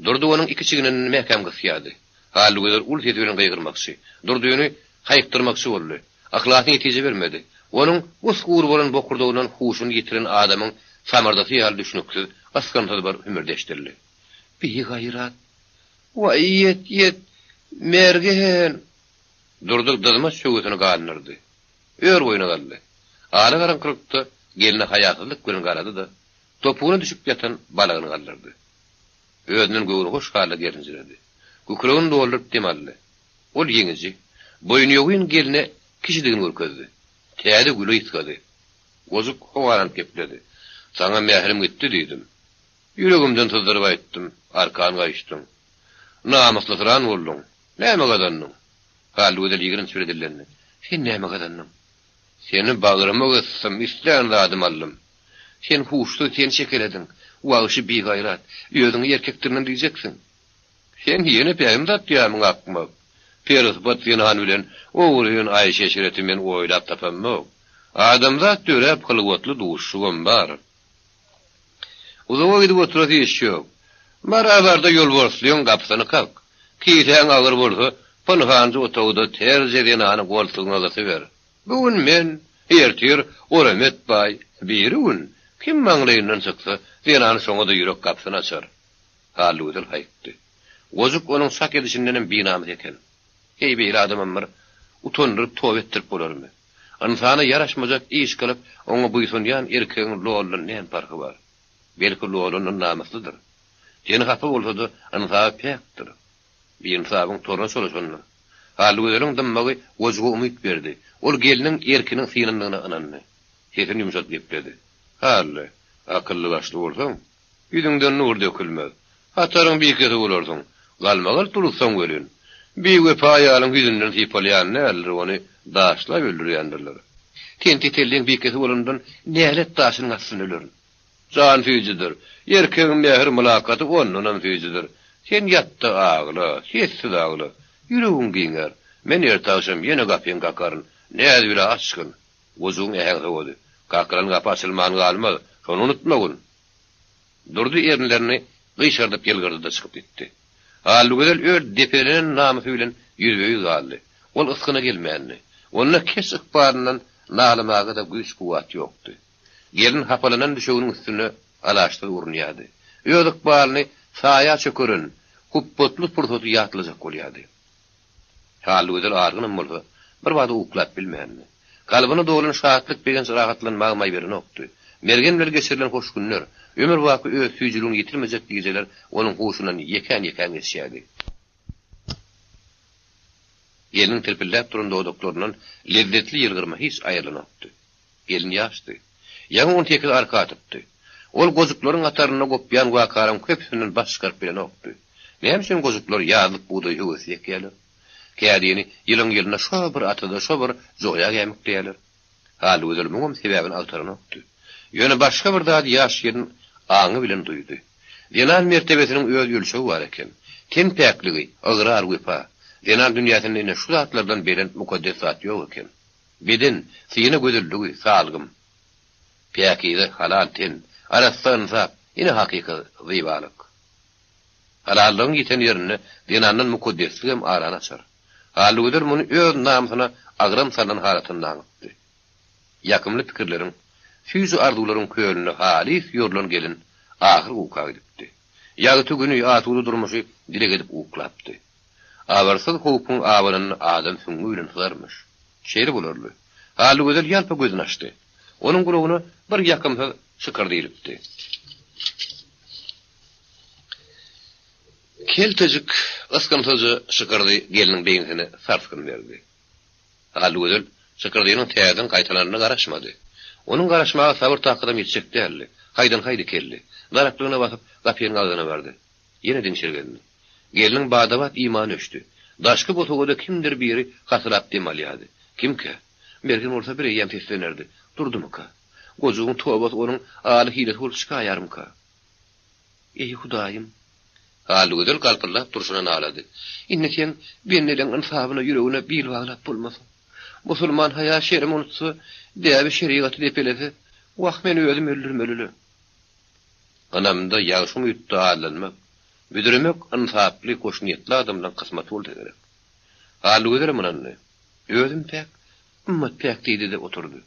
Speaker 2: Durdy onuň iki çiginin mähkem gysýady. Hal gözel ul sesi bilen gaýgyrmakçy. Durduýuny haýyktyrmakçy boldy. Ahlaky netije bermedi. Onuň usgur bolan bokurdugynyň huşuny ýitiren adamyň samardasy ýaly düşünüksiz, askantady bar hümürdeşdirildi. Bir gaýrat. Wa yet mergen. Durdy dızma şöwütini galnyrdy. Ör boyuna galdy. Ara garankyrykda geline haýatlyk bilen garady da topugyna düşüp ýatan balagyny galdyrdy. Özüniň göwrü hoş hale gerinjirdi. Gükregini doldurup demaldy. Ol ýeňizi boyun ýogyn geline kişidigini görkezdi. Täze güle ýetkadi. Gozuk howaran kepledi. Sana mährim gitdi diýdim. Ýüregimden tızdyryp aýtdym, arkan gaýşdym. Namuslydyran boldum. Näme gadanyň? Hal gözel ýigrin süredillerni. Sen näme gadanyň? Seni bagryma gyssam, isleýän adam aldym. Sen huşdy, sen şekeledin. Wagşy bir gaýrat. Özüňi erkekdirden diýjeksin. Sen ýene peýim dat ýamyň akma. Peris bat ýanan bilen owuryn Aýşe şereti men oýlap tapammy. Adamzat dörep kılgotly duşşugam bar. Uzawa gidip oturady ýeşýär. Marabarda ýol borslyň gapsyny kalk. Kiýten agyr bolsa, pynhanjy otawda terje ýanany goltugyna azatyber. Bugün men ertir Oramet bay birün kim maňlaýyndan çyksa, ýanany şoňa da ýürek gapsyny açar. Hal özel haýtdy. Gozuk onuň sak edişinden binamy eken. Hey bir adamam utondyryp tow etdirip bolarmy? Insana yaraşmajak iş kılıp onu buýsunýan erkegiň lolundan näme farky bar? Belki lolunun namuslydyr. Jeni hapy bolsa-da insana pekdir. Bir insanyň toruna solaşanyny. Hal gözüň dymmagy gozuga umyt berdi. Ol geliniň erkiniň synyndygyna ynandy. Hetin ýumşat gepdi. Hal akylly başly bolsaň, ýüzüňden nur dökülmez. Hataryň beýketi bolarsyň. Galmagal turupsaň welin. Bir wepa ýalyň ýüzünden sypalýan näler ony daşlap öldürýändirler. Tenti telliň beýketi bolandan nälet daşynyň asyny ölür. Jan füýjidir. Erkegiň mähir mülakaty onundan füýjidir. Sen ýatdy agly, sessiz agly. Ýüregiň giňer. Men ertaşam ýene gapyň gakaryn. Näde bir açkyn. Gozuň ähli bolu. Gakaryň gapy açylman galmaz. Şonu unutmagyn. Durdy ýerlerini gyşardyp gelgirdi da çykyp gitdi. Hal gözel ör depelen namusy bilen ýüzüňi galdy. Ol ıskyna gelmänni. Onda kesik baryndan nalamaga da güýç kuwat ýokdy. Gelin hapalanan düşeginiň üstüne alaşdy urunýady. Öýdük baryny saýa çökürün, kuppotly purtoty ýatlyjak bolýady. Hal gözel argynym bolsa, bir wada uklap bilmänni. Galbyny dolun şahatlyk begen rahatlanmagy may berin okdy. Mergen bilen geçirilen hoş günler, ömür wagty öz süýjüligini ýitirmejek diýjeler, onuň hoşundan ýeken geçýärdi. Gelin tirpillap durunda o doktorunun lezzetli yılgırma hiç ayrılanaptı. Gelin yaştı. Yağı 18 arka atıptı. Ol gozukların atarına kopyan vakaram köpsünün başkarp bilen oktu. Neymişin gozuklar yağlık buğday hüvesi yekiyeler. Kâdiyeni yılın yılına şo bir atıda şo bir zoya gemik diyeler. Hal özülmüğüm sebebini altarına oktu. Yönü başka bir dağdı yaş yerin ağını bilen duydu. Dinan mertebesinin öz yölçeği var eken. Ten pekliği, ağırar güpa. Dinan dünyasının ine şu zatlardan belen mukaddes zat yok eken. Beden, siyine gözüllüğü, salgım. Pekide halal ten, arasda insaf, ine hakika zıvalık. Halallığın giten yerine dinanın mukaddesliğim aran açar. Halı öder bunu öz namusuna agram salan halatından gitti. Yakımlı fikirlerin, füzü arzuların köyünü halis yorlan gelin, ahir uka gidipti. Yağıtı günü atulu durmuşu direk edip uklaptı. Avarsız hupun avanın adam süngüyle sızarmış. Şehri bulurlu. Halı öder yalpa gözünü açtı. Onun kulağını bir yakımsa şıkır deyilipti. Keltecik ıskıntıcı şıkırdı gelinin beyinsini sarskın verdi. Halı öder şıkırdığının teyadın kaytalarına garaşmadı. Onun garaşmağa sabır takıdam yetecek değerli. Haydan haydi kelli. Daraklığına basıp kapıyanın ağzına verdi. Yine dinşirgeldi. Gelinin bağdavat iman öştü. Daşkı botogoda kimdir biri kasılap demaliyadi. Kim ki? Merkin olsa biri yem seslenerdi. Durdu mu ka? Gozuğun tuğabas onun ağlı hilet ol çıka yarım ka. Ey Hudayım. Halygydyl galpyrlap durşuna nalady. Innetiň benneden insabyna ýüregine bil baglap bolmasyn. Musulman haya şerim unutsa, däbi şeriaty depelese, waq men özüm öldürmelili. Anamda ýaşym ýutdy allanmak, büdürmek insaply koşniyetli adamdan kısmat boldy gerek. Halygydyl munanny. Özüm pek, ummat pek diýdi de oturdy.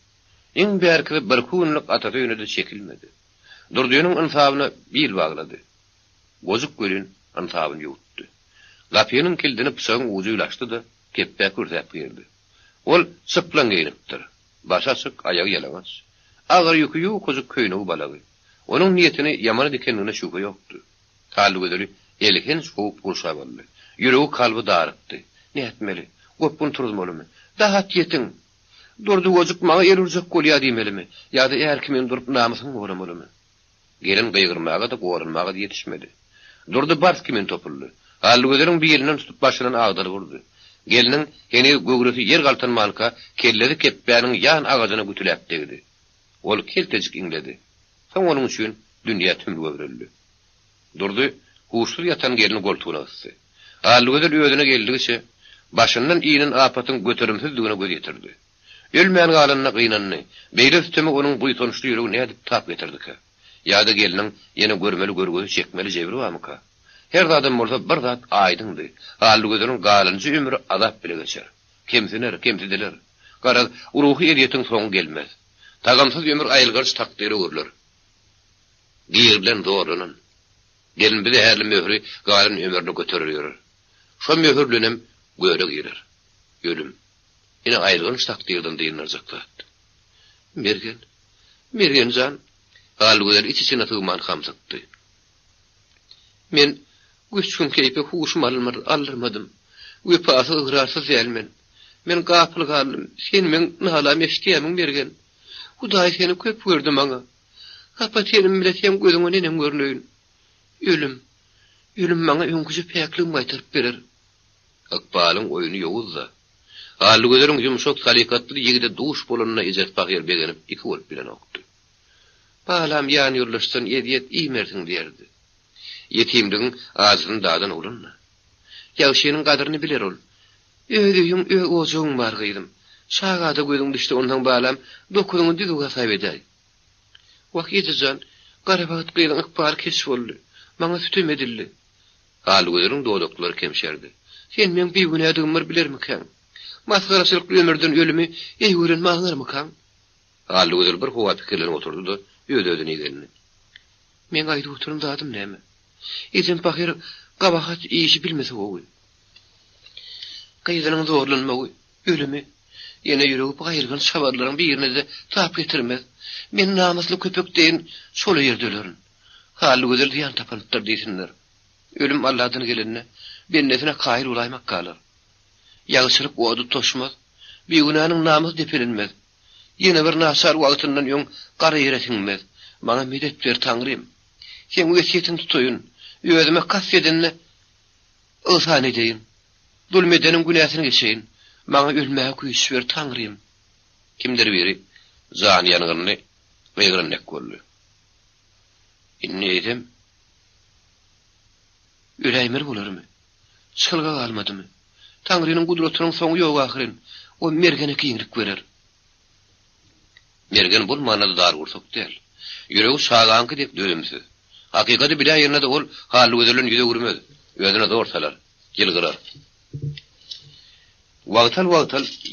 Speaker 2: Iň bärki bir kunlyk ataty ýönüde çekilmedi. Durdynyň insabyna bil baglady. Gozuk gölün antabını yuttu. Lapyanyň kildini pysagyň uzy ulaşdy da keppäk ürzäp girdi. Ol sıplan geyinipdir. Başa sık ayağı yalaňaç. Agyr ýüki ýok gozuk köýüne balagy. Onuň niýetini ýamana dikenine şüphe ýokdy. Halygydyl elken şup gurşa boldy. Ýüregi kalby darypdy. Näetmeli? Gopun turuzmalymy? Dahat ýetiň. Durdy gozuk maňa erurjak bolýar diýmelimi? Ýa-da erkimen durup namysyny goramalymy? Gelin gıygırmağa da gorunmağa da yetişmedi. Durdu bars kimin topuldu. Halygydyň bir ýerinden tutup başynyň agdary vurdy. Geliniň heni gögresi yer galtan malka kelleri keppäniň ýan agadyna gütüläp degdi. Ol keltejik ingledi. Soň onuň üçin dünýä tümlüge berildi. Durdu huşsuz ýatan gelini goltugyna ysdy. Halygydyň özüne geldigiçe başyndan iýinin apatyň göterimsizdigine göz ýetirdi. Ölmän galanyna gynanny, beýle üstemi onuň buýtonuşly ýüregi nädip tap getirdi-ki? Ýa-da geliniň ýene görmeli görgözi çekmeli jebri barmyka? Her adam bolsa bir zat aýdyndy. Halygydyň galynjy ömrü azap bile geçer. Kemsiner, kemsidiler. Gara ruhy eriýetiň soňy gelmez. Tagamsyz ömür aýylgyç takdyry görler. Diýer bilen zorlanan. Gelin bir härli möhri galyn ömrüni göterir. Şo möhürlenem göre girer. Ölüm. Ine aýylgyç takdyrdan diýenler zaklat. Mergen jan Halygydyl içine tygman hamsakdy. Men üç gün keýpe huşum alyrmadym. Öpasy ıgrarsız ýelmen. Men gapyl galdym. Sen men nalam eşdiýämiň bergen. Hudaý seni köp gördü maňa. Hapat senim biletem gözüňe nenem görnöýün. Ölüm maňa öňküji päklim gaýtaryp berer. Akbalyň oýuny ýowuzda. Halygydyň ýumşak salykatly ýigide duş bolanyna ejat pagyr begenip iki bolup bilen okdy. Balam ýan ýurlaşsan ediyet iýmersiň diýerdi. Ýetimdiň azyny dadan ulunna. Ýagşynyň gadyryny biler ol. Öýüm ojuň bar gyýdym. Şagada gözüň düşdi ondan balam dokunyň diduga saýbedäý. Waq ýetijan garabat gyýlan ykbar kes boldy. Maňa sütüm edildi. Halygydyň dodoklary kemşerdi. Sen men bir günädimir bilermiken? Masgaraçylyk ömürden ölümi eýüren maňlarmykan? Halygydyl bir howa pikirlenip oturdy da öýdödüni geldi. Men gaýdy oturum dadym näme? Ejem pahyr gabahat işi bilmese ogy. Gaýdynyň zorlanmagy, ölümi ýene ýüregi gaýrgan şabarlaryň birine de tap getirmez. Men namusly köpek deýin şol ýerde ölerin. Halygydyl diýen tapanypdyr diýsinler. Ölüm Allahdan gelenine bennesine kaýır ulaymak galar. Ýagşylyk odu toşmaz, bir günanyň namus depelenmez. Ýene bir naşar wagtyndan ýoň gara ýeretinmez. Maňa medet ber Taňrym. Sen wesiýetini tutoýun. Özüme kassedinni ısan edeyin. Dulmedenin günäsini geçeyin. Maňa ölmäge güýç ber Taňrym. Kimdir biri zany ýanygyny beýgirnek boldy. Inni edem. Üreýmer bolarmy? Çylga galmadymy? Taňrynyň gudratynyň soňy ýok ahyryn. O mergene kiýinlik berer. Mergen bol manada dar gursak däl. Ýüregi şaganky dep dölemsiz. Hakykaty bilen ýerine de ol Halygydyň ýüze gürmez. Özüne dorsalar, gelgirer. Wagtal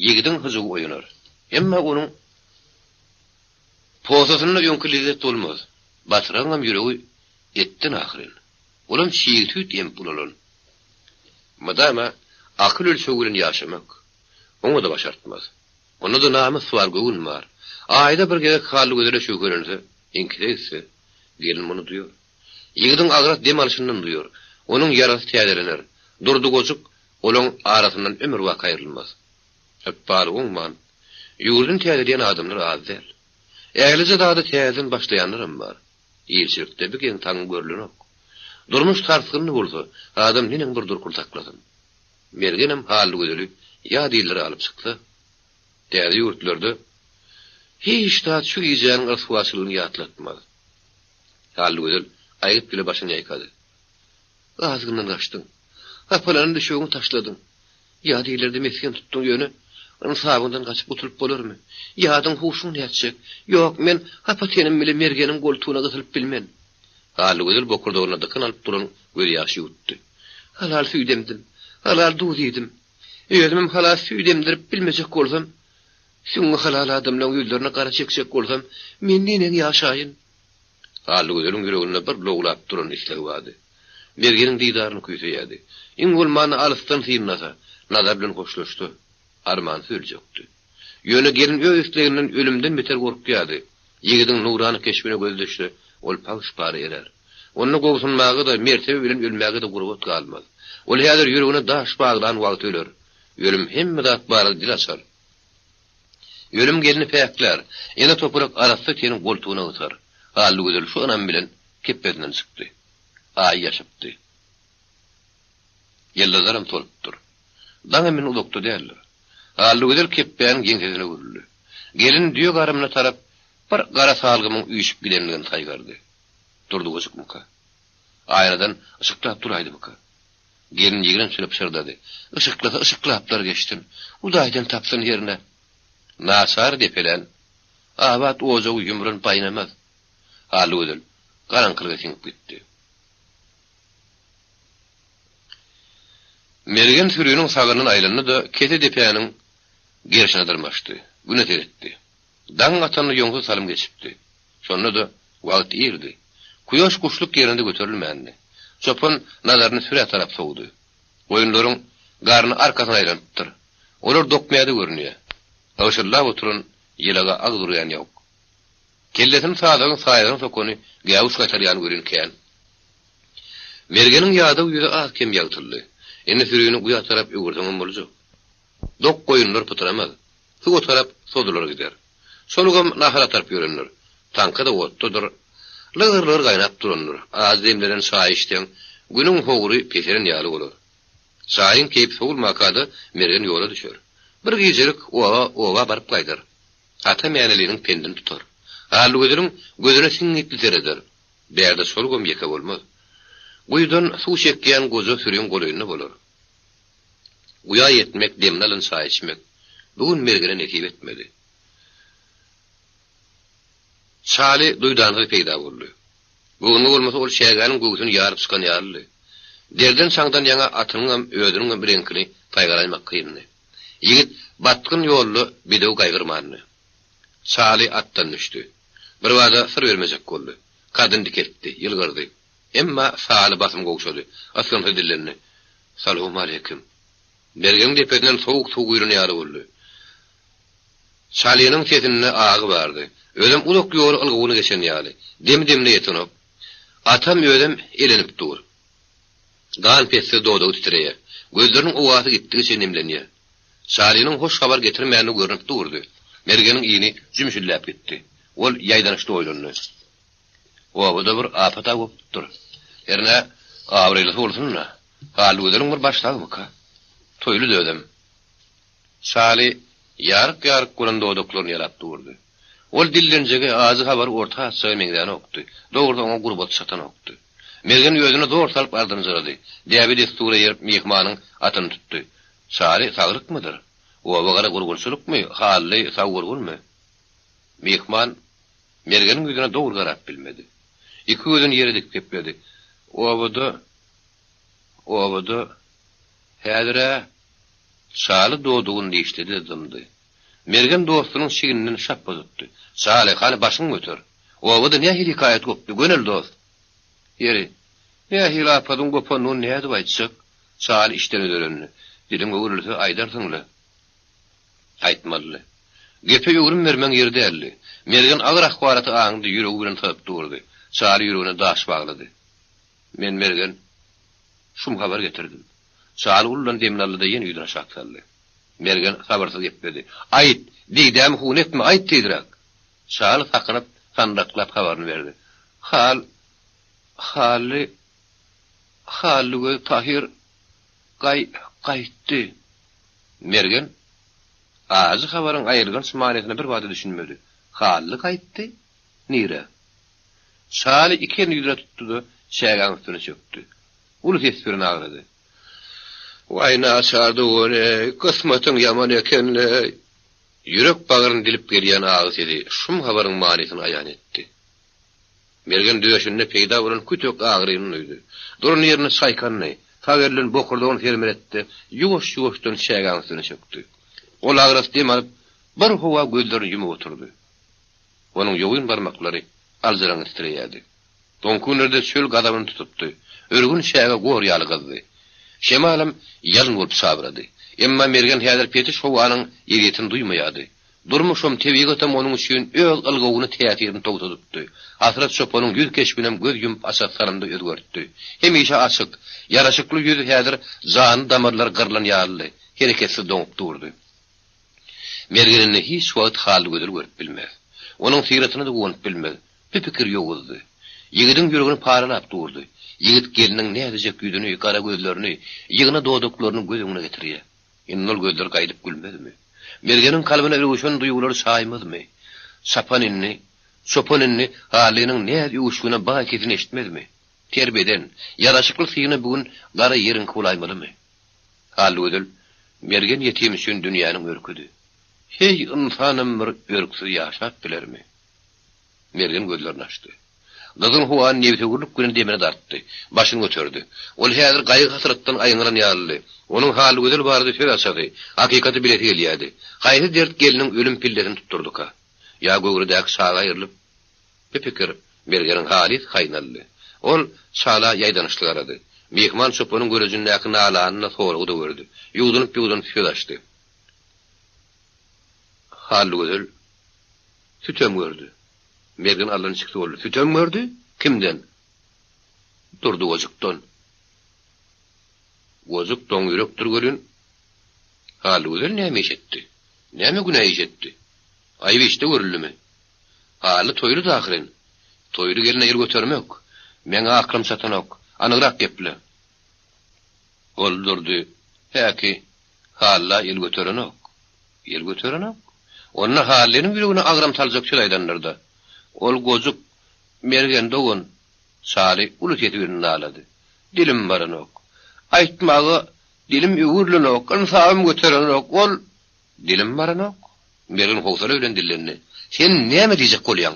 Speaker 2: ýigidin hyzygy oýanar. Emma onuň posasyna ýönkülide dolmaz. Batyraňam ýüregi etden ahyryn. Olam şiýtüt ýem bulalyn. Madama akyl ölçügülen ýaşamak onu da başartmaz. Onu da namys var göwünmar. Aýda bir gerek Halygydyň şu görünse, inkirese gelin muny duýar. Ýigidin agrat dem alşyndan duýar. Onuň ýarasy täzelenir. Durdy gozuk olaň arasyndan ömür wagt aýrylmaz. Hepbal oňman ýurdun täzeleýän adamlar az däl. Ählize dady täzen başlaýanlarym bar. Ýylçykda bir gen taň görlenok. Durmuş tartgyny bolsa, adam ninem bir durkul taklasyn. Mergenem Halygydy ýa-diýleri alyp çykdy. Täze ýurtlarda hiç da şu ýeňiň yswaçylygyny ýatlatmaz. Halygydy aýyp bile başyny ýaýkady. Ağzından kaçtın. Kapalanın düşüğünü taşladın. Ya değillerdi mesken tuttun yönü. Onun sabından kaçıp oturup bolur mu? Yadın huşun ne yatacak? Yok, men hapatenim bile mergenin koltuğuna kısılıp bilmen. Halı gözül bokurda ona dıkın alıp duran göri yaşı yuttu. Halal süydemdim. Halal duziydim. Özümüm halal süydemdirip bilmecek olsam, şunu halal adamla yüzlerine kara çekecek olsam, men nenen yaşayın. Halı gözülün yüreğine bir loğulap duran işlevi vardı. Mergenin didarını küyseyedi. İngolmanı alıstan sıyımlasa, nazar bilen hoşlaştı. Arman söyleyecekti. Yönü gelin öğüslerinden ölümden beter korkuyadı. Yigidin nuranı keşfine gözleşti. Ol pağış bari erer. Onun kovsunmağı da mertebe bilen ölmeği de gurubat kalmaz. Ol hadir yüreğine daş bağlan vaqt ölür. Ölüm hemme de akbarı dil açar. Ölüm gelini peyaklar. Ene toprak arası tenin koltuğuna ıtar. Hallı güzel şu anam bilen keppedinden çıktı. Ay yaşaptı. Yellazarım toluptur. Dan emin uluktu derler. Hallı güzel keppeğin gensesine vuruldu. Gelin diyor garımına tarap, bir gara salgımın uyuşup gidenliğini saygardı. Durdu gözük muka. Aynadan ışıklap duraydı muka. Gelin yigiren sünüp şırdadı. Işıklaplar geçtin. Udaydan tapsın yerine. Nasar depelen. Avat oza uyumrun paynamaz. Hallı güzel karankılığa sinip gitti. Mergen sürüyünün sağının aylanını da kete depeyanın gerişine dırmaştı. Günet etti. Dan atanlı yonsu salım geçipti. Sonra da vaqt irdi. Kuyoş kuşluk yerinde götürülmeyenli. Çopan nazarını süre taraf soğudu. Koyunların garını arkasına aylanıptır. Olur dokmaya da görünüyor. Ağışırla oturun yelaga ağ duruyan yok. Kelletin sağdağın sayadığın sokonu gavus kaçaryan görünkeyen. Mergenin yağda yüzü az kem yağtıldı. Ene sürüyünü kuya tarap ögürtünün bolacak. Dok koyunlar pıtıramaz. Su tarap sodular gider. Solugam nahara tarp yörenler. Tanka da ottodur. Lığırlar kaynap duranlar. Az demleren sahi işten günün hoğuru peseren yağlı olur. Sahin keyip soğul makada mergen yola düşer. Bir gecelik ova barıp kaydar. Ata meyaneliğinin pendini tutar. Hallı gözüne sinitli tereder. Berde solugam yeka olmaz. Uydan su çekkeyen gözü sürüyün goluyunu bolur. Uya yetmek, demnalın sahi içmek. Bugün mergene nekip etmedi. Çali duydanlığı peyda oldu. Bugün olmasa ol şeğganın göğsünü yarıp sıkan yarılı. Derden sağdan yana atının ödünün bir renkini paygalaymak kıyımını. Yigit batkın yollu bidev kaygırmanını. Çali attan düştü. Bir vada sır vermeyecek oldu. Kadın diketti, yılgırdı. Emma sağlı basım goğuşadı. Aslansı dillerini. Salamu aleyküm. Mergen depedinden soğuk uyurunu yarı oldu. Çaliyenin sesine ağı vardı. Ödem uluk yolu ılgıvını geçen yali. Demine yetinip. Atam ödem elenip dur. Gan pesi doğdu titreye. Gözlerinin ovası gittiği için nemleniyor. Çaliyenin hoş haber getirmeyeni görünüp durdu. Mergenin iğni zümüşüllep gitti. Ol yaydanıştı oylunlu. O da bir afata goptur. Erine avreylısı olsun na. Halı öderin bir başlağı mı ka? Toylu dödüm. Çali yarık kuran doğduklarını yarattı vurdu. Ol dillencege ağzı haber orta atsağı mengdana oktu. Doğrudan ona gurbatı satan oktu. Mergen özüne doğru salıp ardını zaradı. Diyabi destura yerip mihmanın atını tuttu. Çali sağırık mıdır? O bagara gurgursuluk mu? Halı sağ gurgur mu? Mihman mergenin yüzüne doğru garap bilmedi. İki gözün yere dik tepledi. Ovadı, hedire, Çali doğduğun deyişledi adımdı. Mergen dostunun şiirinden şappa tuttu. Çali, hani başın götür. Ovadı ne hikayet koptu, gönül dost. Yeri, ne hilapadın kopanın ne adı baytsak? Çali işten ödörünlü. Dilim gövürlüsü aydarsınlı. Aytmalı. Gepe yorum vermen yerde elli. Mergen ağır akvaratı ağındı, yüreği bilen tapıp durdu. Çali yüreğine daş bağladı. Men mergen şum haber getirdim. Çali ullan demnallı da yeni yüzüne şaksallı. Mergen sabarsız yapmadı. Ayt, didem hun etme, ayt tedrak. Çali sakınıp sandaklap haberini verdi. Halı tahir qaytdı. Mergen ağzı haberin ayırgan simanetine bir vade düşünmedi. Halı qaytdı. Nire? Çali iken yüzüne tuttu da şeğan üstüne çöktü. Ulu tesbirini ağrıdı. Vay naçardı onu, kısmetin yaman ekenle. Yürek bağırın dilip geliyen ağız edi. Şum habarın manisini ayan etti. Mergen döşünne peyda vuran kütök ağrıyının uydu. Durun yerine saykanını, taverlin bokurduğun fermer etti. Yuvuş yuvuştan şegansını çöktü. Ol ağrısı dem alıp, bir hova gözlerini yumu oturdu. Onun yoğun parmakları alzıran istireyedi. Donkunerde çöl gadamını tutuptu. Örgün şeğe gor yalı kızdı. Şemalım yalın olup sabradı. Emma mergen häzir peti şowanın ýeretini duymaýady. Durmuşum tebigatam onun üçin öl ılgowuny tätirini togtadypdy. Hasrat şopanyň ýüz keşbinem göz ýumyp asatlarynda özgörtdi. Hemişe açyk, ýaraşykly ýüzi häzir zany damarlar gyrlan ýaly, hereketsiz doňup durdy. Mergenini hiç wagt haly gödür görüp bilmez. Onun sigaretini de gowunyp bilmez. Bir pikir ýokdy. Ýigidin ýüregini paralap durdy. Ýigit geliniň nädejek ýüzüni, kara gözlerini, ýygyna doduklaryny gözüňe getirýär. Innol gözler gaýdyp gülmezmi? Mergenin kalbine ürüşen duyguları saymazmy? Sapaninni, sopaninni halynyň näde uşgyna baketini eşitmezmi? Terbeden, ýaraşykly sygyny bugün gara ýerin kulaýmalymy? Hal ödül, mergen ýetim üçin dünýäniň örküdi. Hey insanym bir örksiz ýaşap bilermi? Mergen gözlerini açdy. Gızın huwan nebite gurlup güne demine dartdy. Başyny götürdü. Ol häzir gaýgy hasratdan aýňyran ýaly. Onun haly gözel bardy söz açady. Hakykati bileti gelýärdi. Gaýry dert geliniň ölüm pillerini tutturdyka. Ya göwredäk sağa ýyrylyp pepikir bergeniň haly haýnaldy. Ol sala ýaýdanyşlygary. Mehman çopanyň görejinde ýakyn alanyna sorugy da gördü. Ýuwdunyp söz açdy. Haly gözel sütem gördü. Mergen Allah'ın çıktı oldu. Sütem gördü. Kimden? Durdu Gozuk'tan. Gozuk'tan yürektir görün. Halı güzel neyme işetti? Neyme günah işetti? Ayıbı işte görüldü mü? Halı toyru da ahirin. Toyru geline yer götürmek. Mena aklım satan ok. Anıgrak geple. Oldurdu. Heki halı el götüren ok. El götüren ok. Onun halinin yüreğine agram talacak çölaydanlarda. Ol Gozuk mergen dogun sali ulu tetibirini aladı. Dilim baran ok. Aytmağı dilim ügürlün ok. Ansağım götüren ok. Ol dilim baran ok. Mergen hoğsala ölen dillerini. Sen neyme diyecek kolyan?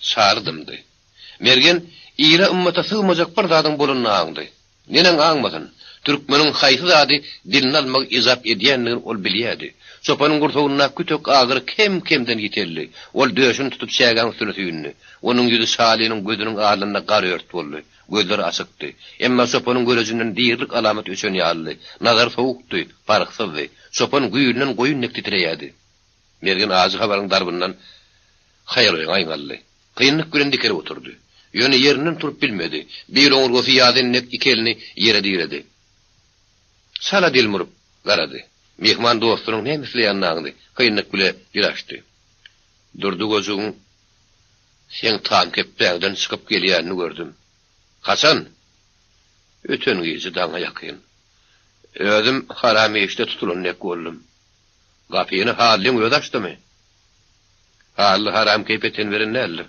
Speaker 2: Sardımdı. Mergen iyra ümmata sığmacak bir zadın bolunna ağındı. Nenen ağınmasın? Türkmenin haysı zadi dilini almak izap ediyenliğin ol biliyadi. Sopanyň gurtuguna kütök ağır kem-kemden ýeterli. Ol döşün tutup şägen üstüne tüýünni. Onuň ýüzi salynyň gözüniň arlyna gar ört boldy. Gözleri açykdy. Emma sopanyň görejinden diýerlik alamat öçen ýaly. Nazar sowukdy, parksızdy. Sopan güýünden goýun nek titreyädi. Mergen ağzı habaryň darbyndan haýyr aýngaldy. Kıyınlyk gören dikeri oturdy. Ýöne ýerinden turup bilmedi. Bir oňurgasy ýaden nek ikelini ýere diredi. Sala dilmurup garady. Mehman dostunyň nämisli ýanyndaňdy. Kıyınlyk bile ýyraşdy. Durdu Gozuk. Sen tam kepden çykyp gelýärni gördüm. Hasan. Öten gyzy daňa ýakyn. Özüm haram işte tutulan nek boldum. Gapyny halyň öz açdymy? Haly haram kepeten beren näli?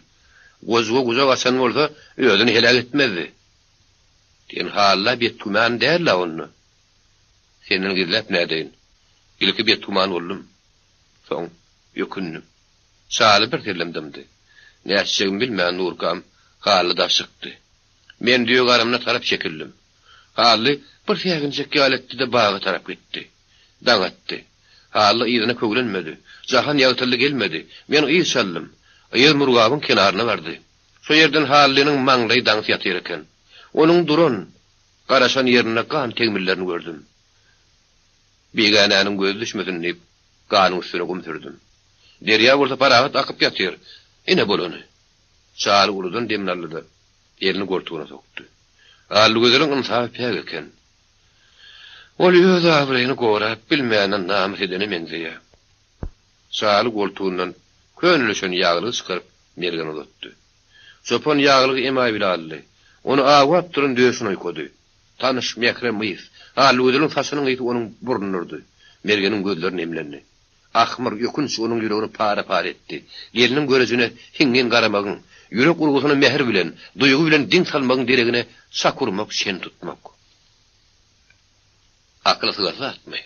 Speaker 2: Gozuk guzak asan bolsa özüni helak etmezdi. Sen halla bir tuman därler onu. Senin gizlep nädeýin? Ilki bir tuman boldum. Soň ýökündüm. Saly bir dilemdimdi. Näçegim bilmän Nurkam haly da çykdy. Men diýo garymna tarap çekildim. Haly bir ýagyncak ýaletdi de baga tarap gitdi. Daňatdy. Haly ýygyna köglenmedi. Jahan ýagtyrly gelmedi. Men iý sallym. Ýer murgabyň kenaryna bardy. Şo ýerden halynyň maňdaý daňy ýatyr eken. Onuň duran garaşan ýerine kan tegmillerini gördüm. Begananyň göz düşmesin diýip ganyň üstüne gümsürdüm. Derýa bolsa parahat akyp ýatyr. Ine bolany. Çaly uludan demnallydy. Elini gortuguna sokdy. Aly gözlerin ymsap pek eken. Ol ýöz abryny gorap bilmänen namys edeni menzeýär. Çaly gortugundan könülüşen ýagly çykyryp mergen uzatdy. Sopan ýagly emay bilaldy. Onu awap durun döşüne ýokady. Tanış mekrem mıyız. Aly gözlerin saçynyň ýeti onuň burnuna urdy. Mergenin gözlerini emlendi. Ahmar ýökünç onuň ýüregini para-para etdi. Geliniň görejine hingen garamagyň, Yürek urgusuna mehr bilen, duygu bilen din salmagyň deregine sakurmak, şen tutmak. Akla sığarsa atmay.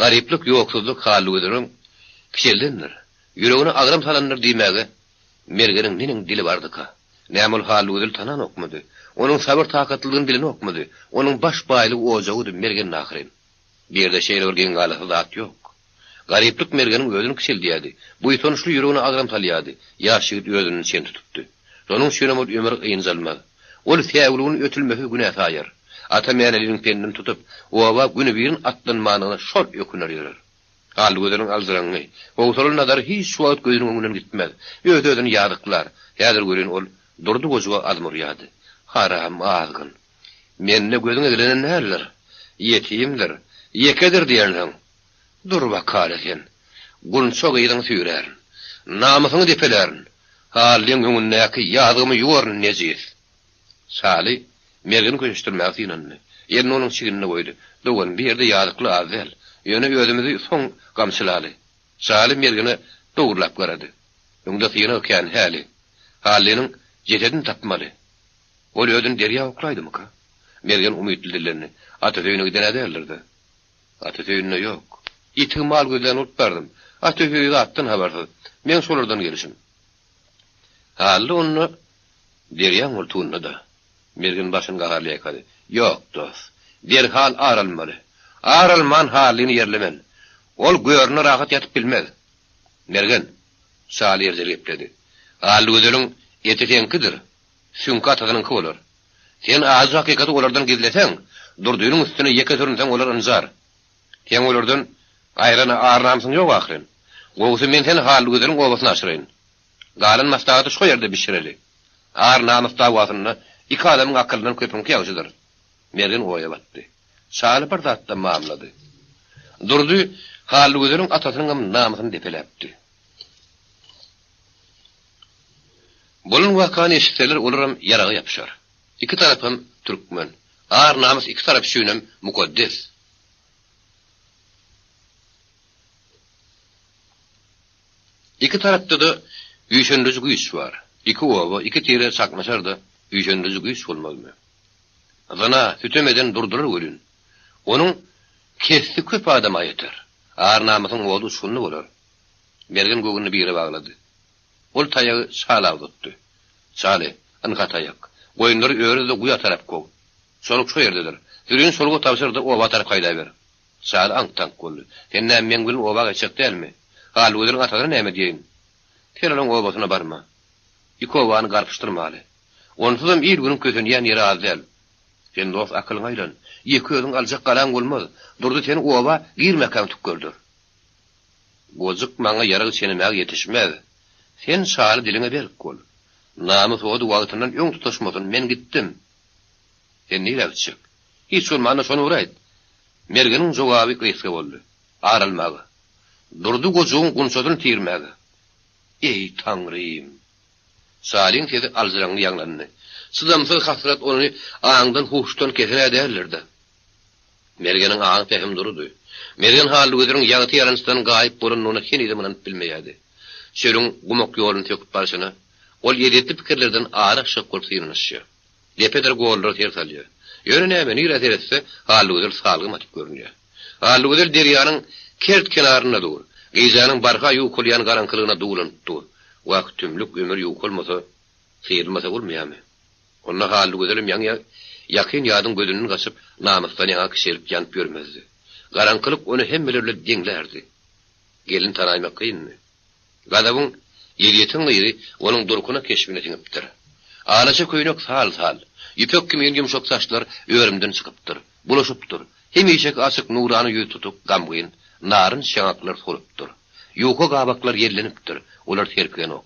Speaker 2: Gariplik, yoksuzluk hallygydyryň kişilendir. Yüreğine agram salanır diýmäge, mergenin niniň dili bardyka. Näme ol hallygydyl tanan okmady. Onuň sabır takatlygyny bileni okmady. Onuň baş baýlygy ojagydy mergen nahyrin. Bir yerde şeýle örgen galasy zat ýok. Gariplik mergenin gözüni kişildiýärdi. Bu ýetonuşly yüreğine agram salýardy. Ýaşygy özüni şen tutupdy. Onuň şeýle ömür ýynjalmady. Ol täwlügini ötülmesi günä taýar. Ata mänerliň pendini tutup, owa güni birin atlanmanyna şol ýöküner ýörer. Hallygydyň aldyraňy, oğutalyn nazary hiç wagt gözüniň öňünden gitmez. Öýdüň ýadyklar, häzir gören ol durdy gojuga admurýady. Haram azgyn. Menne gözüňe gelenen näler? Ýetimler, ýekedir diýerler. Dur bakara sen. Gun çok ýygyň süýrärin. Namysyny depelerin. Hallyň öňündäki ýadymy ýuwaryn nejiz. Sali mergeni köştürmäk diýenni. Ýerine onuň çigini goýdy. Dogan bir ýerde ýadykly azel. Ýöne özümizi soň gamçylaly. Sali mergeni dogurlap garady. Öňde ýene öken häli. Hallynyň jejedini tapmaly. Ol ödün derýa oklaýdymyka? Mergen umytlydylarny Atatöýüne gidenäderlerdi. Atatöýüne ýok. İhtimal gözlerini utbardım. Atatöýüne atdan habarsyz. Men şolardan gelişim. Hally onu derýa ultuğunda da. Mergen başyny gagarlaýakady. Ýok dost. Derhal aralmaly. Aralman halyny yerlemen. Ol görüni rahat yatyp bilmez. Mergen Sali ýerleri gepledi. Hally özüniň ýetekenkidir. Süňki atagynyňky bolar. Sen az hakikaty olardan gizleseň, durdygyň üstüne ýeke sürünseň olar ynjar. Sen olardan aýrana arnamsyň ýok ahyryn. Gowsy men sen hally gözüniň obasyny aşyraýyn. Galan maslahaty şu ýerde bişireli. Arnamys dawasyny iki adamyň akylyndan köpüňki ýagşydyr. Mergen oýa batdy. Sali bir zatda mamlady. Durdy, hally gözüniň atasynyň namasyny depeläpdi. Bulun wakany eşitseler olaram yaraga yapışar. İki tarafım Türkmen. Ağır namus iki taraf şünem mukaddes. İki tarafta da üýşendirici güýç var. İki owa, iki tire sakmaşar da üýşendirici güýç bolmaly. Zana sütemeden durdurar görün. Onuň kesdi köp adama ýeter. Ağır namusyň oğlu şunly bolar. Mergen gögüni bire baglady. Ol taýagy şalaw tutdy. Şale, anka taýak. Goýunlary öýrede guýa tarap gow. Şoluk şu ýerdedir. Ýürüň şolga tapşyrdy, owa tarap gaýda ber. Şale aňtan goldy. Senden men bilen owa gaçak dälmi? Hal özüň atadary näme diýin? Teralaň owasyna barma. İki owany garpyşdyrmaly. Onsuzam ýer günüm kösenýän ýere azel. Sen dost akylyň aýlan. Ýeki özüň aljak galan bolmaz. Durdy seni owa girmekäm tükürdir. Gojuk maňa ýaragy senemäg ýetişmez. Sen şaly diline berip gol. Namys odu wagtyndan öň tutuşmasyn men gitdim. Sen näçik? Hiç bolmany şonu uraýt. Mergeniň jogaby kysga boldy. Aralmagy. Durdy gojugyň gunçadyny tirmägi. Ey Tanrym. Salin tedi alzyraňy ýaglandy. Sydamsyz hasrat ony aňdan huşdan keser ederlerdi. Mergeniň aňy pehim durdy. Mergen haly gözüniň ýagy ýaransdan gaýyp bolan ony heni de munan bilmeýärdi. Şerüň gumak ýoluny töküp barşyna, ol ýedetli pikirlerden araq şokol synyşy. Lepeder gollar tersalýar. Ýöne näme nire teretse haly gözür salgym atyp görünýär. Haly gözür derýanyň kert kenaryna dur. Geyzanyň barga ýukulýan garankylygyna duýlandy. Wagt tümlük ömür ýukulmasa, syrylmasa bolmaýarmy? Onda haly gözürim ýaňy ýakyn ýadyň gözünden gaçyp namysdan ýa kişilik ýanyp görmezdi. Garankylyk ony hemmelerle deňlerdi. Gelin tanaýmak kynmy? Gadabyň ýerýetiň ýeri onuň durkuna keşbine tiňipdir. Alaça köýnek sal-sal, ýepek kimi ýumşak saçlar öwrümden çykypdyr, bulaşypdyr. Hemişek açyk nurany ýüz tutup gamgyn, naryn şaňaklar sorupdyr. Ýoka gabaklar ýerlenipdir, olar terpigen ok.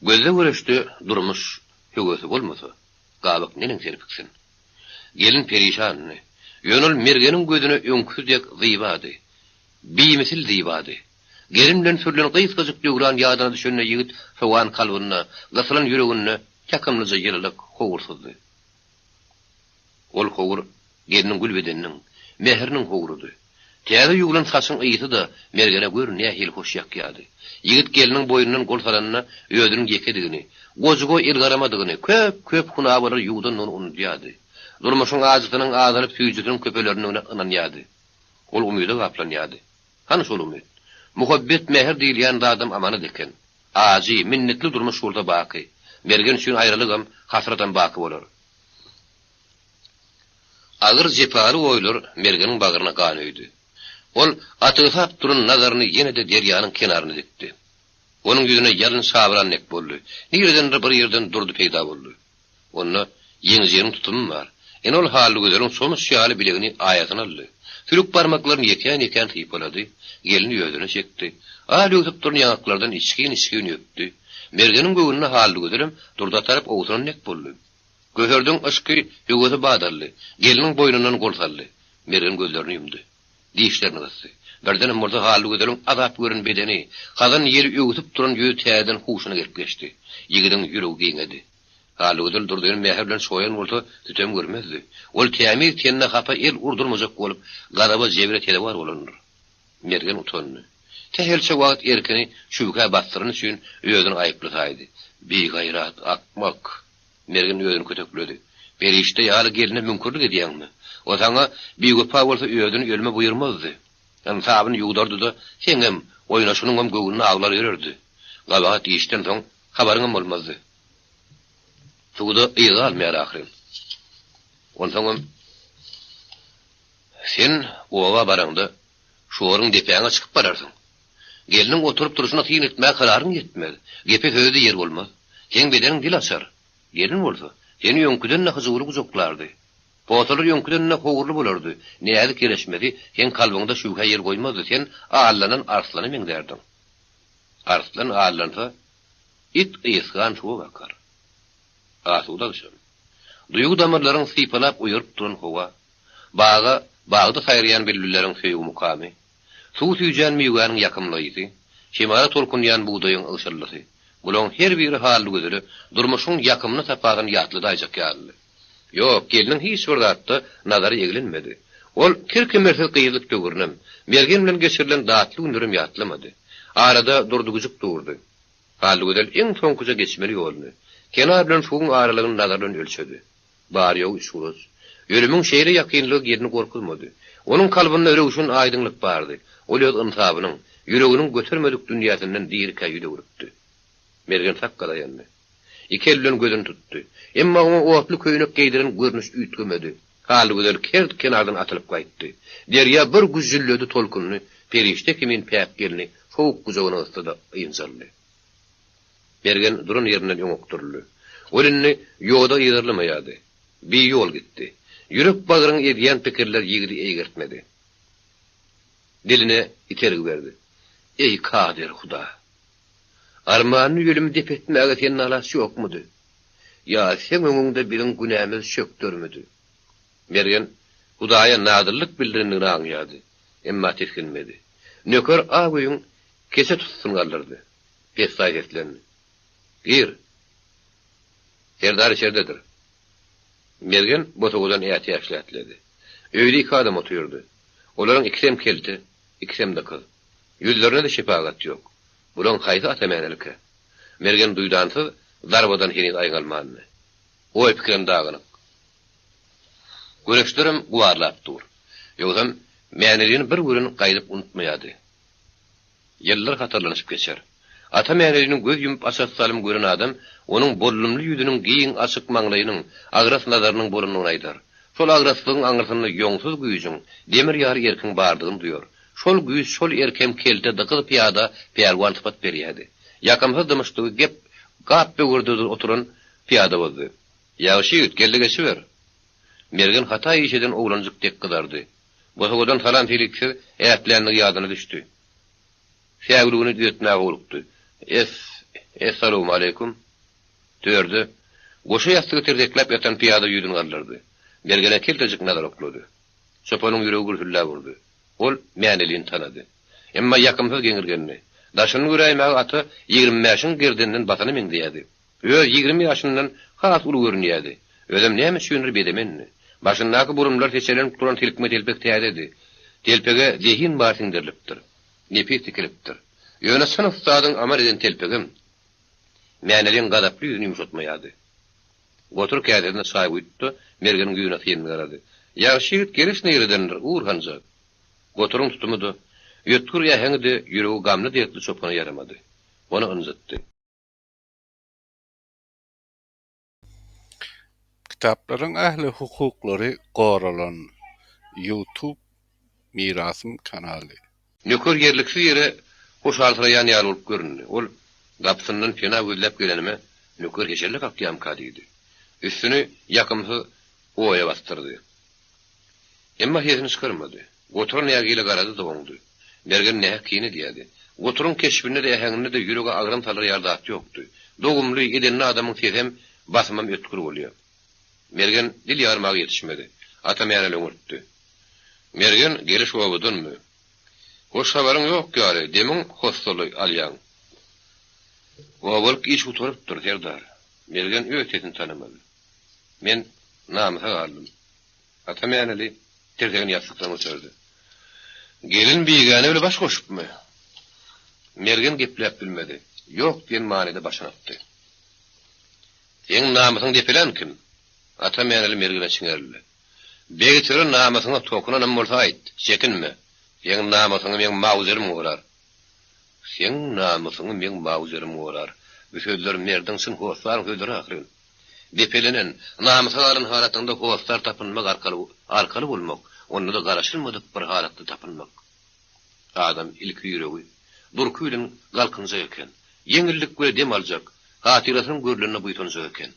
Speaker 2: Gözle göreşdi durmuş höwesi bolmasa, gabak neniň terpiksin? Gelin perişanny. Ýönül mergeniň gözüne öňküzdek zyýbady. Biýmisil zyýbady. Gelimden sürlen gysgasyk ýugran ýadyna düşende ýigit sowan kalbyna, gasalan ýüregine takymlyca ýylyk howursuzdy. Ol howur geliniň gülbedeniniň, mehriniň howurudy. Täze ýugulan saçyň ýyty da mergene görnä hil hoş ýakýady. Ýigit geliniň boýundan golsaranna öýdüniň gekedigini, gojugo ilgaramadygyny, köp huna barar ýugdan onu unutýady. Durmuşyň azytynyň azalyp süýjüdüniň köpelerini ynanýady. Ol umyda gaplanýady. Hany şol umyt? Muhabbet mehr diýilýän adam amana deken. Aji, minnetli durmuş şurda baky. Mergen üçin aýrylygam hasratan baky bolar. Agyr jepary oýlar mergeniň bagyryna ganyýdy. Ol atysap durun nazaryny ýene-de derýanyň kenaryna dikdi. Onuň ýüzüne ýalyn sabranlyk boldy. Nireden bir ýerden durdy peýda boldy. Onu ýeňiň tutumy bar. Enol haly gözleriň somuz şýaly bilegini aýatyna aldy. Sürük barmaklaryny ýeken typ bolady. Gelini ýödüne çekdi. Aly ötüp durun ýanaklardan içkin öpdi. Mergeniň göwnüne haly gözlerim durda tarap owturanlyk boldy. Gözlerden aşky ýöwüse badaldy. Geliniň boýnundan golsaldy. Mergen gözlerini ýumdy. Dişlerini gysdy. Birden murda haly gözlerim azap görün bedeni, kazan ýeri öwütüp duran ýöý täden huşuna gelip geçdi. Ýigidin ýüregi giňedi. Haly gözler durdyň mehr bilen şoýan bolsa tütem görmezdi. Ol tämir tenne hapa el urdurmajak bolup, garaba jebire tele bar bolandyr. Mergen utandy. Tehelçe wagt erkeni şubka basdyryny üçin öýüdüni aýyplasaydy. Bi gayrat akmak. Mergen öýüdüni kötekledi. Berişde ýaly geline mümkinlik edýärmi? O sana bir gopa bolsa öýüdüni ölme buyurmazdy. Hem sahabyny ýugdardy da, "Seňem oýnaşynyň hem göwünde aglar ýörerdi. Gabahat ýeşden soň habaryňam bolmazdy." Suda ýyga almaýar ahyryn. Onsoň sen owa baranda şoryň depäňe çykyp bararsyň. Geliniň oturup duruşyna tyn etmäge kararyň ýetmez. Gepe höýde ýer bolmaz. Seň bedeniň dil açar. Gelin bolsa, seni ýöňküden nahyzyly guzoklardy. Potalar ýöňküden howurly bolardy. Näde kereşmedi, sen kalbyňda şuka ýer goýmazdy. Sen ağallanan arslany meňdärdin. Arslan ağallansa, it ýesgan şuwa bakar. Asuda düşün. Duýgu damarlaryň sypalap uýuryp duran howa, bagda saýryan bellüleriň söýügi mukamy, suw süýjen miýganyň ýakymlygy, şemara tolkunýan buğdaýyň ýşyllygy. Bulan her biri haly gözleri durmuşyň ýakymyny tapagyny ýatlyda aýjak ýaly. Ýok, geliniň hiç bir zatda nazary egilenmedi. Ol kirkemersiz gyýylyp tögürnem, mergen bilen geçirilen datly günlerim ýatlymady. Arada durdugyjyk durdy. Haly gözler iň soňkuja geçmeli ýolny. Kenar bilen şuň aralygyny nazardan ölçedi. Bar ýok işguluz. Ölümüň şeýle ýakynlygy ýerini gorkulmady. Onuň kalbyna öregüşin aýdynlyk bardy. Ol öz insabynyň, ýüreginiň götermedik dünýäsinden diýirkä ýüregipdi. Mergen takkada ýandy. İkellen gözüni tutdy. Emma o otly köýnek geýdiren görnüş üýtgemedi. Haly gözler kert kenardan atylyp gaýtdy. Derýa bir güzülledi tolkunny, perişte kimin päp gelini soğuk guzagyna ystada ýynjaldy. Mergen durun ýerinden ýoňok durdy. Olinni ýoda ýerlemaýady. Bir ýol gitdi. Ýürek bagyryň edýän pikirler ýigidi eýgertmedi. Diline itergi berdi. Ey kadir Huda! Armanyny ýölüm dep etmäge senin alasy ýokmudy? Ya sen öňüňde biriň günämiz çöktürmüdi? Mergen Hudaýa nadyrlyk bildirenini aňýady. Emma teskinmedi. Nöker aýyň kese tutsun galdyrdy. Pesay etlendi. Gir. Serdar içeridedir. Mergen botogodan ýaty ýaşlatlady. Öýde iki adam oturýardy. Olaryň ikisem keldi, ikisem de kız. Ýüzlerine de şepagat ýok. Bulan haýda atamanylky. Mergen duýdansyz darbadan henüz aýgalmany. O pikirden dagynyk. Göreşlerim guwarlap dur. Ýögsem mänilerini bir görün gaýdyp unutmaýady. Ýyllar hatarlanyp geçer. Ata mänilerini göz ýumyp açyk salym gören adam onuň bollumly ýüzüniň giň açyk maňlaýynyň agras nazarynyň borunyny aýdar. Şol agraslygyň aňyrsyny ýoňsuz güýjüň demir ýary erkin bardygyny duýar. Şol güýj şol erkem kelte dıkyl piýada perwan tapat berýärdi. Ýakymsy dymyşdy gep gap böwürde oturan piýada boldy. Ýaşy geldi geçiber. Mergen hata ýeşeden oglanjyk tek gydardy. Boşagodan salam telikse ätlerini ýadyna düşdi. Şägülüni düýetmäge bolupdy. Assalamu alaykum. Dördü. Goşa ýastygy terdeklep ýatan piýada ýüdüni galdyrdy. Mergene keltejik nazar oklady. Çopanyň ýüregi gürhüllä vurdy. Ol mäniligini tanady. Emma ýakymsy geňirgenni. Daşyny göräýmäge aty 25-iň girdenden batany meňdäýärdi. 20 ýaşyndan has uly görünýärdi. Özüm näme düşünür bedemenni. Başyndaky burumlar seçelen turan tilkme telpek täýärdi. Telpege zehin barsindirlipdir. Nefis tikilipdir. Ýöne sınıf ustadyň amar eden telpegim mänenin gadaply ýüzüni ýumşatmaýady. Gotur käderine saýy uytdy, mergeniň güýüne syn garady. Ýagşy ýigit geliş neýredendir, uğurhanca. Goturuň tutumudy. Ýötkür ýaheňde ýüregi gamly diýetli çopana yaramady. Onu ynjatdy.
Speaker 1: Kitapların ähli hukuklary goralan YouTube Mirasym kanaly.
Speaker 2: Nöker yerlikli ýere hoşaltyraýan ýar bolup göründi. Ol gapsyndan fena gözläp gelenime nöker heşerlik akýam kadydy. Üstüni ýakymsy oýa bastyrdy. Emma hezini çykyrmady. Goturun ýagyla garady doňdy. Mergen nähe kini diýdi. Goturun keşbinde de ýaheňinde de ýüregi agran talar ýardat ýokdy. Dogumly edenli adamyň sesem basmam ötkür bolýar. Mergen dil ýarmagy ýetişmedi. Ata mäne öňürtdi. Mergen geliş wagtynmy? Hoş habaryň ýok ýary, demiň hostoly alýan. Wagtlyk iş uturypdyr Serdar. Mergen öýetini tanymady. Men namysa galdym. Ata mäne terden ýaşykdan öçerdi. Gelin biýgäne bile baş goşupmy? Mergen gepläp bilmedi. Ýok diýen manada başyny atdy. Seň namysyň depelen kim? Ata mäne mergene çiňerli. Beýtiri namasyna tokunan bolsa aýt, çekinme. Seň namasyny men mawzerim bolar. Seň namasyny men mawzerim bolar. Bu sözler merden syn hoslar sözleri akyr. Depelenen namasylaryň halatynda hoslar tapynmak arkaly bolmak, onda da garaşylmadyk bir halatda tapynmak. Adam ilki ýüregi durky bilen galkynja eken. Yeňillik we dem aljak, hatirasyň görlenine buýtanja eken.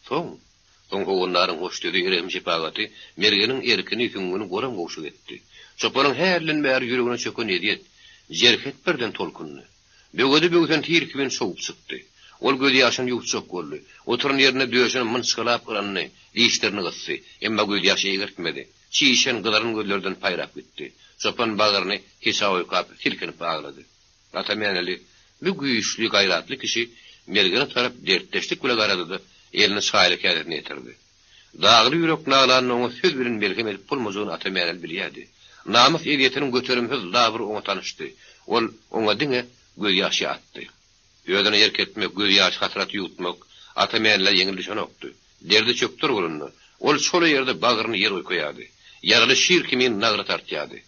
Speaker 2: Soň oğunlaryň hoşdygy eredim şepagaty mergeniň erkini süňgüni goran goşu etdi. Çopanyň herlen bäri ýüregine çöken edýet. Jerket birden tolkunny. Bögedi bögden tirki bilen şoğup çykdy. Ol gözi ýaşyny ýuwçak boldy. Oturun ýerine döşeni mınçgalap gıranny, diýişlerini gysdy. Emma gözi ýaşy ýertmedi. Çiýişen gylaryň gözlerden paýrap gitdi. Çopan bagyryny keşa oýkap tilkinip aglady. Ata mäne bu güýçli gaýratly kişi mergene tarap dertleşdik bilen garady. Elini şaýly käderine ýetirdi. Dagly ýürek nalanyň oňa söz bilen belgem edip bolmagyny ata mäne bilýärdi. Namys ediýetiniň göterimsiz dabir oňa tanyşdy. Ol oňa diňe göz ýaşy atdy. Ýödüne ýerketmek, göz ýaşy hatyrat ýutmak ata mäne ýeňil düşenokdy. Derdi çöktür bolundy. Ol şol ýerde bagyryny ýer oýkoýardy. Ýarly şir kimin nagry tartýardy.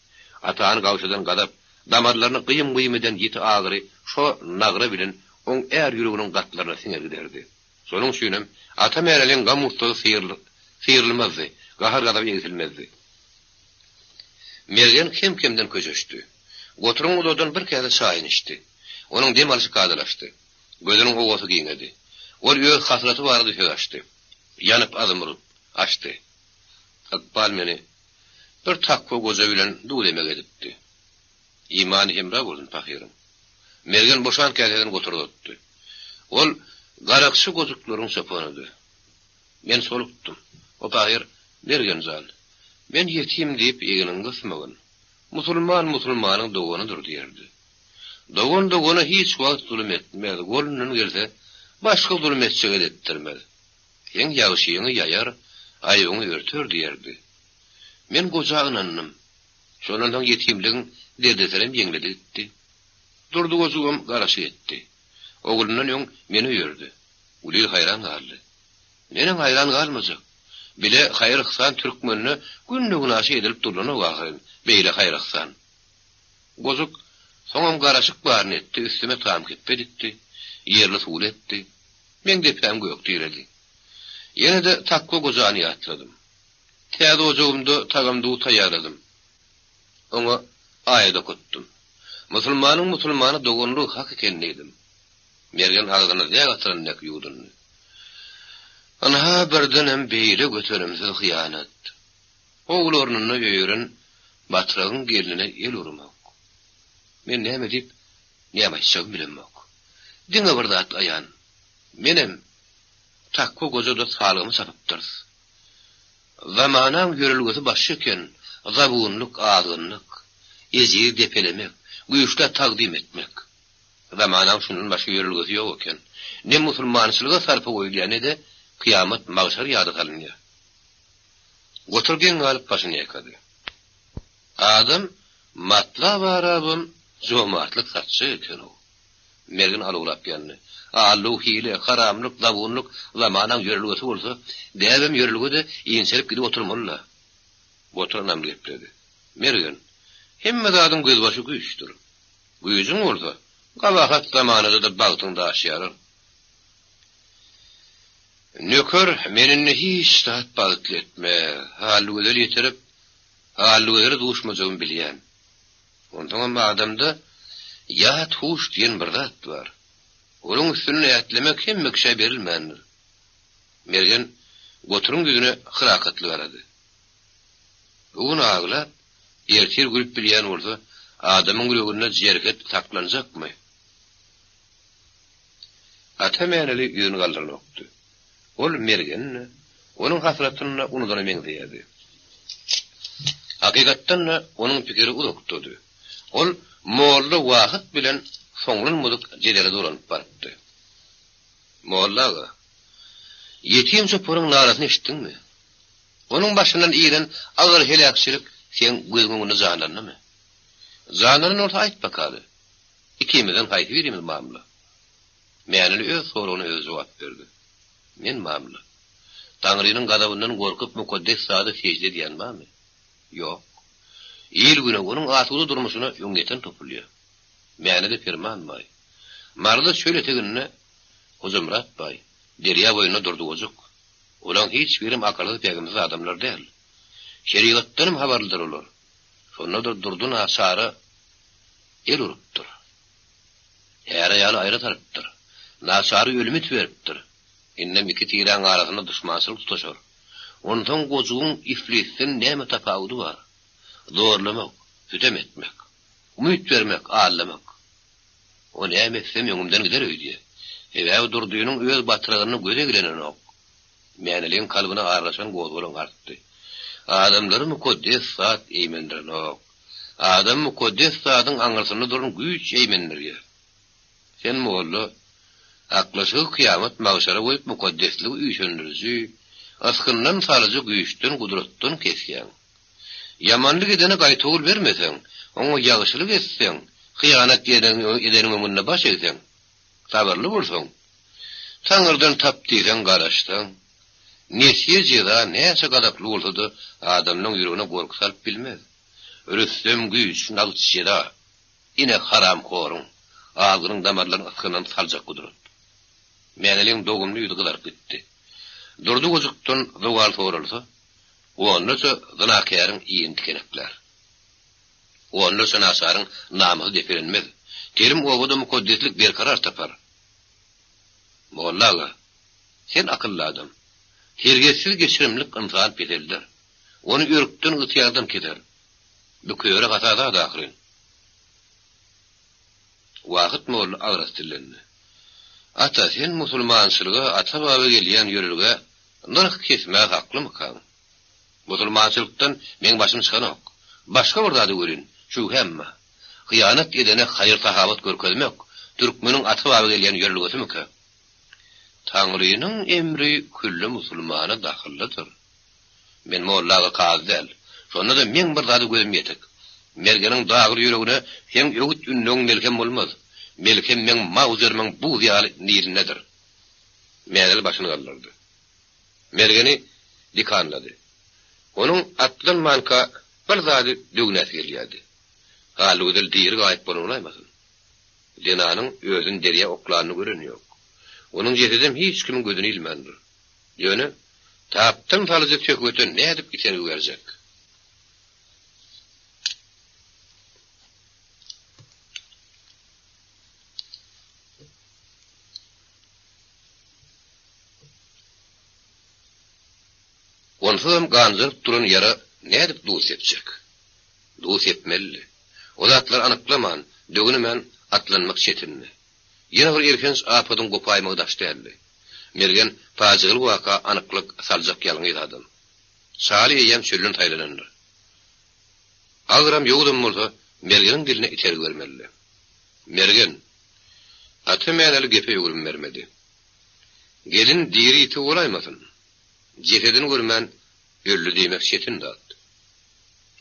Speaker 2: Atany gawşadan gadap, damarlaryny gyýym-gyýym eden ýeti agyry şo nagry bilen oň är ýüreginiň gatlaryna siňer giderdi. Sonuň şünem ata mäneň gamurtly sıyırılmazdy, gahar gadap ýetilmezdi. Mergen kim-kimden köçeşdi. Goturun ododan bir käde çaýyn içdi. Onuň dem alyşy kadalaşdy. Gözüniň owaty giňedi. Ol ýöz hasraty bardy açdy. Ýanyp adymyr açdy. Akbal meni bir takwa goza bilen duýlemek edipdi. Imany hemra boldum pahyryň. Mergen boşan kädeden goturdy. Ol garakçy gozuklaryň çapanydy. Men solukdum. O pahyr bergen zan. Men ýetim diýip ýeňini gysmagyn. Musulmanyň doganydyr diýerdi. Dogon hiç wagt zulüm etmedi. Golundan gelse başga zulüm etjek etdirmedi. Ýeň ýagşyňy ýayar, aýyňy örtür diýerdi. Men goja ynannym. Şondan ýetimligiň derdeserim ýeňledi gitdi. Durdy gozugam garaşy etdi. Ogulundan ýoň meni ýördi. Uly hayran galdy. Meniň hayran galmajak. Bile hayır ihsan türkmenini günnügün aşy edilip durlany wagtyn. Beýle hayır ihsan. Gozuk soňam garaşyk barny etdi, üstüme tam gitdi. Ýerli suwul etdi. Men depem gök diýerdi. Ýene de takko gozany ýatradym. Täze ojagymda tagamdy taýýarladym. Oňa aýda okutdum. Musulmany dogonly hak ekenini edim. Mergen agdyny ýagatyrnak ýudunny. Ana birden hem beýle göterimsiz hyýanat. Oglaryny ýören batragyň geline el urmak. Men näme diýip näme aýtjagym bilenmek. Diňe bir zat aýan. Menem takko gozada salygymy sapypdyr. Zamanaň ýörelgesi başyken zabunlyk, agynlyk, ezi depelemek, güýçle taqdim etmek. Zamanaň şunun başga ýörelgesi ýok eken. Ne musulmançylyga sarpa goýulýany de kıyamet mağşar ýady kalynýar. Goturgen galyp başyny ýakady. Adam Matla barabın zomatlyk satçy eken o. Mergin alulap geldi. Allu hile, haramlyk, davunlyk, zamanan yörülgesi bolsa, däbem yörülgü de inselip gidip oturmalylar. Oturanam gepledi. Mergin, hemme zadyň göz başy güýçdür. Güýjüň bolsa, gabahat zamanada da bagtyňda aşýar. Nöker meninle hiç taat balıklı etme, halluğuları yetirip, halluğuları duşmacağım bilyen. Ondan ama adamda, yahat huş diyen bir zat var. Onun üstünü etlemek hem mekşe verilmendir. Mergen, goturun yüzüne hırakatlı aradı. Oğun ağla, ertir gülüp bilyen olsa, adamın gülüğüne zerket taklanacak mı? Atameyeneli yüzünü kaldırın oktu. Ol mergen, onun hasratını unudan meňzeýärdi. Hakykatdan onun pikiri udukdy. Ol molla wagt bilen soňlanmadyk jelere dolanyp barapdy. Mollaga yetim çöpüriň narasyny eşitdiňmi? Onun başyndan iýen agyr helakçylyk sen gözüňe zanlandymy? Zanlanan orta aýt bakady. İkimizden haýsy birimiz mamla? Mäňli öz sorugyna öz jogap berdi. Men mamla. Taňrynyň gadabyndan gorkup mukaddes zady secde diýen barmy? Ýok. İl güne onun atyly durmuşyna ýöňgeten topulýar. Mäne de firmanmaý. Marda şöyle teginne Huzumrat bay, derya boyuna durdy ozuk. Olaň hiç birim akaly pegimiz adamlar däl. Şeriatdan habarlydyr olar. Şonda durdun asara el urupdyr. Her ýaly aýra tarapdyr. Nasary ölümi beripdir. Innem iki tiran arasında düşmançylyk tutaşar. Ondan gojugyň iflisin näme tapawudy bar? Zorlamak, hütem etmek, umut vermek, ağlamak. O näme etsem ýöňümden gider öýdi. Ewa durduýynyň öz batyrygyny göze girenen ok. Mäňeliň kalbyna araşan gozgolaň artdy. Adamlary mukaddes zat eýmendiren ok. Adam mukaddes zatyň aňyrsyny durun güýç eýmendirýär. Sen molla aklaşy kıyamet mağşara goýup mukaddeslik üýşendiriji, askyndan salyjy güýçden gudratdan kesýän. Yamanlyk edene gaýtugul bermeseň, oňa ýagşylyk etseň, hyýanat edeniň öňünde baş egseň, sabarly bolsaň, taňyrdan tapdyň garaşdyň. Nesýe jeda näçe gadaply bolsa-da adamnyň ýüregine gorky salyp bilmez. Rüstem güýç nagçyda, ine haram koruň, ağzynyň damarlaryny askyndan saljak gudrat. Mäňeliň dogumly ýygylar gitdi. Durdy gozukdan dowal sorulsa, onnaça zanakyarın iýin tikenekler. Onnaça nasaryň namyzy deferenmez. Terim owada mukaddeslik berkarar tapar. Mollaga, sen akylly adam. Hergetsiz geçirimlik insan pedeldir. Onu ýörükden ıtyardan keter. Bu köýre gatada dahyrin. Wagt molla agrastillendi. Ata sen musulmançylyga ata baba gelýän ýörülge nırh kesmäk haklymy kan? Musulmançylykdan men başym çykan ok. Başga bir zady görin, şu hemme. Hyýanat edene haýyr tahabat görkezmek, türkmeniň ata baba gelýän ýörülgesimi ka? Taňrynyň emri küllü musulmana dahildir. Men mollaga gazdel. Şonda da men bir zady gözüm ýetek. Mergeniň dagly ýüregine hem öwüt ünlüň melkem bolmaz. Melkem men mawzermiň bu ýaly niýetindedir. Mädel başyny galdyrdy. Mergeni dikanlady. Onun atlan manka bir zady döwnäs gelýärdi. Haludel diýir gaýyp bolmaýmasyn. Denanyň özün derýa oklanyny görenýär. Onun ýetidem hiç kimin gözüne ilmendir. Ýöne tapdan falyjy tökgöten nädip gitergi berjek. Onsam ganjyryp duran ýara nädip dus etjek? Dus etmeli. O zatlar anyklaman, dögüni men atlanmak çetinli. Ýene bir erkens apadyň gopaýmagy daşdyrdy. Mergen fazyl waka anyklyk saljak ýalyň adam. Şaly ýem çölün taýlanandyr. Agram ýogdum bolsa, mergeniň diline itergi bermeli. Mergen aty mäňeli gepe ýögürüm bermedi. Gelin diýri iti bolaýmasyn. Jetedin görmän öllü diýmek çetin dat.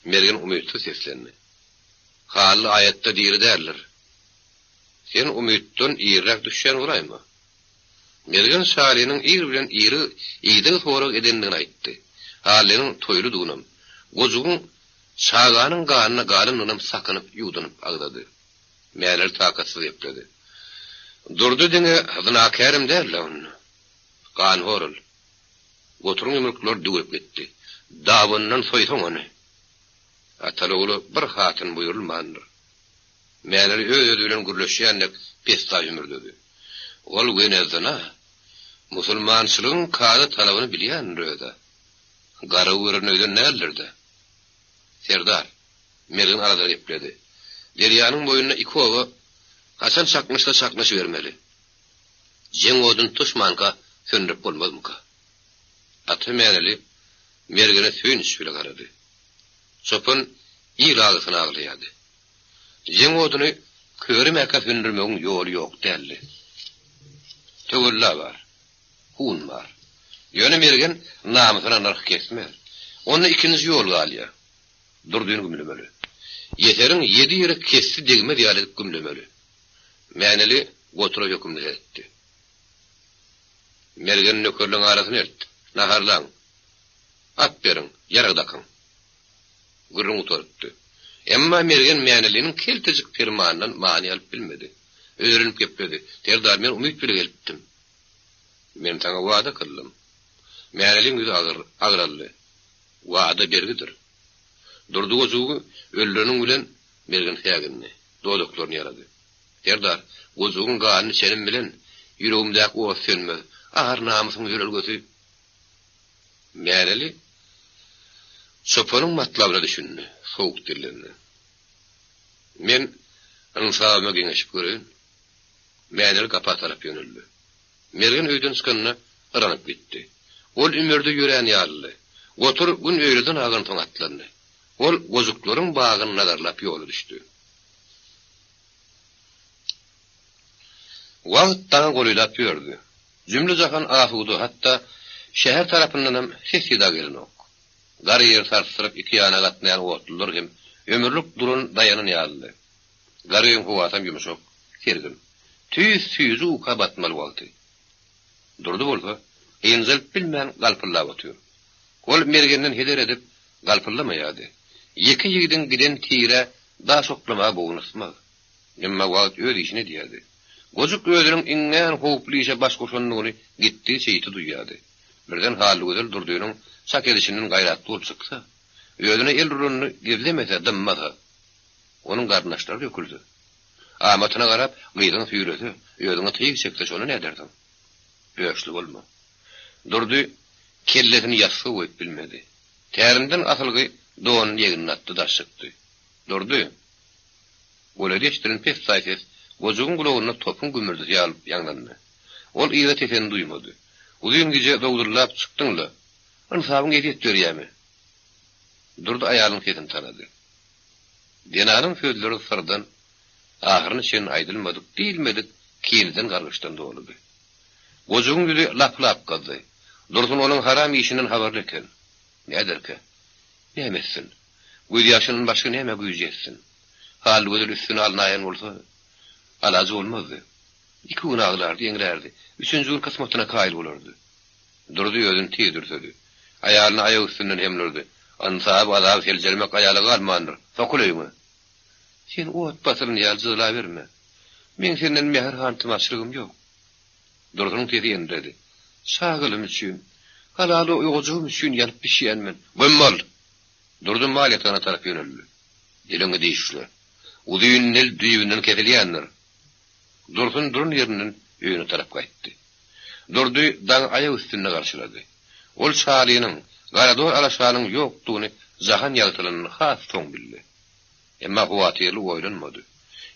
Speaker 2: Mergen umytly seslendi. Hally ayetde diýeri derler. Sen umytdan ýerrak düşýän bolaymy? Mergen Salih'in bilen iyden sorak edendigini aýtdy. Hallerin toylu dugunam. Gozugun sağanın ganyna galynynam sakanyp ýudunyp agdady. Mäler takatsız ýepledi. Durdu diňe zynakärim derler onu. Gan horul. Goturun ýumruklar düwüp gitdi. Dawyndan soýsaň onu. Atalygy bir hatyn buyurulmandyr. Mäler öýüdi bilen gürleşýänlik pesta ýümürdedi. Ol genezna musulmançylygyň kaly talabyny bilýän röýda. Gara wörnöýden nälerdi? Serdar mergen arada ýepledi. Derýanyň boýuna iki owa haçan çakmışda çakmış bermeli. Jeň odun tuşmanka söndürip bolmazmyka? Aty mereli mergene süýünç bile garady. Çopun ýylagysyna aglaýady. Jeň oduny körümäkä söndürmegiň ýoly ýok derli. Töwüllä var. Hun var. Ýöne mergen namysyna narh kesmer. Onu ikinji ýol galýa. Durdyň gümlemeli. Yeterin 7 ýere kessi degme diýerlik gümlemeli. Mäneli gotura hökümli etdi. Mergen nökerliň arasyny etdi. Naharlaň. At beriň, ýaragdakyň. Gürrüň uturupdy. Emma mergen mäneliniň keltejik firmandan mani alyp bilmedi. Öýrenip gepmedi. Terdar men umyt bilen gelipdim. Men taňa wada kıldım. Mäneliň ýüzi agrally. Wada bergidir. Durdu gozugu öllürüň bilen mergen häginni, dodoklarny ýarady. Terdar, gozugyň ganyny senin bilen ýüregimdäki o sönmez. Ahar namysyň ýörelgesi. Mäneli sopanyň matlabyna düşündi, sowuk dillerini. Men anyň sahabyna geňeşip görün. Mäneli gapa tarap ýöneldi. Mergen öýden çykanyna ıranyp gitdi. Ol ümerde ýören ýarly. Gotur gün öýleden agan toň atlandy. Ol gozuklaryň bagyny nazarlap ýoly düşdi. Wagt taňa goýlap ýördi. Jümle jahan ahudy, hatda şäher tarapyndan ses ýa gelenok. Gary ýer sarsyryp iki ýana gatnaýan otlar hem ömürlük durun daýanyny ýaldy. Garyň howatam ýumşak, sergin. Tüýüzü uka batmaly boldy. Durdy bolsa, enzel bilmän galpyllap otyr. Ol mergenden heder edip galpyllamaýady. Iki ýigidin giden tire da şoklama boğunusma. Emma wagt öýdi işine diýerdi. Gozuk öýdüriň iňňän howply işe baş goşanlygyny gitdi çeýti duýýady. Birden haly gözel durdygynyň çak edişiniň gaýratly bolup çyksa, öýdüne el rununy gezlemese dymmasa, onuň garnaşlary döküldi. Amatyna garap, gyýdyň süýresi, öýdüňe tyýyk çekse şonu näderdiň? Öýüşli bolma. Durdy, kellesini ýasy goýup bilmedi. Tärinden asylgy doğan yerini attı da çıktı. Durdu. Golede iştirin pes sayfes, gozugun kulağına topun gümürdü yalıp yanlandı. Ol iğde teseni duymadı. Uzun gece doğdurlap çıktınla. Ansabın ediyet görüyemi. Durdu ayarın sesini tanıdı. Denanın sözleri sırdan, ahırını senin aydılmadık, değilmedik, kiyiniden kargıştan doğuludu. Gozugun yüzü lap kazdı. Dursun onun haram işinin haberleken. Nedir ki? Neyemezsin. Göz yaşının başka neyeme güyeceksin. Hal gözül üstüne alınayan olsa, alacı olmazdı. İki gün ağlardı, yengilerdi. Üçüncü gün kısmetine kail olurdu. Durdu yödün tiydirsödü. Ayağını ayağı üstünden hemlirdi. Ansabı azabı selcermek ayağı kalmandır. Sokuluyum. Sen o ot basılını yalcızla verme. Men senden mehir hantımaçlığım yok. Durdu'nun tezi dedi. Sağılım için, halalı uygucuğum için yanıp bir şey yenmen. Bömmol! Durdu maliyetana taraf yöneldi. Dilini değiştiler. O düğünün düğünden kesiliyenler. Durun yerinin öğünü taraf kayıttı. Durdu dan ayağı üstünde karşıladı. Ol Salih'nin, garador alaşanın yoktuğunu zahan yaltılanın has son bildi. Emma huvatiyeli oylunmadı.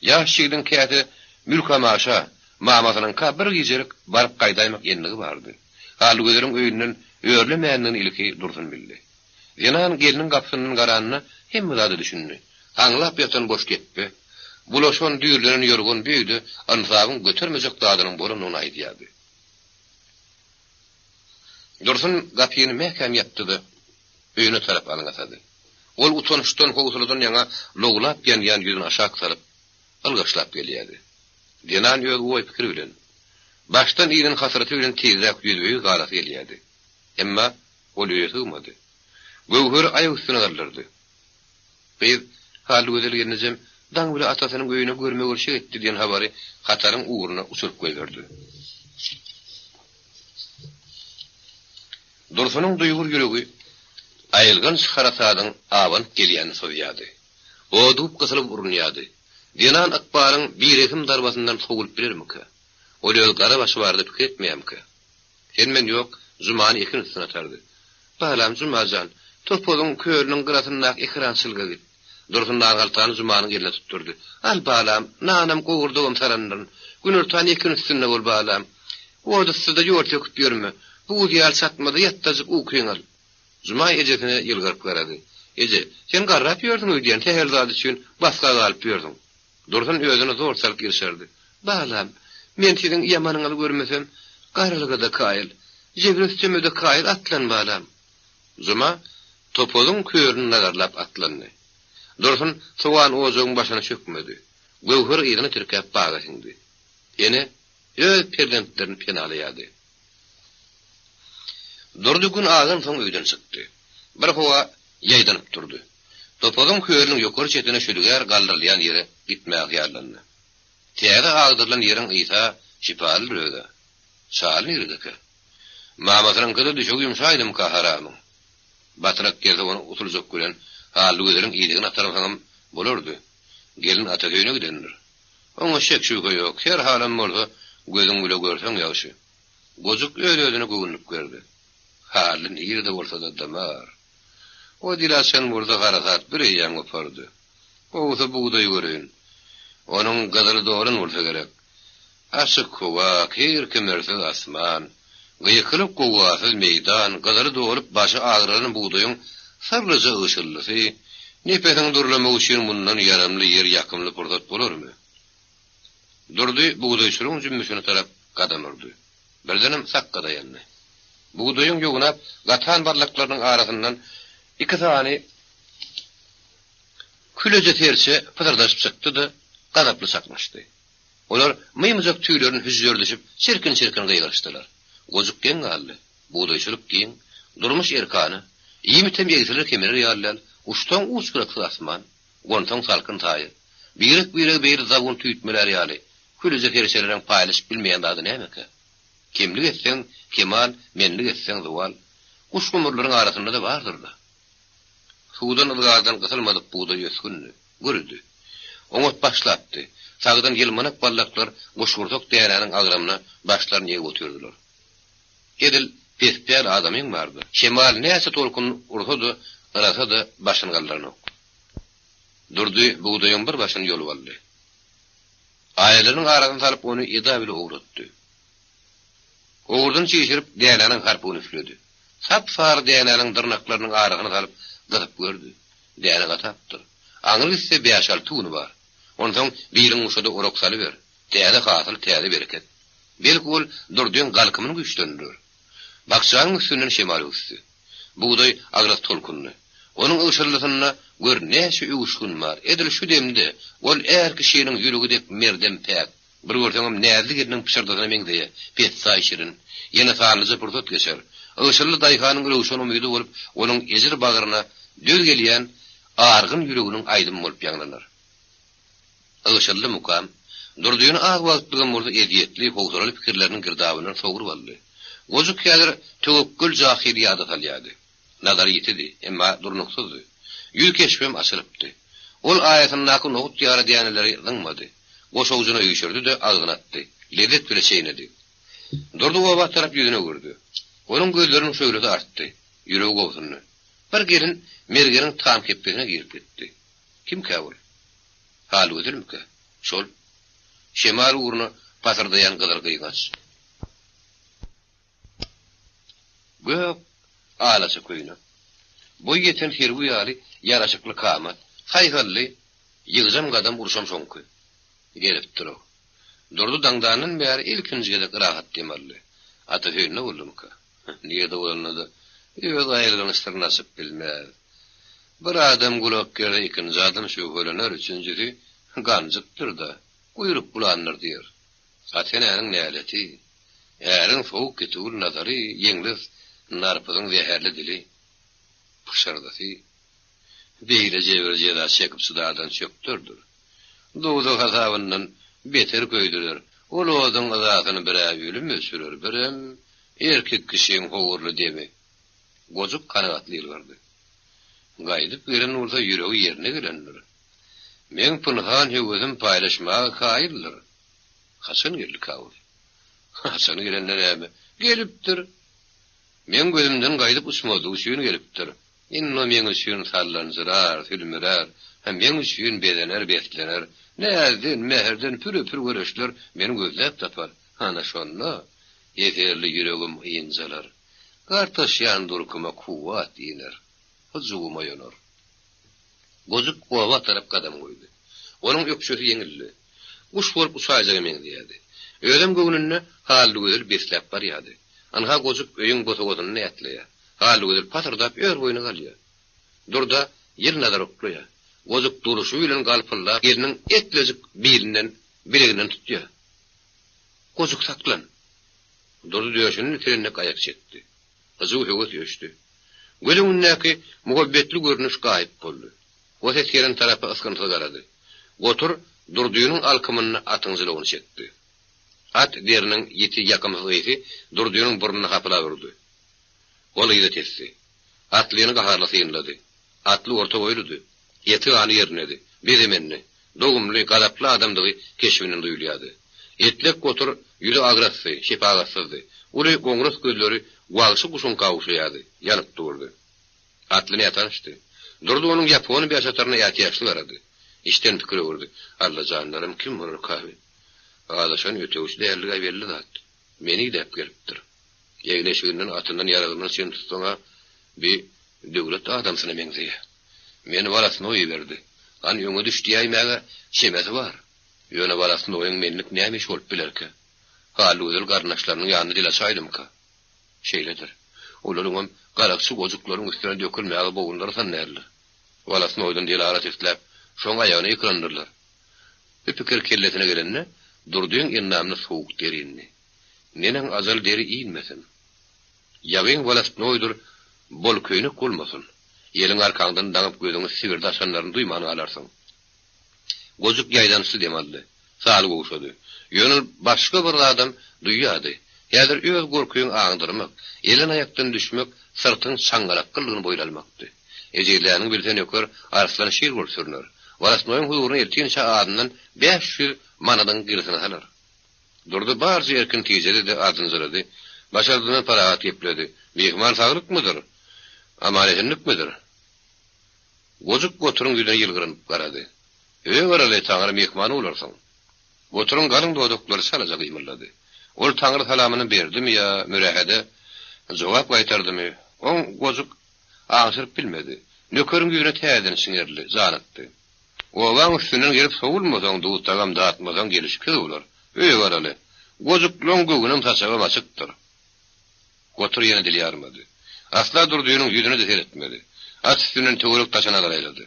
Speaker 2: Yaşçıydın kıyatı mülk amaşa, mamasının bir gecelik barıp kaydaymak yenliği vardı. Halı gözlerin öğünün öğürlemeyenliğin ilki Dursun bildi. Zenan gelinin kapsının karanına hem müdadı düşündü. Anlap yatan boş geppe. Bulaşan düğürlerin yorgun büyüdü, ansabın götürmeyecek dağdının borun ona aydiyadı. Dursun kapıyını mehkem yaptı da öğünü taraf alıngasadı. Ol utanışdan howsuladan ýaňa lowlap ýan ýüzüni aşağı salyp algaşlap gelýärdi. Denan ýöl goý pikir bilen. Baştan ýygyň hasraty bilen tezrek ýüzüňi galasy gelýärdi. Emma ol ýetmedi. Gowhur aýak üstüne gallardy. Biz haly gözelgenizem daň bile atasynyň göýüne görme görşe etdi diýen habary hataryň uğruna uçurup goýberdi. Dursunyň duýgur ýüregi aýylgan şaharasadyň awan gelýäni soýýady. Odup gysylyp urunýady. Denan akbaryň bir ekim darbasyndan soňulyp birermiki? Ol gara başı bardy piketmeýämki? Sen men ýok, zumany ekin üstüne atardy. Balam zumajan, topolyň köýrüniň gyratyna ekran sylga git. Dursundan galtany zumanyň ýerine tutturdy. Al balam, nanam gowurdygym sarandan, günürtan ekin üstüne bol balam. Odusyda ýol töküp ýörme. Bu ýal satmady, ýatdazyp ukyňal. Zuma ejesine ýylgyryp garady. Eje, sen garrap ýördiň öýdän täherdady üçin baska galyp ýördiň. Dursun özüne zor salyp girşerdi. Balam, men senin ýamanyňy görmesem, gaýrylygda kaýyl. Jebrestemede kaýyl atlan balam. Zuma topolyň köýrüni nagarlap atlandy. Dursun sowan ojugyň başyna çökmedi. Gowhur ýygyny türkäp baga sindi. Ýene öz perdentlerini penalaýady. Durdy gün ağan soň öýden çykdy. Bir howa ýaýdanyp durdy. Topolyň köýrüniň ýokary çetine şülüger galdyrylýan ýere gitmäge ýarlandy. Täze agdyrlan ýeriň ýyta şipaly röde. Şaly ýerdeki. Mamatyň köde düşüp ýumşaýdym ka haramyň. Batrak geldi onu utuljak gören haly gözleriň ýyligini atarsaňam bolardy. Gelin ata köýüne gidenler. Oňa şek şübhe ýok. Her halam bolsa gözüň bile görseň ýaşy. Gojuk öýle-öýle göwnüp gerdi. Halin ýerde bolsa da damar. O dilasen burada garasat bir ýan opardy. Owsa buğday göreýin. Onuň gadyry doğrun bolsa gerek. Aşyk howa, her kemersiz asman, gyýkylyp gowasyz meýdan, gadyry doğrup başy agyrylan buğdaýyň sarlyja ýşyllysy, nepetiň durlamak üçin mundan yaramly ýer ýakymly pursat bolarmy? Durdy buğdaýçylyň jümmüşine tarap gadam urdy. Birdenem sakka dayandy. Buğdaýyň ýogunap gatan barlaklarynyň arasyndan iki tane külece terçe pıtırdaşıp çykdy da gadaply saklaşdy. Olar mymyjak tüýlerini hüzýörleşip çirkin-çirkin gyýgarşdylar. Gojuk geň galdy. Buğdaýçylyk geň, durmuş erkany, ýymitem ýegizler kemerer ýarlar, uçtan uçkurak asman, gontan salkyn taýy. Birek bir zawun tüýtmeler ýaly. Külece terçeleriň paýlyşyp bilmeýän zady näme? Kimlik etseň kemal, menlik etseň zawal. Kuşkumurlaryň arasynda da bardyr da. Suwdan ılgardan gysylmadyk buğday öskünni görüdi. Oňat başlapdy. Sagdan ýylmanak ballaklar goşgurtok däräniň agramyna başlaryny ýeýip otyrdylar. Edil pesper adamyň bardy. Kemal näse tolkun urhady, arasada başyny gallarny. Durdy buğdaýyň bir başyny ýolup aldy. Aýalaryň arasyna salyp onu eda bile owratdy. Owurdan çeşirip däräniň harpuny üfledi. Sap-sar däräniň dyrnaklarynyň arasyna salyp gatyp gördü. Däne gatapdy. Aňyl ise 5-6 tuny bar. Ondan biriň uşada orok salyber. Täze hasyl, täze bereket. Belki ol durdyň galkymyny güýçlendir. Bakçanyň üstünden şemal üstü. Buğday agras tolkunny. Onuň ýşyrlysyna gör näçe ýuwuşkun bar. Edil şu demde ol her kişiniň ýüregi merdem päk. Bir görseňem näzlik ediniň pişirdiğine meňdeýe. Petsa işirin. Ýene sanlyja pursat geçer. Ýşyrly daýhanyň ýuwuşuny umydy bolup, onuň ejir bagyryna döl gelýän argyn ýüreginiň aýdym bolup ýanglanar. Ýşyrly mukam durdygyny az wagtlyga murda ediyetli, howsaraly pikirleriniň girdabyny sogurup aldy. Gojuk kädir töwekkül jahil ýada salýady. Nazar ýetdi, emma durnuksuzdy. Ýüz keşfem açylypdy. Ol aýatyny naky nohut ýara diýenleri ýyňmady. Goşawjyna ýüşürdi de agyn atdy. Lezzet bile çeýnedi. Durdy oba tarap ýüzüne gördi. Onuň gözleriniň şöýleti artdy. Ýüregi gowsundy. Bir gelin mergeniň tam kepesine girip gitdi. Kim käwül? Haly ödülmüke? Şol. Şemal uğruna patyrdayan gadar gyýgaç. Göp alasy köýüne. Bu ýeten herwi ýaly ýaraşykly kamat, haýgally, ýygyjam gadam urşam şoňky. Gelip durur. Durdy daňdanyň bäri ilkinjide rahat demelli. Ata höýüne boldumka. Niýede bolnady? Ýöne aýrylan isler nasyp bilmez. Bir adam gulak gere ikinci adam şöhölener, üçüncüsü gancıktır da, kuyruk bulanır diyor. Atenenin näleti, ärin soğuk getuğul nazarı, yeňlis, narpızın zeherli dili, pışırdası, beýle jebir jeda çekip sudadan çöktürdür. Doğdu hasabından beter köydüler. Ol oğdun azatyny birä ölüm ösürür, birem erkek kişiň howurly demi. Gozuk kanagatly ýylgardy. Gaýdyp gelen bolsa ýüregi ýerine gelendir. Men pynhan hewzüm paýlaşmaga kaýyldyr. Hasan geldi kawul. Hasan gelenler ämi gelipdir. Men gözümden gaýdyp uçmady, uçuýun gelipdir. Inno men üçin sallanjyrar, filmirer, hem men üçin bedener, betlener. Näzden, meherden pürü göreşler meni gözläp tapar. Ana şonda ýeterli ýüregim ýynjalar. Gartaşýan durkuma kuwat ýener. Huzuguma ýonar. Gozuk gowa tarap kadam goýdy. Onuň öpüşesi ýeňildi. Uş bolup uçaýjak men diýdi. Ödem göwnünde hally gözül besläp barýady. Anha gozuk öýüň botagodyny nätleýär. Hally gözül patırdap ör boýuna galýar. Durda ýer nazar okluýar. Gozuk duruşy bilen galpyllap ýeriniň etlezik birinden bileginden tutýar. Gozuk saklan. Durdy döşünün trenine ayak çekdi. Azuw höwet ýöşdi. Gölüňindäki muhabbetli görnüş gaýyp boldy. O seslerin tarapy ıskıntılı garady. Otur durdyýynyň alkymyny atyňjylygyny çekdi. At deriniň ýeti ýakymyzy durdyýynyň burnuny hapylap urdy. Ol ýygy tesdi. Atlyny gaharlasy ýynlady. Atly orta boýludy. Eti any ýernedi. Bezemenni. Dogumly gadaply adamdygy keşbiniň duýulýady. Etlek otur ýüli agrasy, şepagatsyzdy. Uly goňras gözleri wagşy kuşun kawuşýady. Ýanyp durdy. Atlyny ýatanışdy. Durdy onuň ýapony beşataryna ýatyýaşly garady. İşten pikir urdy. Allah janlarym kim bolur kahve. Adaşan ötewüş därliga belli zat. Meni dep gelipdir. Ýegleşiginiň atyndan ýaragyny sen tutsaňa bir döwlet adamsyna meňzeýär. Meni balasyny oýberdi. An ýöňe düşdi ýaýmaga şemesi bar. Ýöne balasyny oýun menlik näme şolup bilerke. Haly özel garnaşlarynyň ýanyna dile çaýdymka. Şeýledir. Olaryň garakçy gojuklaryň üstüne dökülmäge bowunlary sannerler. Balasyny oýdan dile arat etläp, şoňa ýany ýekrandyrlar. Bir pikir kelletine gelenne, durdyň ýernamny sowuk derinni. Nenen azal deri iýinmesin. Ýagyň balasyny oýdur, bol köýnük bolmasyn. Ýeliň arkaňdan daňyp gözüňi sibirde aşanlaryny duýmany alarsyň. Gozuk ýaýdançy demaldy. Sal gowşady. Ýönül başga bir adam duýýady. Ýa-da öz gorkuýyň aňdyrmak, elin aýakdan düşmek, sırtyň çaňgalak kyldygyny boýlalmakdy. Ejeýläniň bilsen ýokar arslan şeýle bolsurlar. Walasnoýun huzuryna eltýänçe adından 500 manadan girsine salar. Durdy barjy erkin tejeli de adynjylady. Başardyny parahat ýepledi. Mehman sagyrykmydyr? Amaletynlikmidir? Gozuk goturyň ýüzüne ýylgyrynyp garady. Öwrele taňry mehmany bolarsyň. Goturyň galyň dodoklary salajak ýmyllady. Ol taňry salamyny berdimi ýa mürahede jogap gaýtardymy? On gozuk aňsyryp bilmedi. Nökeriň ýüzüne täzeden siňerli, zanatdy. Oğlan üstünden gelip soğulmadan, doğutagam dağıtmadan gelişki olar. Öwrele. Gozuk löngüňiň taşagy açykdyr. Gotur ýene dili ýarmady. Asla durdyýynyň ýüzüne de seyretmedi. At üstünden töwerek taşana garaýlady.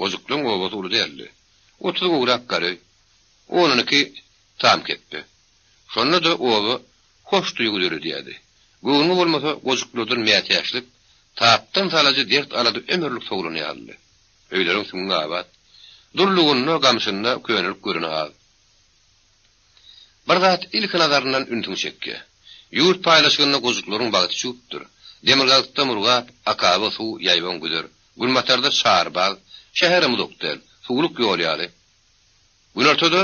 Speaker 2: Gozukluň owaty uly däldi. Oturup urak gary. Onunki tam ketdi. Şonda da owa hoş duýguly diýdi. Göwünü bolmasa gozukludyr meýat ýaşlyk, taapdan salajy dert alady ömürlük sowrany aldy. Öýleriň suňuna abat. Durlugyny gamşynda köňelip görünýär. Bir zat ilk nazaryndan üntüň çekki. Ýurt paýlaşygyna gozuklaryň bagyty çupdyr. Demirgazda murgap, akaby suw ýaýban güder. Gulmatarda şarbag, şäherimi doktor, suwluk ýolýary. Gün ortada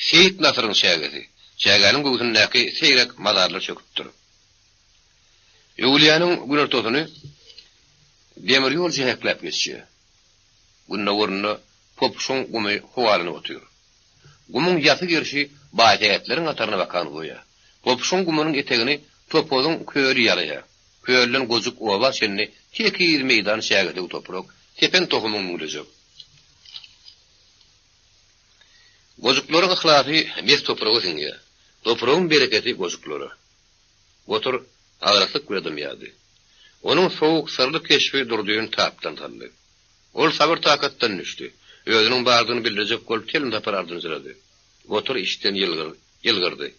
Speaker 2: Seyit Nasyryň şägeri. Şägeriň göwsündäki seýrek mazarlar çöküpdir. Ýuliýanyň gün ortasyny demir ýol jehekläp geçýär. Günne gorunna popşoň gumy howalany otyr. Gumyň ýaty gerşi baýatleriň ataryna bakan goýar. Popşoň gumynyň etegini topolyň köýri ýalaýar. Köýlen gozuk owa şenni tekir meýdan şägerde toprak, tepen tohumyň mülejek. Gozuklaryň ihlary mes topragy siňýär. Topragyň bereketi gozuklary. Otur agraslyk gördüm ýady. Onuň sowuk sırly keşfi durdyýyn tapdan tandy. Ol sabır takatdan düştü. Özünün bardığını bildirecek bolup telim tapar ardını sıradı. Gotur işten yılgırdı.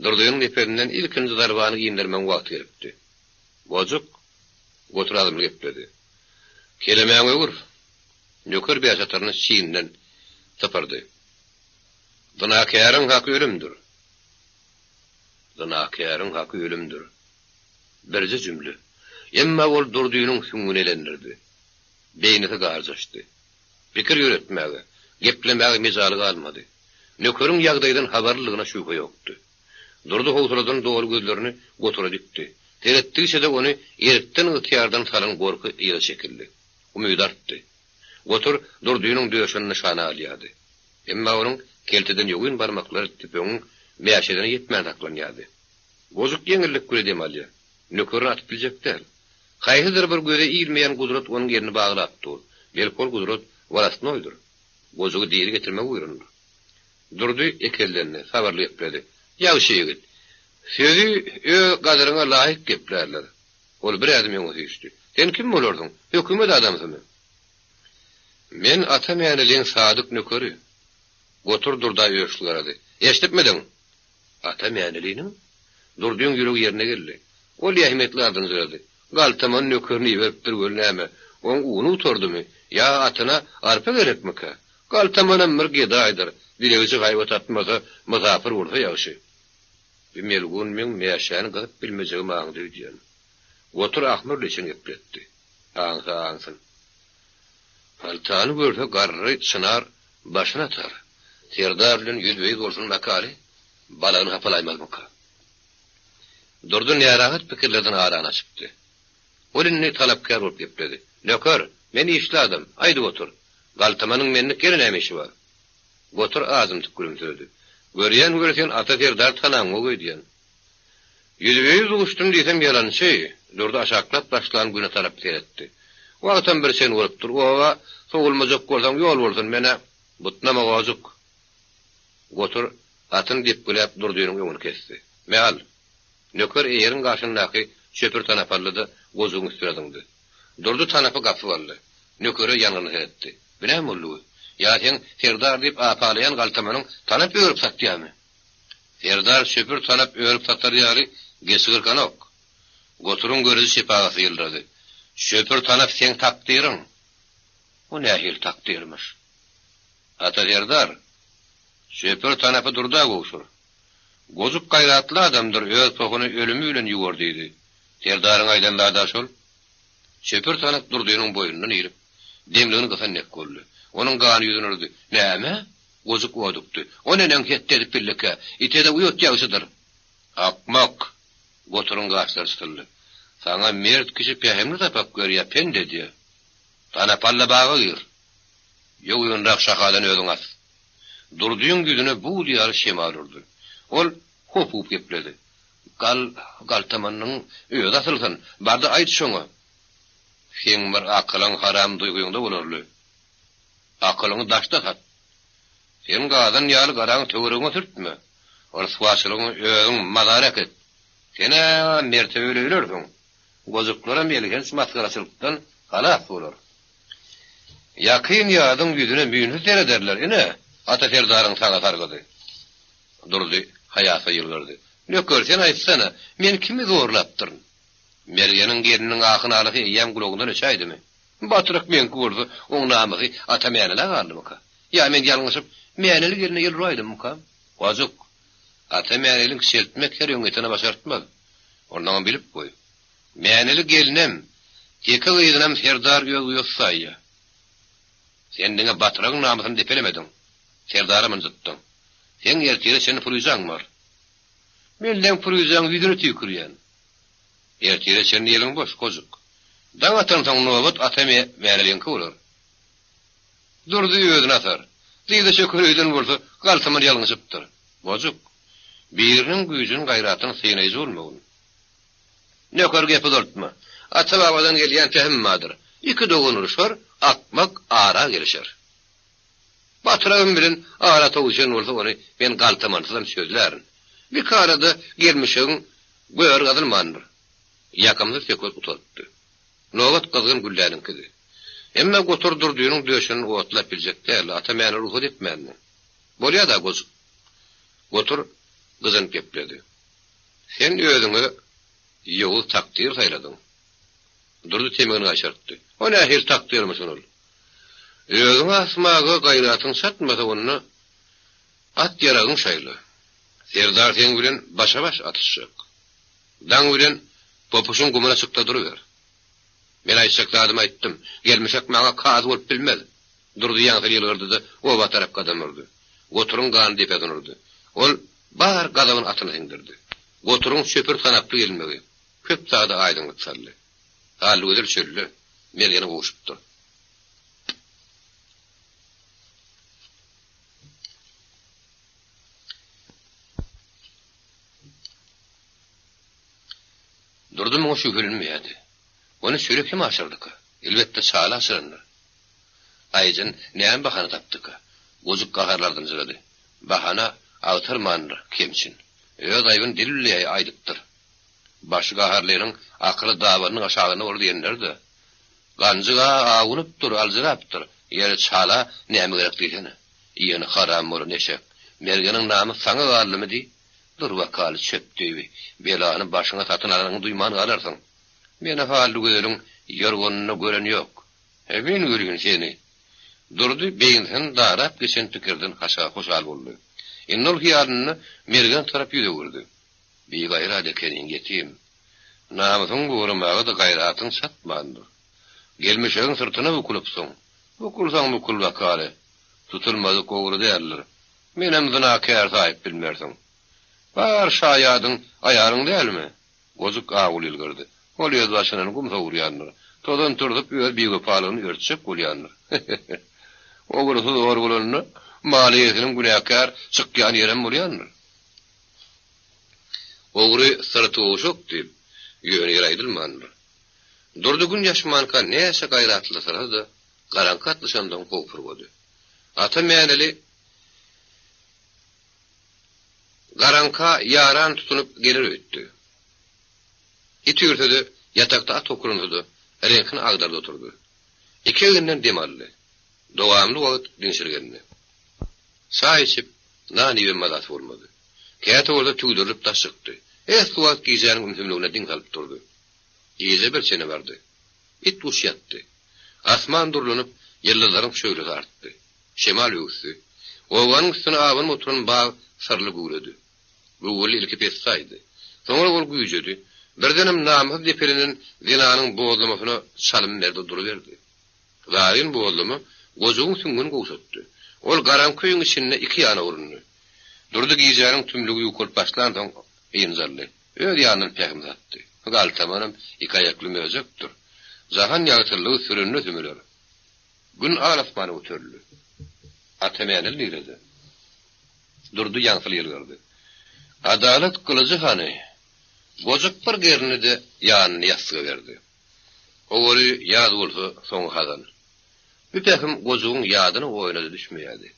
Speaker 2: Durduğunun eperinden ilkinci darbanı giyindirmen wagt gelipdi. Bozuk Gotur adımlı gepledi. Kelemeğe vur. Nökür bir asatarını çiğinden tapardı. Dınakârın hakkı ölümdür. Dınakârın hakkı ölümdür. Berce cümle. Emma ol durduğunun süngünelendirdi. Beyneti garzaştı. Fikir yöretmäge, geplemäge mezaly almadı. Nökörün ýagdaýdan habarlylığına şüphe yoktu. Durdu howsuradan doğru gözlerini Gotura dikti. Teretdigişe de onu erkten ıhtiyardan salan gorku ýyl çekildi. Umyd artdy. Gotur durduğunun döşünü nişana alýady. Emma onun kelteden ýogyn barmaklary tüpeňiň mäşeden ýetmän taklanýady. Bozuk ýeňillik göredem alýa. Nökörün atyp biljekler. Haýhydyr bir göze iýilmeýän gudrat onun ýerini baglapdy. Belkol gudrat warasyn oýdur. Bozugy diýeri getirmek uýrundy. Durdy ekellerini sabarly etmedi. Ýagşy ýigit. Sözi gadyryňa laýyk geplerler. Ol bir adam ýoňy düşdi. Sen kim bolardyň? Hökümet adamsymy? Men ata mäňeliň sadyk nököri. Gotur durda ýöşlärdi. Eşitmediň? Ata mäňeliň durdyň ýüregi ýerine geldi. Ol ýahmetli adyny söyledi. Galtaman nökörni beripdir gölnäme. On uny uturdymy? Ya atyna arpa gerekmika? Galtamanam bir gedaýdyr. Dilegi gaýbat atmasa, muzafir bolsa ýagşy. Bimelgun men mäşäni gyzyp bilmejegim aňdy diýen. Gotur ahmar leçin gepletdi. Aňsyn. Paltany görse garry çınar başyna atar. Terdar bilen ýüzbeýiz bolsun makali, balagyny hapalaýmazmyka? Durdun ýarahat pikirlerden arana çykdy. Olinni talapkar bolup gepledi. Nökör, men işladım, aýdy otur. Galtamanyň menlik gelen emeşi bar. Gotur azym tükürümsödi. Görýän ata terdar tanaň o göýdýän. Ýüzbeýiz uçdum diýsem ýalançy, durda aşaklap başlanan güne tarap teretdi. Wagtam bir sen bolupdyr, owa sowulmajak bolsam ýol bolsun mene butnama wazuk. Gotur atyn dip gülep durdynyň ýolunu kesdi. Meal, nökör eýerin gaşyndaky çöpür tanapalydy, gozugyny üstürediňdi. Durdu tanapy gapy boldy. Nököre ýanyny etdi. Bilen boldy. Ýa-da Serdar diýip apalayan galtamanyň tanap öýrüp satýamy. Serdar çöpür tanap öýrüp satar ýaly gesgirkan ok. Goturun görüzi şepagasy ýyldyry. Çöpür tanap sen takdyryň. O nähil takdyrmyş. Ata Serdar çöpür tanapy durda goşur. Gozuk gaýratly adamdyr, öz tohuny ölümi bilen ýugurdydy. Serdaryň aýdanlarda şol. Çöpür tanap durdynyň boýundan ýerip demlegini gysannek boldy. Onun gany ýüzünürdi. Näme? Gozuk wodukdy. O nenen ketdi edip billeke. Itede uýot ýagşydyr. Akmak. Goturun gaçlar styldy. Sana mert kişi pehemni tapak görýä pen dedi. Tana palla baga gir. Ýogyňrak şahadan özüň as. Durdyň güdüne bu diýar şemal urdy. Ol hopup gepledi. Galtamanyň öýde atylsyn. Barda aýt şoňa. Sen bir akylyň haram duýguýňda bolarly. Akylyňy daşda sat. Sen gadan ýaly garaň töwereňe sürtme. Ol suwaçylygyň özüň mazarak et. Sene mertebeli ölersin. Gozuklara melgen maskaraçylykdan halas bolar. Ýakyn ýadyň ýüzüne müýnü derler ine. Ata Serdaryň saňa sargady. Durdy, haýata ýylgyrdy. Nökör sen aýtsana, men kimi zorlapdyryn? Mergeniň geliniň akyny alyk ýem gulogyndan öçäýdimi? Batyryk men gurdy, oň namyzy ata mäneler galdymyka? Ya men ýalňyşyp mänelik geline ýylraýdymyka? Wazuk. Ata mänelik şertmek herýoňetine başartmaz. Ondan bilip goý. Mänelik gelinem, teke gyýdynam Serdar ýol-ýossaýa. Sen diňe batyryň namysyny depelemediň. Serdarym zytdyň. Sen ertire seni purýaň bar. Menden purýaň ýüzüne tükürýän. Ertire seni ýeliň boş gozuk. Dawatan taň nowat ata mänelinki bolar. Durdy ýödüne atar. Diýde şökürýden bolsa, galtamar ýalňyşypdyr. Gozuk. Biriniň güýjüň gaýratyny synaýjy bolmagyň. Nökör gepi doltma. Ata babadan gelýän tehimmadyr. İki dogun uruşar, akmak ara gelişer. Batırağım bilen ara tavuşan olsa onu ben galtamantıdan sözlerin. Bir karada gelmişin gör gadılmandır. Yakamda sökot utalttı. Novat kızgın güllerin kızı. Emma gotur durduğunun döşünün otlap bilecek değil. Ata meni ruhu etmeni. Bolya da gozuk. Gotur kızın gepledi. Sen özüňi ýoğul takdir sayladın. Durdu temegini açarttı. O ne ahir takdir misin ol? Özüň asmagy gaýratyn satmasa onu at yaragın şaylı. Serdar sen bilen başa baş atışacak. Dan bilen popuşun gumuna çıkta duruver. Ben aýşakladyma aýtdym. Gelmişek maňa kaz bolup bilmez. Durdy ýaňsy ýylgyrdy da oba tarap gadamyrdy. Goturun gany depedinirdi. Ol bar gadabyny atyna indirdi. Goturun şöpür sanaply gelmegi. Köp sagda aýdyňlyk sally. Hal ödül çöllü. Mergeni goşupdy. Durdu mu şu gülünmeyedi. Onu sürekli mi aşırdık? Elbette sağla aşırınlar. Ayıcın neyen bakanı taptık? Gozuk kaharlardan zırladı. Bahana avtırmanır kimsin? Öz ayvın dilülleye aydıktır. Başı kaharlarının akıllı davanın aşağına ordu yenlerdi. Gancıga ağınıptır, alzıraptır. Yeri çala neyemi gerek diyene. İyini haram olur neşek. Mergenin namı sana ağırlı mı dey? Dur vakalı çöp devi. Belanın başına tatın alanını duymanı alarsın. Mene halde görelim, yorgununu gören yok. Ben görün seni. Durdu beyinsen darap geçen tükürdün haşa hoşal oldu. Innol hiyalını mergen taraf yüze vurdu. Bir gayra dekenin getiyim. Namısın buğrumağı da gayratın satmandı. Gelmişeğin sırtına vukulupsun. Vukulsan vukul vakalı. Tutulmadı kovuru derler. Menem zınakâr sahip bilmersin. Bar şayadın ayarın değil mi? Gozuk ağul ilgirdi. Ol öz başının kumsa uğrayanlar. Todan turdup öz bir gopalını örtüşüp gulyanlar. O burası doğruluğunu maliyetinin günahkar sıkyan yeren bulyanlar. Oğru sırtı oğuşuk deyip yöne yaraydılmanlar. Durdu gün yaşmanka neyse gayratlı sırada garankat dışandan kovfur kodu. Ata meğeneli garanka yaran tutunup gelir öttü. İti yürtüdü, yatakta at okurundudu, renkini ağdarda oturdu. İki günden demalli, doğamlı vakit dinşirgenli. Sağ içip, nani ve madat olmadı. Kayata orada tüydürüp taş çıktı. Bu vakit giyeceğinin ümsümlüğüne din kalıp durdu. Giyece bir çene vardı. İt uç yattı. Asman durulunup, yıldızların şöyle arttı. Şemal yoğusu. Ovanın üstüne avın oturan bağ sarılı güğredi. Güğreli ilki pessaydı. Sonra ol güyücedi. Birdenim namız depelinin zinanın boğulamasına salım nerede duruverdi. Zarin boğulamu gozuğun süngün goğusattu. Ol garan köyün içinde iki yana urunlu. Durdu giyeceğinin tümlüğü yukulup başlandan inzarlı. Öyle yanın pekimiz attı. Galtamanım iki ayaklı mözöktür. Zahan yağıtırlığı sürünlü tümülür. Gün ağlasmanı ötürlü. Atemeyenel niredi. Durdu yansılı yılgırdı. Adalet kılıcı hanı. Gozuk bir gerini de yanını yastığı verdi. Oğru yad olsa son hazan. Bir pekim gozuğun yadını oynadı düşmeyedi.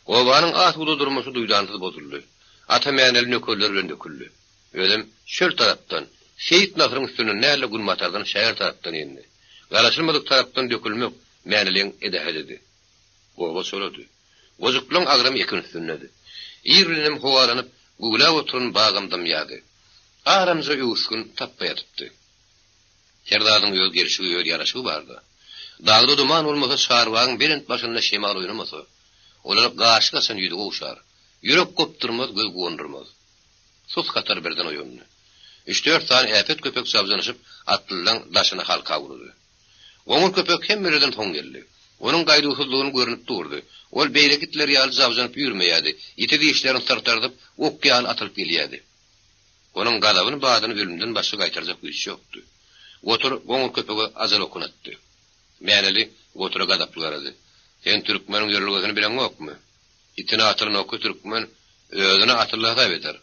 Speaker 2: Ovanın at ulu durması duydansız bozuldu. Atemeyenel nökörler döküldü. Ödüm şöl taraftan, Seyit Nasır'ın üstünün neyle gün matardan şehir taraftan indi. Galaşılmadık taraftan dökülmek meniliğin edehededi. Ova söyledi. Gozukluğun ağrım ekin üstünledi. İrlinim hovalanıp gugula oturun bağımdım yadı. Aramıza uyuşkun tappa yatıptı. Serdadın göz gelişi göz yaraşı vardı. Dağda duman olmasa şarvağın belint başında şemal oynamasa, olarak gaşıkasan yüdü oğuşar. Yürek kopturmaz, göz gondurmaz. Sus katar birden oyunlu. 3-4 tane efet köpek savzanışıp atlılan daşına halka vurdu. Oğul köpek hem birden ton geldi. Onun gaydusuzluğunu görünüp durdu. Ol beyle gitler yağlı zavzanıp yürümeyedi. İti dişlerini sırtardıp okyan atılıp geliyedi. Onun gadabını bağdını bölümden başı gaytaracak bir iş yoktu. Gotur oğul köpeği azal okunattı. Meneli gotura gadaplı aradı. Sen Türkmenin yörülgüsünü bilen yok mu? İtine atılın oku Türkmen özüne atırlığa da beder.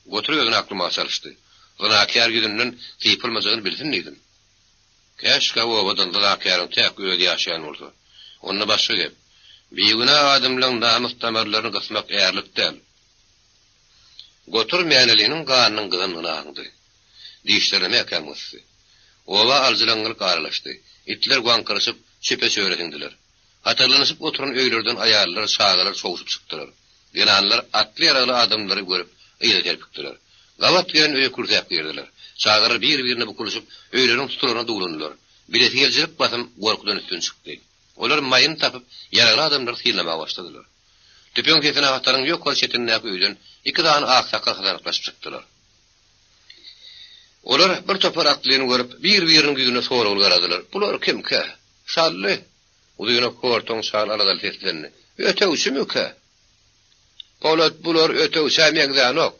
Speaker 2: Gotur özüne aklıma çalıştı. Zınakiyar yüzünden tıypılmazığını bilsin neydim. Keşke o obadan zınakiyarın tek öyle yaşayan olsa. Onunla başka gep. Büyüğüne adımlan namus damarlarını kısmak eğerlik değil. Gotur meneliğinin kanının kızanlığına ağındı. Dişlerine mekanmıştı. Ova alzılangılık ağırlaştı. İtler guan kırışıp çepe söýretindiler. Hatırlanıp oturan öýlerden aýarlar, şagalar soğusup çykdylar. Gelanlar atly yaraly adamlary görüp ýyla terpikdiler. Gawat gelen öýe kurtap girdiler. Şagalar bir-birine bukuluşup öýlerin tutularyna duglandylar. Bileti geljek basym gorkudan üstün çykdy. Olar mayın tapıp yaraly adamlary hillama başladylar. Tüpüň kesine hataryň ýok bol çetinläp öýden iki dany aksakal hazırlaşyp çykdylar. Olar bir topar atlyny görüp bir-biriniň ýüzüne soraw garadylar. Bular kimke? Şally. Udyna kortoň şal aladal teslerini. Öteýüşmüke? Polat bular öteýüşämekdänok.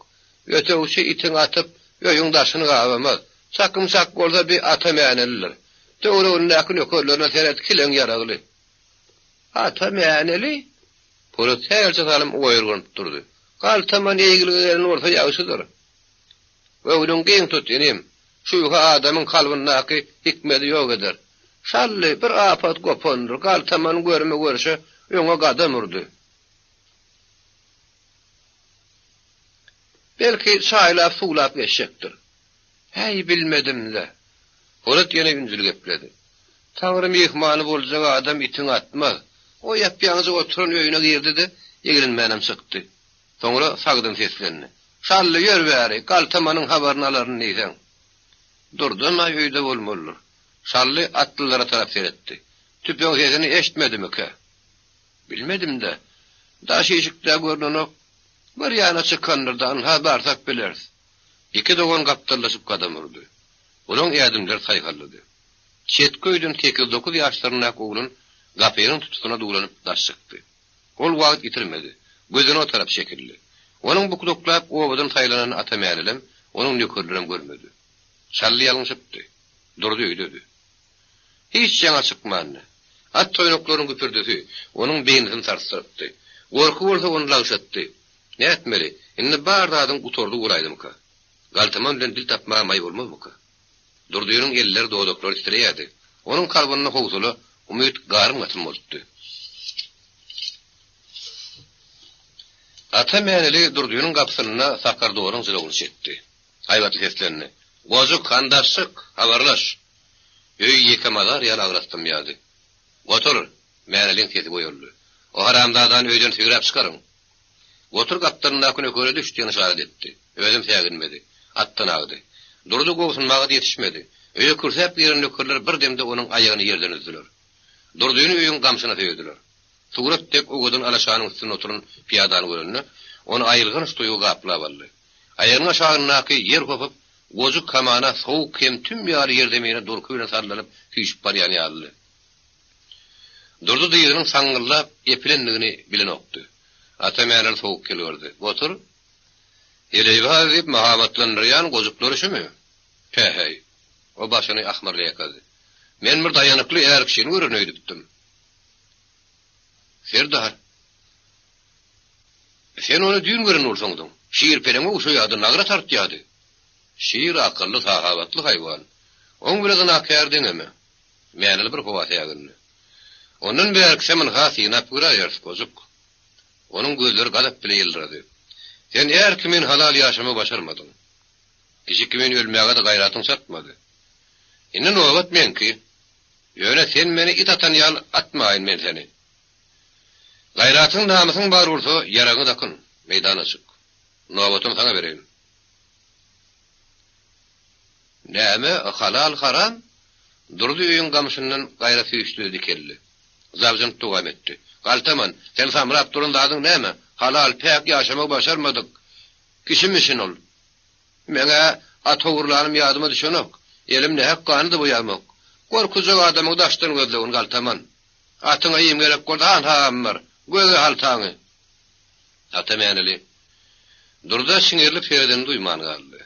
Speaker 2: Öteýüşi itin atyp öýüň daşyny gawamaz. Sakymsak bolsa bir atamäneliler. Töwreğinden ökörlerine seret kilen yaragyly. Atamäneli? Polat herçe salim oýurgunyp durdy. Galtaman eýgilgelerini orta ýaşydyr. Ve onun giyin tut inim. Şu adamın kalbindaki hikmeti yok eder. Şalli bir afat kopandır. Kaltaman görme görse ona kadam urdu. Belki saylap suğlap geçecektir. Hey bilmedim de. Polat yine güncül gepledi. Tanrım ihmanı bolacak adam itin atmaz. O yapyanızı oturan öyüne girdi de yegilinmenem sıktı. Sonra sagdın seslerini. Şallı yer bäri, Galtamanın habaryny alaryny diýsen. Durdy ama öýde bolmalydyr. Şallı atlylara tarap seretdi. Tüpüň sesini eşitmedimike? Bilmedim de. Daş eşikde görnenok bir ýana çykandyrdan habarsak bileriz. İki dogan gapdalaşyp gadam urdy. Onuň ýadymlar saýgalady. Çet köýden 8-9 ýaşlaryna oglun gapyryň tutuşuna dugulanyp daş çykdy. Ol wagt ýitirmedi. Gözüne o tarap şekilli. Onun bukudoklap obadan saylanan atamäänelim, onun nökerlerim görmedi. Şally ýalňyşypdy. Durdy öýdedi. Hiç ýaňa çykmandy. At toýnoklaryň güpürdüsi, onun beýnini tarsypdy. Gorku bolsa onu lagşatdy. Ne etmeli? Indi bardadyň utordy golaýdymka. Galtaman bilen dil tapmagy bolmazmyka? Durdynyň elleri dodoklary titreyýärdi. Onun kalbyna howsula umyt garym gatym boldy. Atamäneli Durdynyň gapsyna sakar doğruň zylgyny çekdi. Haýwatly seslerini. Gozuk kandaşyk, habarlaş. Öý ýekamadar ýal agrastym ýady. Otur, mäneliň sesi goýuldy. O haramdadan öýden süýräp çykaryň. Otur gapdaryna köre düşdiň işaret etdi. Özüm säginmedi. Atdan agdy. Durdy gowsunmagy ýetişmedi. Öýe kürsep ýerine nökerler bir demde onuň aýagyny ýerden üzdiler. Durdyny öýüň gamsyna söýdiler. Surat tek oğudun alaşanın üstüne oturun piyadan görünü, onu ayırgın üstüyü gaplap aldı. Ayarın aşağınaki yer kopup, gozuk kamana soğuk hem tüm yarı yerdemeyine dorkuyla sarlanıp küçüp bariyani aldı. Durdu dıyığının sangırlap epilenliğini bilen oktu. Atamääner soğuk geliyordu. Otur. Eleyva deyip mahamatlandırayan gozukları şu mu? Hey. O başını ahmarla yakadı. Men bir dayanıklı eğer kişinin görünüydü bittim. Serdar. Sen onu düğün gören olsaňdyň. Şiir pereme uşu ýady, nagra tartýady. Şiir akıllı, sahabatlı hayvan. Oň bilen akýardyň eme. Mäneli bir howa ýagyny. Onun berksemin hasyna pura ýers gozuk. Onun gözleri galap bile ýyldyry. Sen eğer kimin halal ýaşamy başarmadyň. Kişi kimin ölmäge de gaýratyň satmady. Indi nowat menki. Ýöne sen meni it atan ýal atmaýyn men seni. Gayratın namısın bar ursa yarağı dakın, meydana çık. Novatım sana vereyim. Näme halal haram? Durdy öýüň gamşynyň gayra süýüşlüği dikelli. Zabjyny tugam etdi. Galtaman, sen samrap durun dadyň näme? Halal pek ýaşamak başarmadyk. Kişimisin ol. Mene atowurlarym ýadyma düşenok. Elimde hakkany da boýamak. Gorkujak adamyň daşdan gözlegin Galtaman. Atyňa ýem gerek boldan hamar. Göze haltaňy. Atamäneli. Durda şiňerli ferden duýman galdy.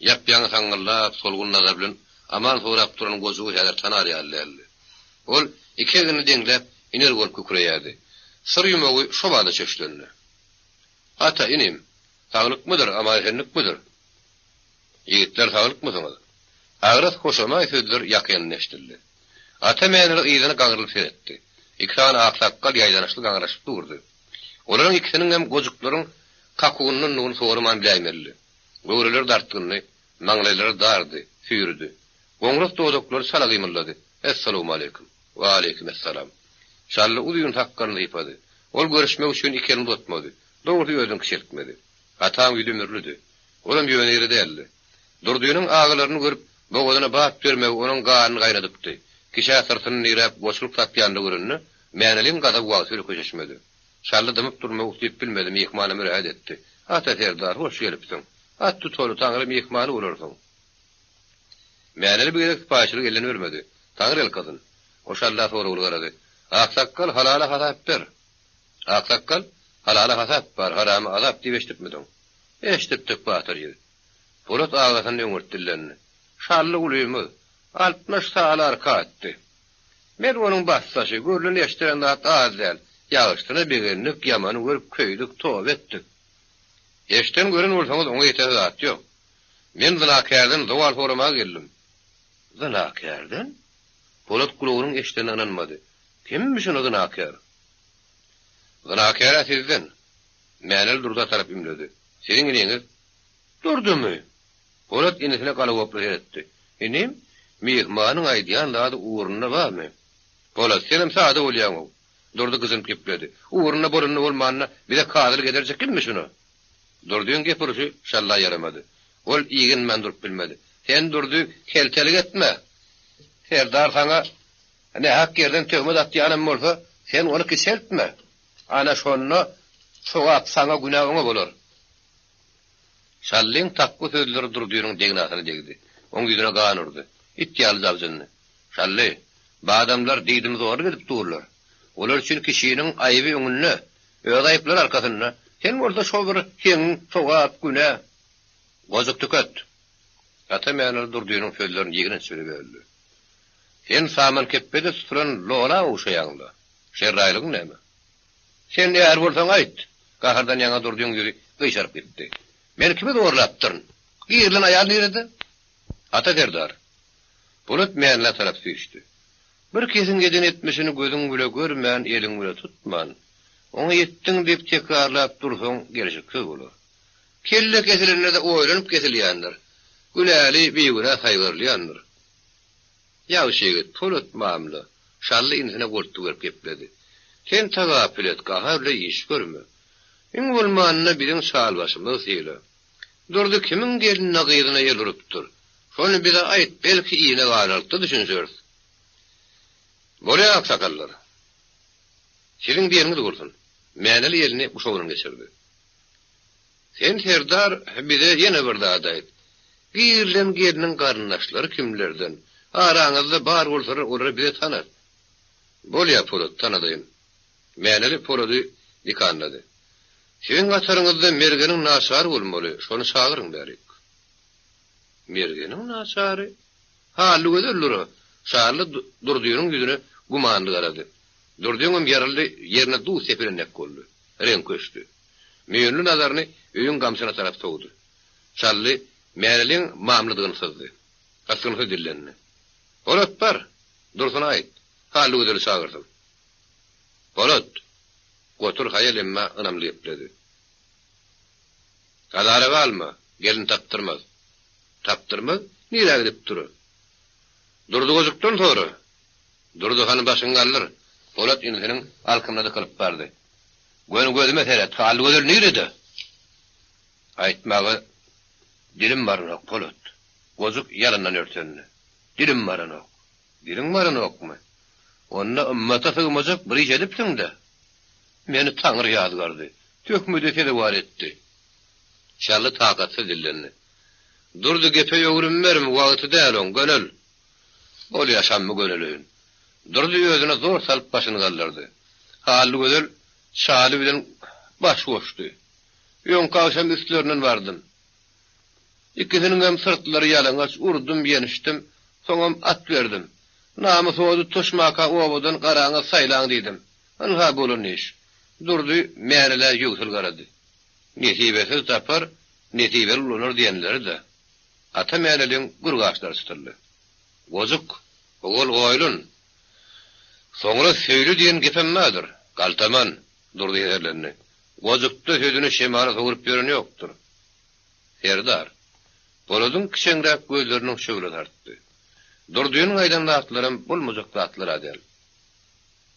Speaker 2: Ýap-ýaňy saňgyrlap, solgun nazar bilen aman sorap turan gozugy häzir tanar ýaly. Ol iki egini deňlep iner bolup kükreyýärdi. Syr ýumagy şobada çeşlendi. Ata inim, taglykmydyr, amaýhenlikmydyr? Ýigitler taglykmydyr? Agras hoşamaý söýdüler ýakyn neşdirdi. Atamäneli ýygyny gaňrylyp seretdi. İkran aksakkal ýaýdanaşly gaňraşyp durdy. Olaryň ikisiniň hem gojuklaryň kakugynyň nuruny soğurman biläýmerli. Göwreler dartdyny, maňlaýlary dardy, süýrdi. Goňrak dodoklar sala gymyllady. Assalamu alaykum. Wa aleykümselam. Şallı uyun hakkını ipadı. Ol görüşmek üçün ikeni tutmadı. Doğru özün kişeltmedi. Atam yüdümürlüdü. Olam yöneri değildi. Durduğunun ağalarını görüp boğazına bağıp vermek onun qanını qaynadıptı. Kişi sırtını nirap boşluk tatyandı görününü mənelin qada vaqtıyla köşeşmedi. Şallı dımıp durma uqtayıp bilmedi mihmanı mürahid etti. Ata terdar, hoş gelipsin. At tutolu tanrı mihmanı olursun. Məneli bir gerek payçılık elini vermedi. Tanrı el kadın. O şallah sonra ulgaradı. Aksakkal halala hasap ver. Aksakkal halala hasap var. Haramı azap diye eşitipmedin. Eşitiptik batır yedi. Polat ağasının öngürttillerini. Şallı uluyumu 60 sağlı arka etti. Men onun bassaşı görülün eştiren dağıt ağız değil. Yağıştığına beğenlik yamanı görüp köydük, toğub ettik. Eşten görün olsanız ona yeter dağıt yok. Men zınakârden zoval foruma geldim. Zınakârden? Polat kuluğunun eşten ananmadı. Kimmişin o zınakâr? Zınakâra sizden. Mənel durda taraf imledi. Senin ininiz? Durdu mu? Polat inisine kalıgoplu etti. İnim, mihmanın aydiyan daha da uğruna var mı? Polat, senim sağda olayan o. Durdu kızın kipledi. Uğruna borunlu olmanına bir de kadırlık edercek kimmiş onu? Durduğun gepuruşu şallah yaramadı. Ol iyigin men durup bilmedi. Sen durdu keltelik etme. Serdar sana ne hak yerden töhmet atyanım olsa sen onu kiseltme. Ana şonunu soğap sana günahına bulur. Şallin takku sözleri durduğunun degnasını degdi. Onun yüzüne qan urdu. İttiyalı zavzınını. Şalli, bu adamlar deydimiz doğru gidip dururlar. Olar için kişinin ayıbı önünü, öz ayıplar arkasını, sen orada şovur, sen soğap günah. Gozuk tüket. Ata mənel durduğunun sözlerini yegine söylüp öldü. Sen saman keppede suturan lola uşayanlı. Şerraylığın ne mi? Sen eğer bolsan ayt. Qahardan yana durduğun yüzü kıyşarıp gitti. Men kimi doğrulattırın? Giyirlen ayağını yürüdü. Ata derdar. Bulut mənle taraf süýüşdi. Bir kesin geden etmesini gözün bile görmän, elin bile tutman. Onu yettin dep tekrarlap dursan gelişik köp olur. Kelle kesilenler de oýlanyp kesilýänler. Güläli beýgüne saýgyrlýanlar. Ýa şeýget Bulut mamly, şally insine gortdy berip gepledi. Sen tagapyl et, gaharly iş görme. Iň bolmanyna biziň şal başymyz ýyly. Durdy kimin gelini gyýdyna ýelurupdyr. Şonu bize ayt, belki iýine gaýralykdy düşünýär. Bolýa aksakallar. Şeýleň diýeriniz bolsun. Məneli ýerini bu şowrun geçirdi. Sen Serdar bize ýene bir daha aýt. Giýirlen gelinin garyndaşlary kimlerden? Araňyzda bar bolsalar olary bize tanat. Bolýa Polat tanadym. Məneli Polaty dikanlady. Seň gatarňyzda mergeniň naşary bolmaly, şonu çagyryň bärik. Mergeniň naşary? Ha, lügederler. Şarly durduğunun yüzüne gumanly garady. Durduğun ýaryldy, ýerine du seperenek boldy. Renk köşdi. Meýünli nazaryny öýüň gamsyna tarap togdy. Şarly Məneliň mamlydygyny sızdy. Asyny dillenni. Polat bar, dursun aýt. Ha, lügeder çagyrdyň. Polat, gotur hayal emma ynamly epledi. Kadara galma, gelin taptırmaz. Taptırmaz, nire gidip durur. Durdu gözükten sonra. Durdu hanı başın gallar. Polat inisinin alkımladı kılıp bardı. Gözüme seyret, halli gözür nirede? Aytmağı, dilim varın ok Polat. Gözük yalından örtenli. Dilim varın ok. Dilim varın ok mu? Onunla ümmata sığmacak bir iş edipsin de. Meni Tanrı yazgardı. Tökmüdete de var etti. Şallı takatsız dillenni. Durdu gepe yoğurunmerim, vaqtı değil on, gönül. Ol yaşam mı gönülüyün. Durdu özüne zor salıp başını kaldırdı. Hallı gözül, şalı bilen baş koştu. Yon kavşam üstlerinden vardım. İkisinin hem sırtları yalıngaç, urdum, yeniştim, sonum at verdim. Namı soğudu tuşmaka ovadan qarağına saylan dedim. Anha bolun iş. Durdu, məniler yüksül qaradı. Nesibesiz tapar, nesibeli olunur diyenleri de. Ata mənelin qurgaçları sıtırlı. Gozuk, oğul oylun. Sonra söylü diyen gepemmadır. Kaltaman, durdu yeterlerini. Gozukta sözünü şemara soğurup yörün yoktur. Serdar, Polat'ın kişengraf gözlerinin şöyle tarttı. Durduğunun aydan atlarım bulmuzukta atlar adel.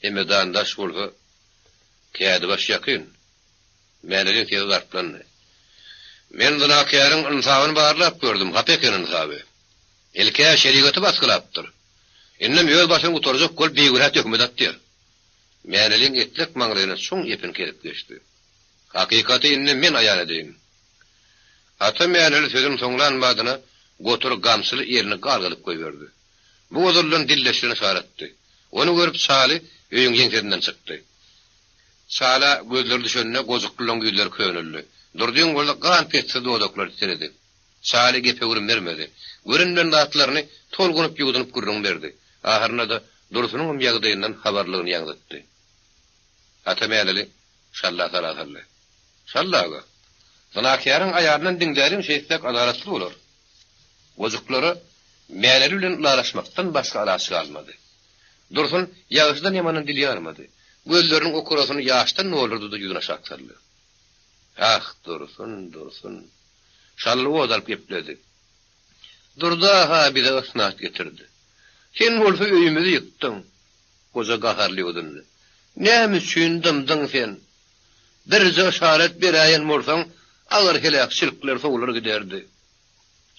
Speaker 2: Emedandaş bolsa kädi baş ýakyn. Mäneli tez artlandy. Men zinakarın insabyny barlap gördüm, hapekenin insaby. Elkä şerigaty basgylapdyr. Innem ýöl başyny gutarjak gol beýgürat hökümet diýer. Mäneliň etlik maňlygyna şoň ýepin kelip geçdi. Hakykati innem men aýan edeyim. Ata mäneli sözüm soňlanmadyna gotur gamsyly ýerine gargalyp goýberdi. Bu ozurlan dilleşini saratdy. Onu görüp Sali öýüň ýeňserinden çykdy. Sala gözleri düşenine gozuklulan güýler könüllü. Durdyň bolda gan petse dodoklar seredi. Sali gepe görüm bermedi. Görünmen atlaryny tolgunup ýuwdunyp gürrüň berdi. Ahyrynda da Dursunyň ýagdaýyndan habarlygyny ýagdatdy. Ata mäneli şalla tarahalle. Şallaga. Zinakarın aýaryndan diňdäriň şeýsek adalatly bolar. Gozuklary mäneli bilen ulalaşmakdan başga alaçy almady. Dursun ýağışdan ýamanyň dili ýarmady. Gözleriniň okurasyny ýaşdan nolurdy da ýüzüne şaktarly. Ah, Dursun. Şallı odalyp gepledi. Durda ha bir de ısnat getirdi. Sen bolsa öýümüzi ýykdyň. Goza gaharly odundy. Näme üçin dymdyň sen? Bir işaret berýän bolsaň, agyr helak şirkler sowular giderdi.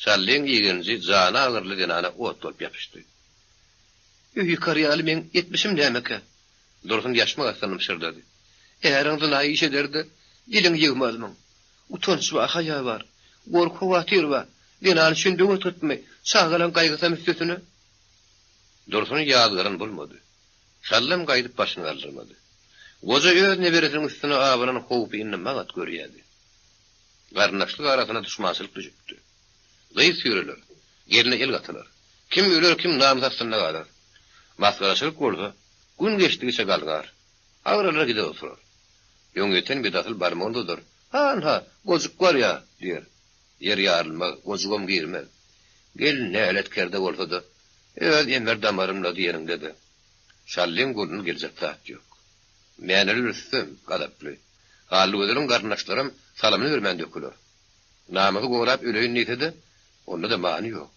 Speaker 2: Şallyň ýegenji jana agyrly denana ot bolup ýapyşdy. Ýukaryaly men etmişim nämeke? Dursun ýaşmak astanym şerdadi. Äriňden aý iş ederdi, diliň ýygmazmyň. Utanç we haýa bar. Gorku watyr we denany şünde otutmy, sagalan gaýgysam üstüne. Dursun ýazgyryn bolmady. Şallam gaýdyp başyny galdyrmady. Goza öz neberesiniň üstüne abynyň howpy inne magat görýärdi. Garnaşlyk arasyna düşmançylyk düşüpdi. Gaýs ýürler, geline el gatylar. Kim öler, kim namazatsyna galar. Masgaraçylyk bolsa, gün geçdigiçe galgar. Agrylar gide oturar. Ýöňeten bir dasıl barmondadyr. Ha, gozuk var ya, diýer. Yer ýarylma, gozugam girme. Gel näletkerde bolsa da, öz emmer damarymla diýerim dedi. Şallyň gulun geljek zat ýok. Mäneli üstüm, gadaply. Haly ödürüm garnaşlarym salamyny bermän döküler. Namazy gorap öleýin nitedi, onda da many ýok.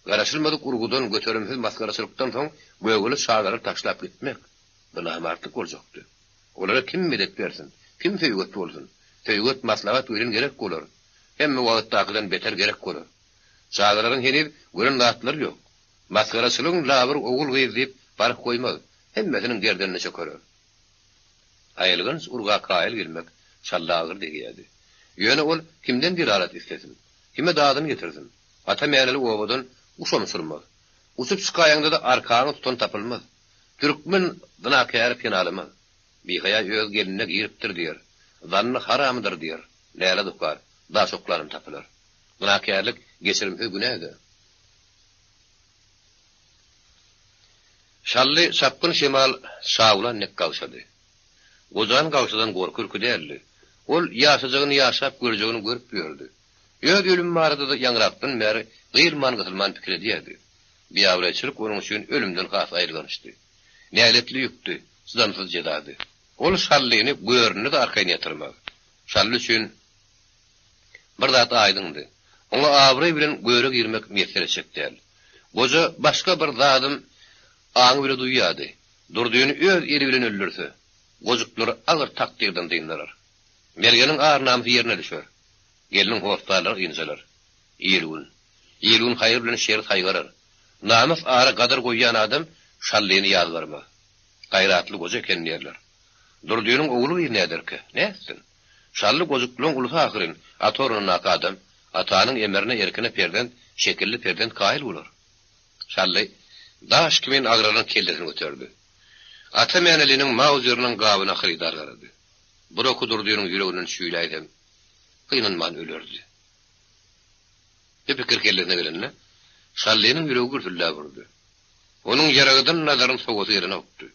Speaker 2: Garaşylmadyk urgudan göterimsiz maskaraçylykdan soň böwgüli şagary taşlap gitmek bu namartlyk boljakdy. Olara kim medek bersin? Kim feýget bolsun? Feýget maslahat öýren gerek bolar. Hemme wagtdakydan beter gerek bolar. Şagararyň henüz görün zatlar ýok. Maskaraçylygyň labir ogul gyzdyp bar koýmaz. Hemmesiniň gerdenine çöker. Aýylgyň urga kaýyl gelmek şallagyr diýýärdi. Ýöne ol kimden diralat islesin? Kime dadyny getirsin? Ata mäneli owadan uşam sürmez. Usup çykaýanda da arkaňy tutan tapylmaz. Türkmen zinakäri penalymaz. Bihaýa öz geline giripdir diýer. Zanny haramdyr diýer. Näle dukar, da şoklarym tapylar. Zinakärlik geçirimsiz günädir. Şally sapkyn şemal şawlan nek gawşady. Gozan gawşadan gorkur küdärli. Ol ýaşajagyny ýaşap görjegini görüp ýördi. Öz ölüm barada da ýangrapdan bäri gyrman gysylman pikir edýärdi. Biýawraçylyk onuň üçin ölümden has aýrylanyşdy. Näletli ýükdi, sızamsız jedady. Ol Şallyny görünü de arkaýa ýatyrmak. Şally üçin bir zat aýdyndy. Oňa abry bilen göre girmek meselesi çekdi. Goza başga bir zadym aňy bile duýýardy. Durdyny öz eri bilen öldürse, gozuklary agyr takdirden diýinler. Mergeniň arnamy ýerine düşer. Geliniň hostalary ýynjalar. Ýerun haýır bilen şer haýgarar. Namys ara gadar goýýan adam Şallyny ýazgarma. Gaýratly goza eken diýerler. Durdynyň ogly näderke? Näsin? Şally gozukluň ulusy ahyryn atoryna adam, atanyň emerine erkine perden, şekilli perden kaýyl bolar. Şally daş kimin agraryny kellesini göterdi. Ata mäneliniň mawzurynyň gabyna xridar garady. Buroku durdynyň ýüreginden şüýläýdem. Kynanman ölerdi. Epikir kellesine gelenle, Şallynyň ýüregi gürtüllä burdy. Onuň ýaragydan nazaryn sowaty ýerine okdy.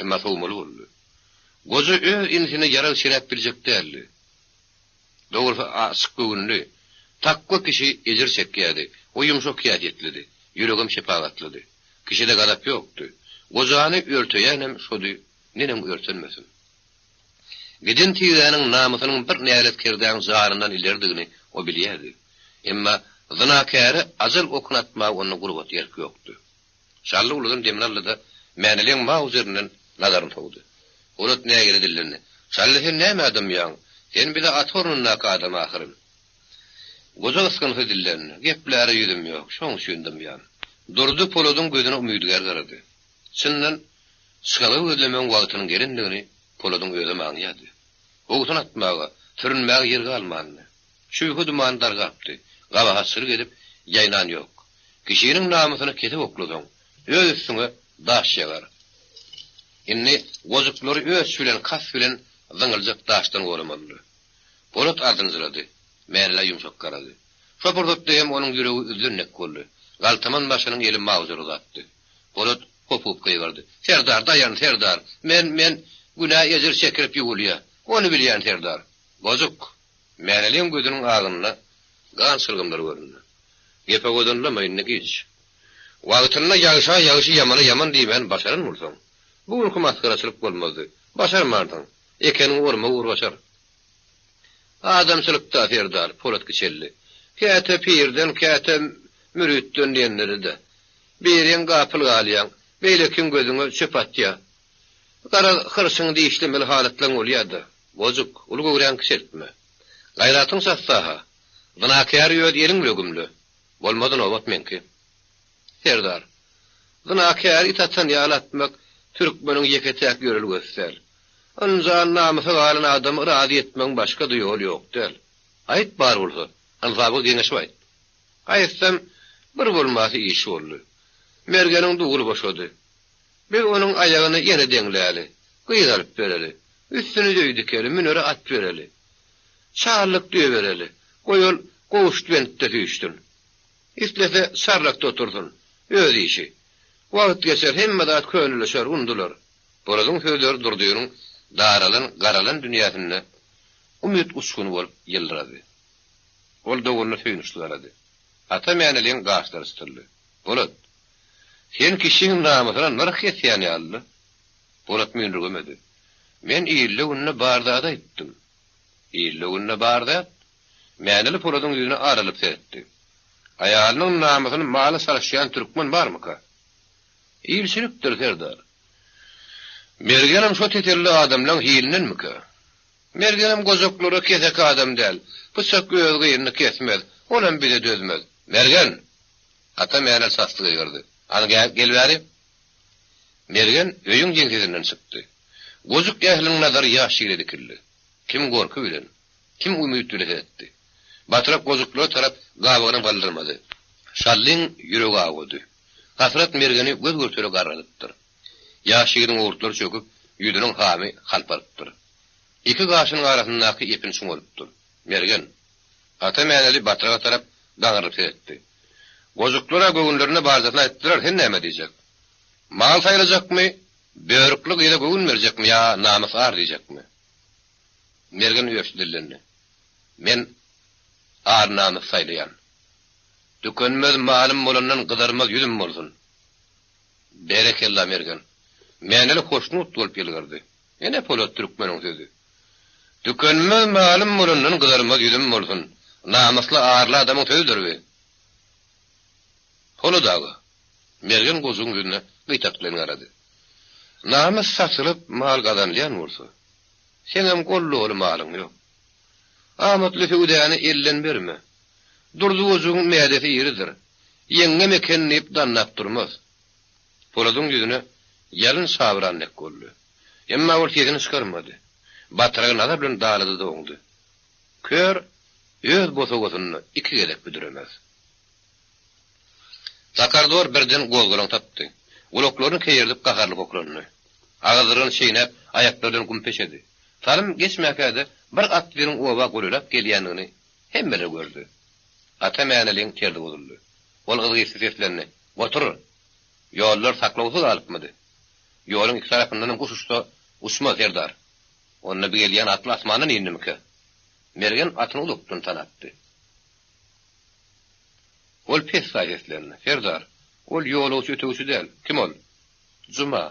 Speaker 2: Emma sowmaly boldy. Goza öz insine ýarag şerap biljek däldi. Dogry açyk göwnüli, takwa kişi ejir çekýärdi. O ýumşak ýadetlidi. Ýüregim şepagatlydy. Kişide gadap ýokdy. Gozany örteýänem şody, nenem örtenmesin. Gidin tiýanyň namysynyň bir nälet kirdiň zaryndan ilerdigini o bilýärdi. Emma zinakäri azal okunatma onu gurbat ýerk ýokdy. Şally ulugyn demiralda mäneliň mawzurynyň nazaryn togdy. Polat näme girdillerini? Şalle sen näme adam ýaň? Sen bize atorunna adam ahyryn. Goza ysgyn dillerini. Gepleri ýüzüm ýok. Şoň düşündim ýan. Durdy Poladyň gözüne umydgar garady. Çyndan şygaly gözlemen wagtynyň gerendigini Poladyň özi maňýady. Ogtun atmaga, türünmäge ýer galmandy. Şu huduman dargapdy. Gaba hasyr gedip ýaynan ýok. Kişiniň namysyny ketip okladyň. Öz üstüne daş ýagar. Inni gozuklary öz bilen kas bilen zyňyljak daşdan goramaly. Polat ardyňjylady. Merle ýumşak garady. Şopurdykdym onuň ýüregi üzülnek boldy. Galtaman başynyň ýeli mawzury uzatdy. Polat hopup gaýgardy. Serdar daýan Serdar. Men günä ejir çekirip ýugulýa. Onu bilýän Serdar. Gozuk. Merleň gözüniň agyna gan sırgymlar göründü. Gepe godunlamaýyn giç. Wagtyna ýaşy yaman diýmen başaryn bolsaň. Bu hukumat garaçylyk bolmazdy. Başarmardyň. Ekeniň urma başar. Adamçylykda Serdar Polat geçelli. Käte pirden käte müritden diýenleri de. Biriň gapyl galýan, beýlekin gözüňe çöpatýa. Gara hyrsyň diýişlemeli halatlaň bolýardy. Gozuk, ulu gören kişetme. Gayratyň satsaha. Zınakar ýöd ýeriň bölgümli. Bolmadan obat menki. Serdar. Zınakar itatsan ýalatmak türkmeniň ýeketäk göreli göster. Onjan namysy galan adamy razy etmeň başga da ýol ýok del. Aýt bar bolsa, alfaby geňeş baýt. Aýtsam bir bolmasy iş boldy. Mergeniň dugul boşady. Bir onuň aýagyny ýene deňläli, gyýdalyp bereli. Üstüni döýdikeli, münere at bereli. Çarlyk diýe bereli. Goýul gowuşdwentde düşdün. İslese sarlakda oturdun. Öz işi. Wagt geçer hemme dat köňlüşer undular. Boradyň sözleri durdygyň garalan dünýäsinde umyt uçkuny bolup ýyldyrady. Ol dogurny süýnüşlärdi. Ata mänileň gaçlary styrly. Polat. Sen kişiniň namasyna narh ýetýän ýaly. Polat mündürgemedi. Men ýylle unna barda aýtdym. Ýylle unna barda Mäniler Poladyň ýüzüne aralyp seretdi. Aýalynyň namasyny maly saraşýan türkmen barmyka? Ýylçylykdyr Serdar. Mergenem şo teterli adamlaň hilinenmika? Mergenem gozoklary kesek adam däl. Bu sökgöz gyýyny kesmez. Olam bile dözmez. Mergen. Ata mäňel sastlygy girdi. Ana gel bäri. Mergen öýüň jeňsizinden çykdy. Gozuk ähliniň nazary ýaşyr edikildi. Kim gorky bilen, kim umyt bilen etdi. Batrap gozuklar tarap gawagyny baldyrmady. Şallyň ýüregi agdy. Hasrat mergeni göz görtüre garradypdyr. Ýaşyryň ortlary çöküp, ýüdüniň hamy halparypdyr. Iki gaşynyň arasyndaky epin şuňalypdyr. Mergen ata mäňeli batraga tarap gaňyryp etdi. Gozuklara göwünlerini barzatyna etdiler, hen näme diýjek? Mal saýlajakmy? Börüklik ýa-da göwün berjekmi ýa namys ar diýjekmi? Mergen ýöşdillendi. Men ar namys saýlaýan. Dükönmez malym bolandan gydarmaz ýüzüm bolsun. Berekella Mergen. Mäňeli hoşnut bolup ýylgyrdy. Ene Polat türkmeniň sözü. Dükönmez malym bolandan gydarmaz ýüzüm bolsun. Namysly arly adamyň sözüdür we. Poladagy. Mergen gozuň ýüzüne gyýtak bilen garady. Namys satylyp mal gazanlayan bolsa, senem golluly malyň ýok. Amatly feudany elden berme. Durdy gozuň mädeti ýeridir. Ýeňe mekenlip dannap durmaz. Poladyň ýüzüne ýalyn sabranlyk goldy. Emma ol ýetini çykarmady. Batragy nazar bilen dalady doňdy. Kör öz bosogosyny iki gelek bidiremez. Sakardor birden gozgulaň tapdy. Uloklaryny keýerdip gaharlyp okrandy. Agazyryny şeýnep, aýaklardan gum peşedi. Salym geçmäkäde bir atlyň oba gurulap gelýänini hemmele gördü. Ata mänileň kerdi boldy. Ol gyzy seslerini. Otur. Ýollar saklawsy galypmydy? Ýoluň iki tarapyndan guşuşda uçma Serdar. Ony bir gelýän atly asmanyň ýendimiki? Mergen atyny ulukdan tanapdy. Ol pes saýetlerini. Serdar. Ol ýolawçy ötewçi däl. Kim ol? Juma.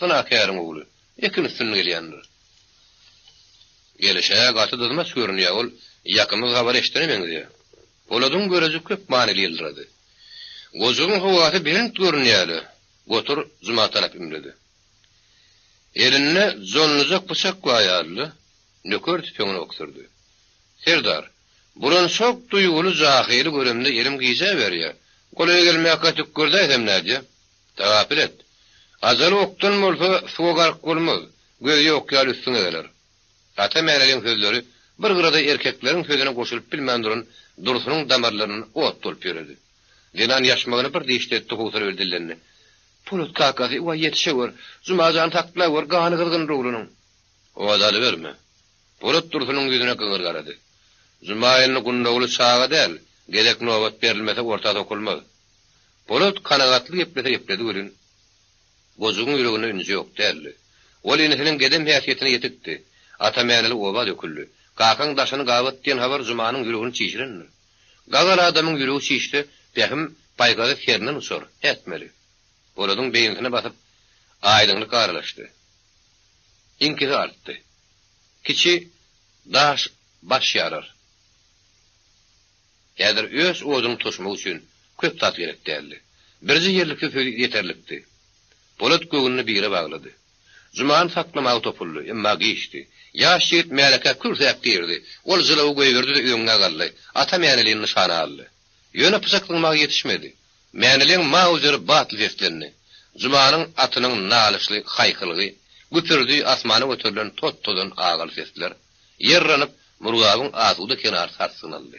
Speaker 2: Zınakaryň ogly. Ekin üstüne gelýändir. Gelişe gaty dızma görünýär. Ol ýakymyz habar eşdenemeňdi. Poladyň görezi köp manily ýyldyrady. Gozugyň howaty birin görünýärdi. Gotur Juma tarap imledi. Eline zonluzak bıçak koyarlı, nökör tüpüğünü okturdu. Serdar, buran çok duygulu zahiri görümde elim giyse ver ya. Kolaya gelmeye katık gördü edemlerce. Tavapil et. Azalı oktun molfa soğuk olmaz. Gözü okyal üstüne gelir. Ata meylerin sözleri bir gırada erkeklerin sözüne koşulup bilmem dursunun damarlarının ot dolup yürüdü. Dinan yaşmağını bir değiştirdi husar öldürlerini. Pulut kakası uva yetişe var. Zumazan takla var. Gağını kırgın ruğlunun. O adalı verme. Pulut dursunun yüzüne kıngır karadı. Zumayelini kundoğlu sağa değil. Gedek novat verilmese ortada okulmaz. Pulut kanagatlı yepledi ürün. Gozuğun yüreğine ünzü yok derli. Ol inisinin gedem hiyasiyetine yetikti. Ata meğreli ova döküldü. Kakan daşını gavat diyen havar Zumanın yüreğini çişirinir. Gagal adamın yüreği çişti. Behim paygalı ferinin sor. Etmeli. Poladın beyinsine basıp aydınlık ağırlaştı. İnkisi arttı. Kiçi daş baş yarar. Eğer öz oğuzun tosmak için köp tat gerek derdi. Birci yerlikli yeterlikti. Polad göğününü bire bağladı. Zuman saklamağı topullu, emma geçti. Yaş yiğit meleke kürsep girdi. Ol zılavu koyverdi de öğüne kaldı. Ata meneliğin nişanı aldı. Yöne pısaklığıma yetişmedi. Meneliğin mauzeri batıl seslerini. Zumanın atının nalışlı haykılığı, güpürdüğü asmanı götürülen tot-todun ağal sesler, yerranıp murgabın ağzıda kenar sarsın aldı.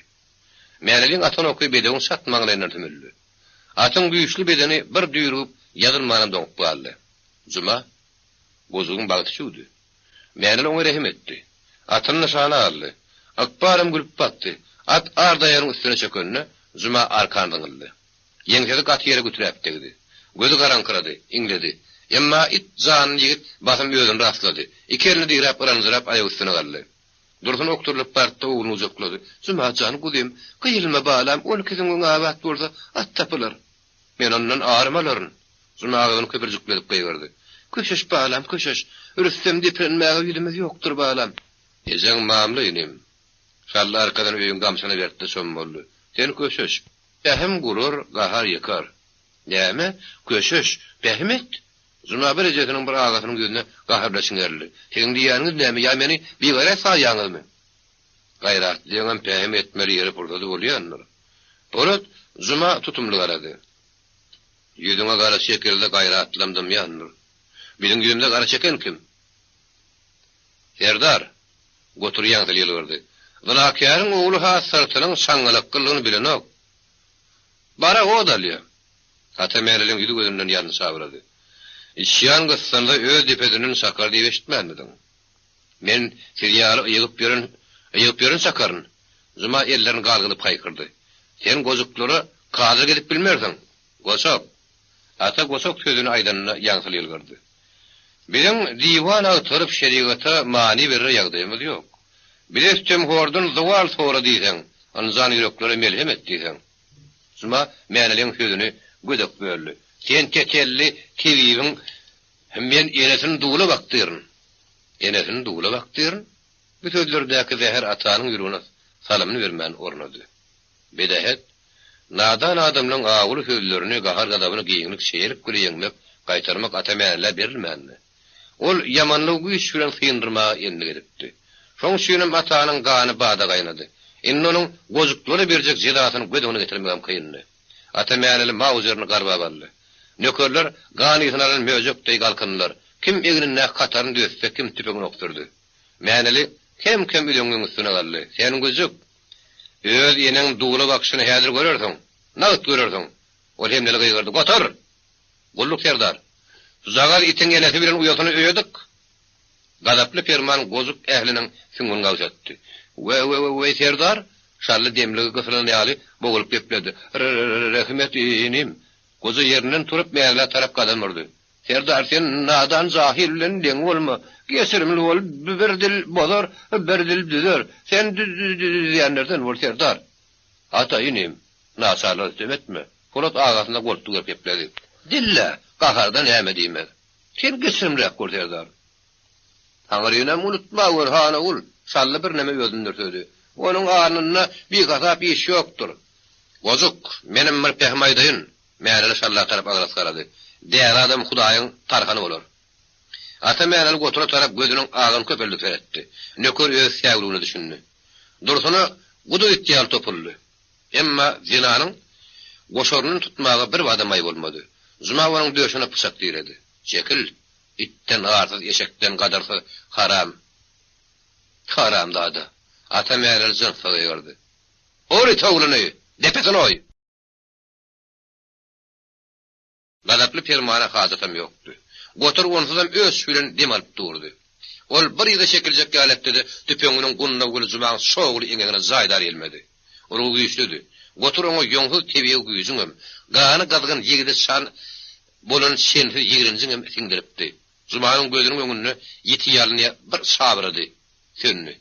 Speaker 2: Meneliğin atan okuy bedeğin satmağına tümüldü. Atın güýçli bedeni bir düýrüp ýazylmanyň doňup galdy. Zuma gozugyň bagtyşydy. Menel oňa rehim etdi. Atyny nişana aldy. Akbarym gülüp batdy. At ardaýaryň üstüne çökönne Zuma arkandan aldy. Ýeňsedi gat ýere götürip degdi. Gözü garaňkyrady, iňledi. Emma it zanyny ýigit basym ýözüni rastlady. Ikerli diýrep ýaranjyrap aýagy üstüne galdy. Dursun okturlup bartda oğlunu uzakladı. Zuma canı gudayım, kıyılma bağlam, 12'sin gün avat bolsa at tapılar. Men ondan ağrımaların. Zuma ağabını köpürcükledip kıyverdi. Köşeş bağlam, köşeş. Ürüstem deprenmeğe yüdümüz yoktur bağlam. Ezen mamlı inim. Şallı arkadan öyün gamsana verdi sonmollu. Sen köşeş. Behim gurur, gahar yıkar. Neyme? Köşeş. Behim et. Zuma bir ejetinin bir ağasının gözüne gaharlaşın erli. Senin diýäniňiz näme? Ya meni bir gara saýaňyzmy? Gayrat diýen pehim etmeli ýeri burada bolýanlar. Polat Zuma tutumly garady. Ýüzüňe gara şekilde gayratlandym ýanlar. Biziň ýüzümde gara çeken kim? Serdar goturýan dil ýylgyrdy. Zanakyarın oğlu hasartynyň saňgalyk kylgyny bilenok. Bara o dalýa. Ata mereliň ýüzü gözünden ýanyny sabrady. İşyan gıssanda öz dipedinin sakar diye eşitmendin. Men siryalı ıyıp yörün sakarın. Zuma ellerini galgılıp kaykırdı. Sen gozukları kadir gedip bilmersin. Gosok. Ata gosok sözünü aydanına yansıl yılgırdı. Bizim divan ağıtırıp şerigata mani verir yağdayımız yok. Biles cemhordun zuval sonra diysen, anzan yürekleri melhem et diysen. Zuma menelin sözünü güdük böldü. Sen tekelli kivivin men enesini duğula baktırın. Enesini duğula baktırın. Bu sözlerdeki zehir atanın yürüğüne salamını vermen ornadı. Bedahet, nadan adamların ağılı sözlerini gahar gadabını giyinlik şeýerip güleýeňmek, qaytarmak atamäle berilmänli. Ol yamanlyk güýç bilen sıyındırma ýeline gidipdi. Şoň şünem atanyň gany bada gaýnady. Indi onuň gozuklary berjek jedatyny gödüňe getirmegem kynly. Atamäle mauzerini garba baldy. Nökörler ganiýynaryň möjekdeý galkynlar. Kim egiline kataryn döşse, kim tüpegini okturdy. Mäneli kim bileňiň üstüne galdy. Sen gözük öz ýeneň duğula bakşyny häzir görersiň. Naýt görersiň. Ol hemneli gaýgardy. Gotar. Gulluk Serdar. Zagal itiň elesi bilen uýatyny öýedik. Gadaply ferman gozuk ähliniň süňün gawşatdy. We Serdar şarly demligi gysylan ýaly bogulyp gepledi. Rahmet inim. Gozu yerinden turup meğerle taraf kadam vurdu. Serdar sen nadan zahir bilen deň bolma. Gesirimli ol, bir dil bozar, bir dil düzer. Sen diýenlerden bol Serdar. Ata inim, nasarlar demetme. Polat ağasına goltuga pepledi. Dille, qahardan näme diýmez. Sen gesirimli bol Serdar. Haňaryna unutma ol, hana ol. Şallı bir näme özündir söýdi. Onuň arnyna bir gasap iş ýokdur. Gozuk, menim bir pehmaydaýyn. Meğerle şallah tarap ağras karadı. Değer adam Hudaýyň tarhany bolar. Ata meğer gotura tarap gözünün ağın köpelli feretti. Nökör öz sevluğunu düşündü. Dursunu gudu ihtiyal topullu. Emma zinanın goşorunun tutmağı bir vadamay olmadı. Zuma onun döşüne pısak diredi. Çekil, itten ağırsız, eşekten kadarsa haram. Haram dağdı. Ata meğer zınfığı gördü. Ori tavulunu, depetin oy! Gadaplı permana hazatam yoktu. Gotur onsuzam öz sürün dem alıp durdu. Ol bir yıda çekilecek aletdedi, tüpöngünün gunna gülü zumağın soğulu ingegine zaydar elmedi. Ruğu güçlüdü. Gotur onu yonhul tebiye güyüzüngüm, gağını gadgın yigidi san bolun senfi yigirinzingim sindiripti. Zumağın gözünün önünü yiti yalınıya bir sabırdı, sönünü.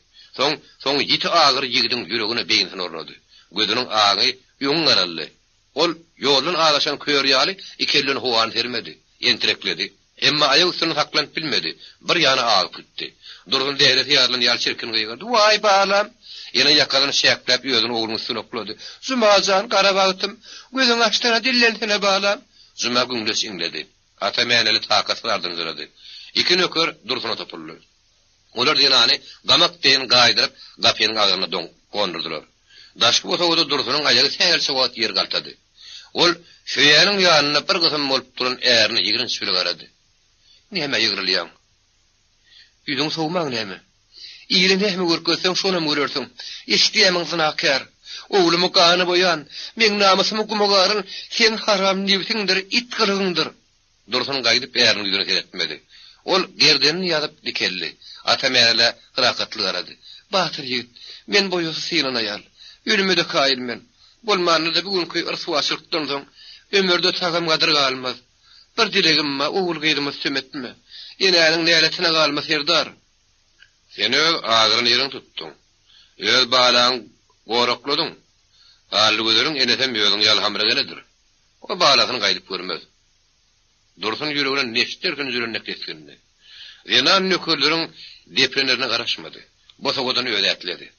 Speaker 2: Son yiti ağır yigidin yüreğine beyinsin ornadı. Gözünün ağı yonun arallı. Ol yolun ağlaşan köyör yali ikellini hovan termedi, entrekledi. Emma ayak üstünü saklanıp bilmedi. Bir yana ağıp gitti. Durgun devreti yarlan yal çirkin gıyırdı. Vay bağlam! Yine yakalını şeklep yüzünü oğlunun üstüne okladı. Zümazan kara bağıtım. Gözün açtığına dillentine bağlam. Züma güngüs inledi. Ata meğneli takatı ardınzıladı. İki nökör dursuna topullu. Olar dinani gamak deyin gaydırıp gapyenin ağırına kondurdular. Daşkı otoğudu dursunun ayağı seyir soğut yer kaltadı. Ol şöyenin yanına bir kısım olup durun eğerini yigrin sülü aradı. Nehme yigriliyam? Yüzün soğumak nehme? İyili nehme görkösen şona mı görürsün? İsteyemin zınakar. Oğlumu kanı boyan, men namusumu kumagarın, sen haram nivsindir, it kılığındır. Dursun gaydip eğerini yüzüne seyretmedi. Ol gerdenini yazıp dikelli. Ata meğerle hırakatlı aradı. Batır yigit, men boyosu sinin ayal. Ölümü de kail men. Bolmanlı da bugünkü ırsuvaçılıktan son, ömürde takım kadar kalmaz. Bir dilegim ma, oğul gaydımız sömetme. Yenənin neyletine kalmaz yerdar. Sen öz ağırın yerin tuttun. Öz bağlan qorakladın. Ağırlı gözürün enetem yolun yalhamra geledir. O bağlasını gaydip görmez. Dursun yüreğine neşterken yüreğine keskindi. Zenan nökörlerin deprenerine karışmadı. Bosa-bodan öyle etledi.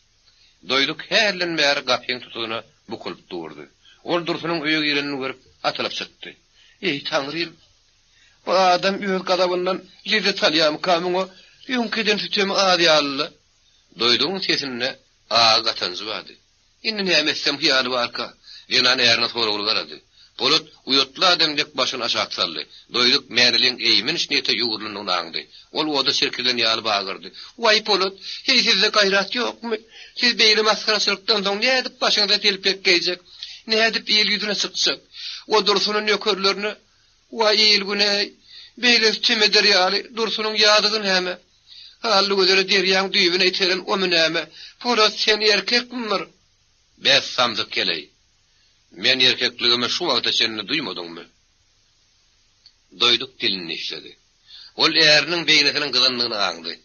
Speaker 2: Doyduk herlen meğer kapyen tutduğuna bukulup durdu. Ol Dursun'un öğü girenini görüp atılıp çıktı. Ey Tanrıyım! Bu adam öğü kadavından lezet taliyam kamını yünkeden tütemi adi allı. Doyduğun sesinle ağa katanzı vardı. İnni neyemetsem hiyarı varka. Zenan eğerine sonra oluverdi. Polut uyutlu adamdek başını aşağı sallı. Doyduk meğerliğin eğimin işniyete yuğurlunun ağındı. Ol oda şirkiden yağlı bağırdı. Vay Polut, hey sizde gayrat yok mu? Siz beyli maskarasılıktan son ne edip başınıza telpek geyecek? Ne edip iyil yüzüne sıkacak? O Dursun'un yökörlerini, vay iyil güney, beyli tüme deryali, Dursun'un yağdıgın heme. Hallı gözleri deryan düğüne iterin o müneme. Polut sen erkek mıdır? Bes samzık keley. Men erkekliğimi şu vakta senini duymadın mı? Doyduk dilini işledi. Ol eğerinin beynetinin kızanlığını ağındı.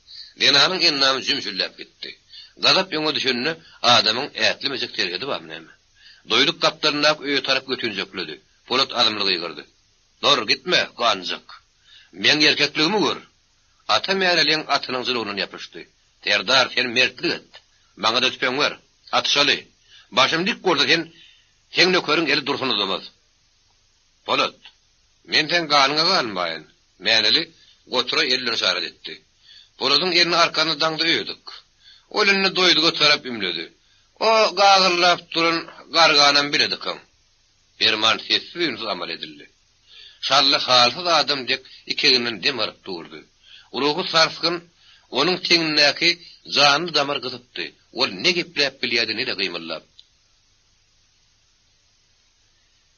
Speaker 2: Lena'nın ennamı zümşüllep gitti. Gazap yonu düşününü adamın etli mecek tergedi var mı? Doyduk kaplarından öğü taraf götüncekledi. Polat adımlığı yıkırdı. Dur gitme kancık. Men erkekliğimi gör. Ata meğerliğin atının zılığını yapıştı. Terdar sen mertlik et. Bana da tüpen ver. Atışalı. Başım dik gördü sen nökörün eli Dursun'u olmaz. Polat, men sen kanına kalmayın. Meneli gotura elini şaret etti. Polat'ın elini arkanı dangda öydük. O elini doyduğu taraf ümledi. O gağırlap durun garganan biledik. Berman sessiz ünsüz amal edildi. Şallı halsız adam dek ikeginin dem arıp durdu. Uluğu sarskın onun tenindeki canlı damar kızıptı. O ne geplep biliyadi ne de kıymırlap.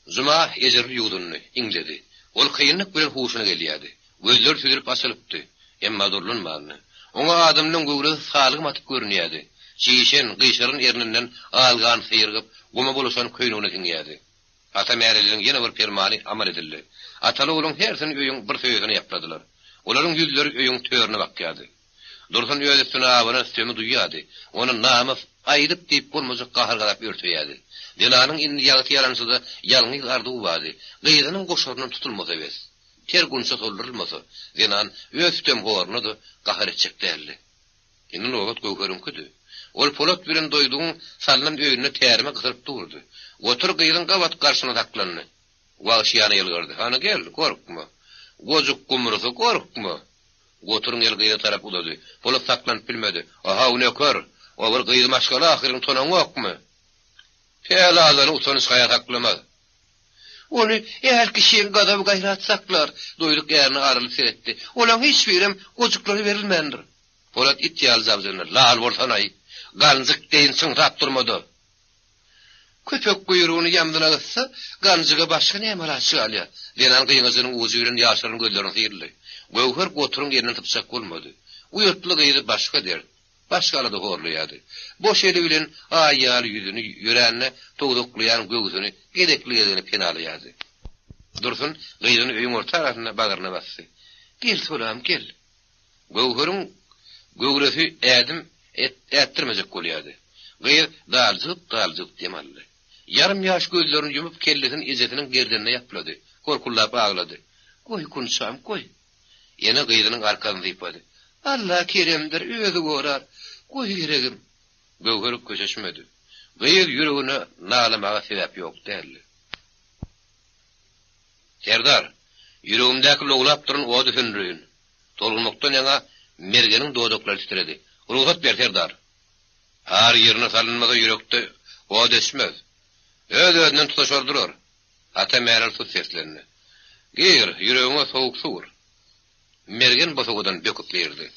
Speaker 2: Zuma ejirli yuğdunnu, ingledi. Ol kıyınlık bilen huşuna geliyadi. Gözler tüdürüp asılıptı. Emma durulunmağını. Ona adamın göğrü sağlığım atıp görünüyadi. Çiğişen, kıyşarın erninden ağılgan sıyırgıp, goma buluşan köyününe dinleyadi. Ata meğerlerin yine bir permani amal edildi. Atalı olun hersini öyün bir sözünü yapladılar. Onların yüzleri öyün törüne bakyadı. Dursun öğretini ağabına sömü duyuyadı. Onun namı aydıp deyip bulmacık kahır kadar örtüyedi. Denanın indi yağıtı yalansız da yalnız ardı uvadı. Gıydanın koşarının tutulmasa bez. Ter günse soldurulmasa. Denan öğütüm horunu da kahır edecek derli. İnin oğut göğürüm küdü. Ol Polat bilen doyduğun salınan öğününe terime kısırıp durdu. Otur gıydan kavat karşına taklanını. Vağışıyana yılgırdı. Hani gel korkma. Gocuk kumrusu korkma. Goturun el gıyda tarap uladı. Bolup saklanıp bilmedi. Aha o ne kör? O bir gıydı maşgala ahirin tonan yok mu? Fela azanı utanış kaya taklamaz. Onu eğer kişinin gadabı gayrat saklar, doyluk yerini arılıp seyretti. Olan hiçbirim gocukları verilmendir. Polat ittiyal zavzınır, lal voltanay, gancık deyin çınrap durmadı. Köpek kuyruğunu yamdına gıtsa, gancıga başka ne emala çıgalya. Lenan kıyıngızının uzuyla yaşarın göllerini seyirli. Gövher goturun yerine tıpsak olmadı. Uyurtlu gıydı başka der. Başka aladı horlayadı. Boş eli bilen ayyalı yüzünü, yüreğine toğduklayan göğsünü, gedekliyedini penalayadı. Dursun, gıydını öyün orta arasına bağırına bastı. Gel solam, gel. Gövher'in göğresi edim ettirmezek kolayadı. Gıyır dalcık demalli. Yarım yaş gözlerini yumup kellesinin izzetinin gerdenine yapıladı. Korkullap ağladı. Koy kunsam, koy. Yine gıydının arkanı zipadı. Allah keremdir, özü gorar. Koy giregim. Gövher köşeşmedi. Gıyır yüreğine nalamağa sebep yok derli. Serdar, yüreğimdeki loğlap durun o düşünürüyün. Tolgulmuktan yana mergenin doğdukları titredi. Ruhsat ver Serdar. Her yerine salınmada yürekte o desmez. Özünden tutaşor durur. Ata meral tut seslerini. Gir, yüreğine soğuk su vur. Mergen bosuğudan bökükleyirdi.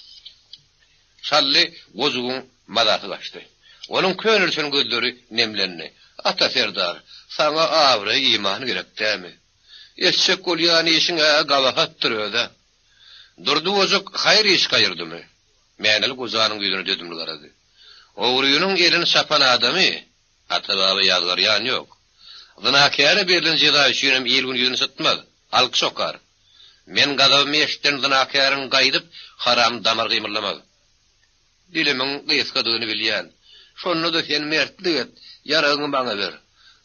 Speaker 2: Şalli gozuğun madası kaçtı. Onun könülsün gözleri nemlenni. Ata Serdar, sana avre imanı gerek değil mi? Eşek ol yani işine gavahattır öde. Durdu gozuk hayır iş kayırdı mı? Menel gozağının yüzünü düdümlü karadı. Oğruyunun elini sapan adamı, ata babı yazgar yan yok. Zınakârı berlin ceza şüyünüm il gün yüzünü sıtmaz, alk sokar. Men gadabımı eşitten zınakârın gaydıp, haram damar kıymırlamaz. Dilimin kıyıskadığını bilyen, şonu da sen mertlik et, yarağını bana ver.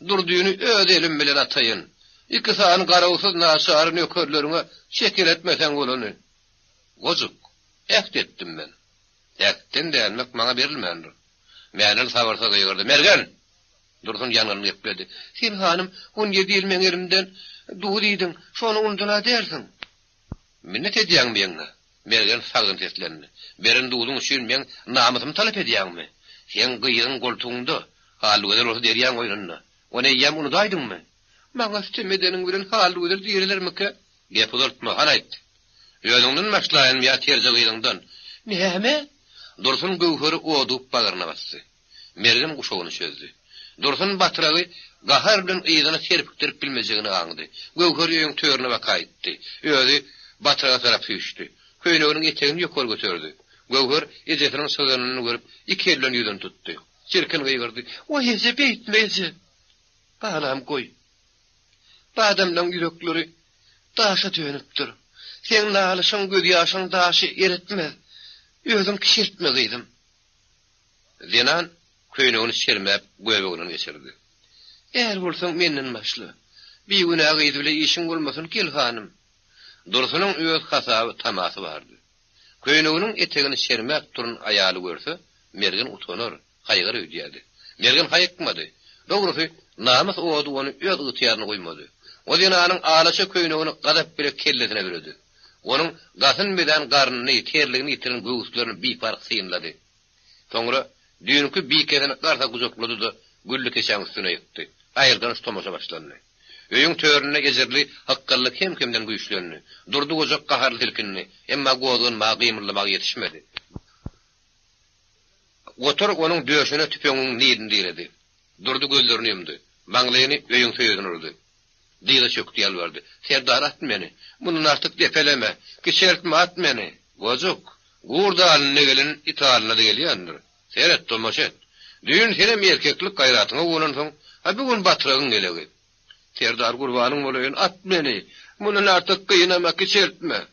Speaker 2: Durduğunu ödelim bilen atayın. İki sağın karavsız naşarın ökörlerine şekil etmesen olunu. Gozuk, ekt ettim ben. Ektin denmek bana verilmendir. Menel savarsa kıyırdı. Mergen! Dursun yanını yepledi. Sen hanım, 17 yıl men elimden doğduydun, şonu unduna dersin. Minnet ediyen mi yanına? Mergen sağın seslerini. Berin doğdun için men namusum talep ediyen mi? Sen kıyığın koltuğunda, halı öder olsa deriyen oyununa. O ne yem onu daydın mı? Bana istemedenin bilen halı öder deriler mi ki? Gep uzartma, hanayt. Özünden başlayan ya terzi kıyığından. Nehme? Dursun Gövher'i oğdup bağırına bastı. Mergen kuşağını çözdü. Dursun batırağı gahar bilen iyidana serpiktirip bilmeyeceğini anladı. Gövher öyün törüne vaka etti. Özü batırağı tarafı üçtü. Köynöğünün eteğini yukarı götürdü. Gövher izzetinin sığınını görüp iki elden yüzünü tuttu. Çirkin kıygırdı. O yeze beytmeyece. Bağlam koy. Badamdan yürekleri daşa dönüptür. Sen nalışın göz yaşın daşı eritmez. Özüm kişirtme kıydım. Zenan köynöğünü sermep göbeğinin geçirdi. Eğer olsan menden başlı. Bir güne kıydı bile işin olmasın gel hanım. Dursunun öz hasabı taması vardı. Köynöğünün eteğini sermep turun ayalı görse, Mergen utanır, kaygır ödeyedi. Mergen hayıkmadı. Doğrusu namus oğdu onu öz ıhtiyarını koymadı. O zenanın ağlaşa köynöğünü gadap bile kellesine verirdi. Onun gasın beden karnını, terliğini itirin göğüslerini bir park sıyınladı. Sonra düğünkü bir kedini karta kucakladı da güllü keşen üstüne yıktı. Ayırdan tutamasa başlandı. Öyün törününe gezirli hakkallı kim-kimden güçlönü. Durdu ocak kaharlı tilkinini. Emma goğduğun mağı kıymırlamak yetişmedi. Otur onun döşüne tüpönün neyini diredi. Durdu gözlerini yumdu. Manglayını öyün sözünü urdu. Dıyla çöktü yalvardı. Serdar at beni. Bunun artık depeleme. Kişertme at beni. Gozuk. Gurda haline gelin it haline de geliyandır. Seyret tomaşet. Düğün senem erkeklik gayratına uğunansın. Ha bugün batırağın gelegi. Serdar kurbanın olayın at beni. Bunun artık kıyınama kişertme.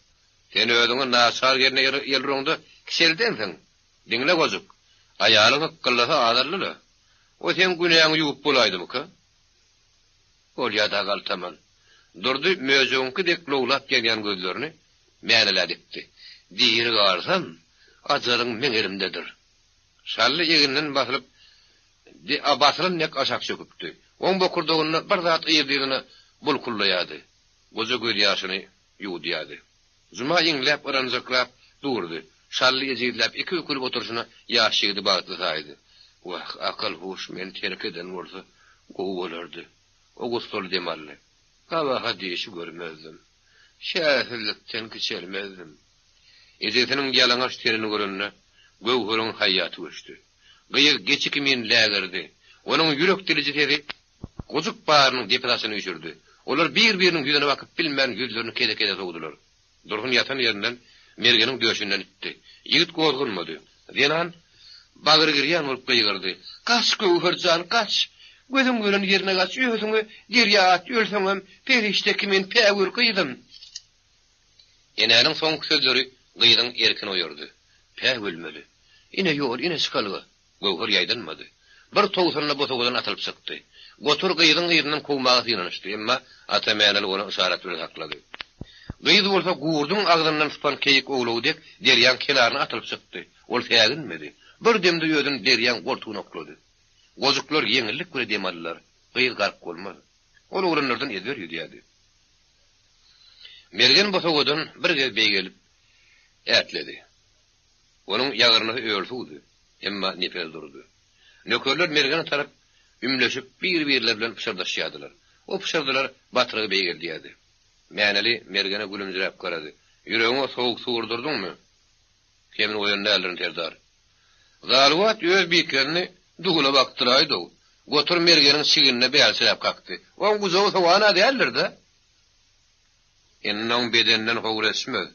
Speaker 2: Sen ödünün nasar yerine yelruğunda kişerdensin. Dinle gozuk. Ayağını hıkkıllasa ağlarlıla. O sen güneyini yuvup bulaydı mı ki? Ol yada kaltaman. Durdu mözoğunki dek loğlap gelen gözlerini menele dikti. Diri garsam, acarın men elimdedir. Şallı eginden basılıp nek aşak çöküptü. On bokurduğunu bir zat ıyırdığını bulkullayadı. Gozu göl yaşını yuğdiyadı. Zuma inglep, ırancaklap, durdy. Şally ejidläp iki ökülüp oturşuna ýaşygy bagtlasaydy. Wah, akal hoş men terk eden bolsa gowy bolardy. O gostol demally. Gawaha diýişi görmezdim. Şäherlikden geçelmezdim. Ezetiniň ýalaňaç terini görenne gowhurun haýaty geçdi. Gyýyk geçiki men lägerdi. Onuň ýürek diliji teri gojuk barynyň depelasyny üşürdi. Olar bir-biriniň ýüzüne bakyp bilmän ýüzlerini kede-kede sowdular. Durgun ýatan ýerinden mergeniň döşünden itdi. Ýigit gozgulmady. Denan bagry girýän bolup gyýgyrdy. Kaç gowhurjan, kaç. Gözüm gören ýerine kaç, özüňi derýa at, ölseňem perişteki men päwür gyýdym. Enäniň soňky sözleri gyýdyň erkin oýurdy. Päwülmeli. Ine ýol, ine şykalyga. Gowhur ýaýdanmady. Bir towsanyna botagodan atylyp çykdy. Gotur gyýdyň ýerinden kowmagy ýanışdy, emma ata mäňeli ona işaret bilen haklady. Gyýdy bolsa gurdun agdyndan tutan keyik oglawdyk derýän kenaryna atylyp çykdy. Ol täginmedi. Bir demde ýödün derýän gortugyny oklady. Gozuklar ýeňillik göre demallar. Gyýy garp bolmady. Ol ogranlardan edber ýüdýädi. Mergen botagodan bir gez beýgelip ätledi. Onuň ýagyryny öýrtüdi, emma nepel durdy. Nökerler mergene tarap ümleşip bir-birler bilen pişirdaşýadylar. O pişirdiler batyrygy beýgeldiydi. Mäňeli mergene gülümjirep garady. Ýüregiňe sowuk su urdurdyňmy? Kemin oýandalyryny terdar. Zalwat öz bikerini dugula baktyraýdy. Gotur mergeniň şigine bäýelselep kakdy. O guzow sowana däldirdi. Ennoň bedeninden howresmez.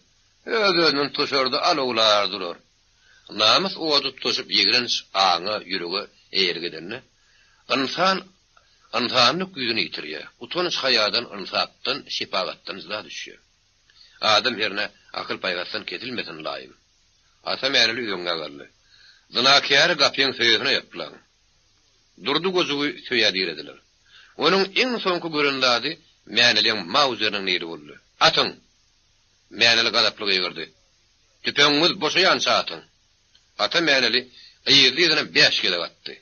Speaker 2: Özünün tuşarda alawlar durur. Namus oğadu tutuşup ýegirenç aňa ýüregi eýergedenne. Ansanlyk güýdüni ýitirýär. Utanç haýadan, insapdan, şepagatdan zat düşýär. Adam ýerine akyl paýgastan ketilmesen laýym. Ata mäňeli ýöňe garly. Zinakär gapyň söýüne ýapylan. Durdu gozugy söýädirdiler. Onuň iň soňky görendädi mäňeliň mawzerynyň neri boldy. Atyň. Mäňeli gadaplyga ýygyrdy. Tüpeňiz boşaýan saatyn. Ata mäňeli ýerli ýerine 5 kere atdy.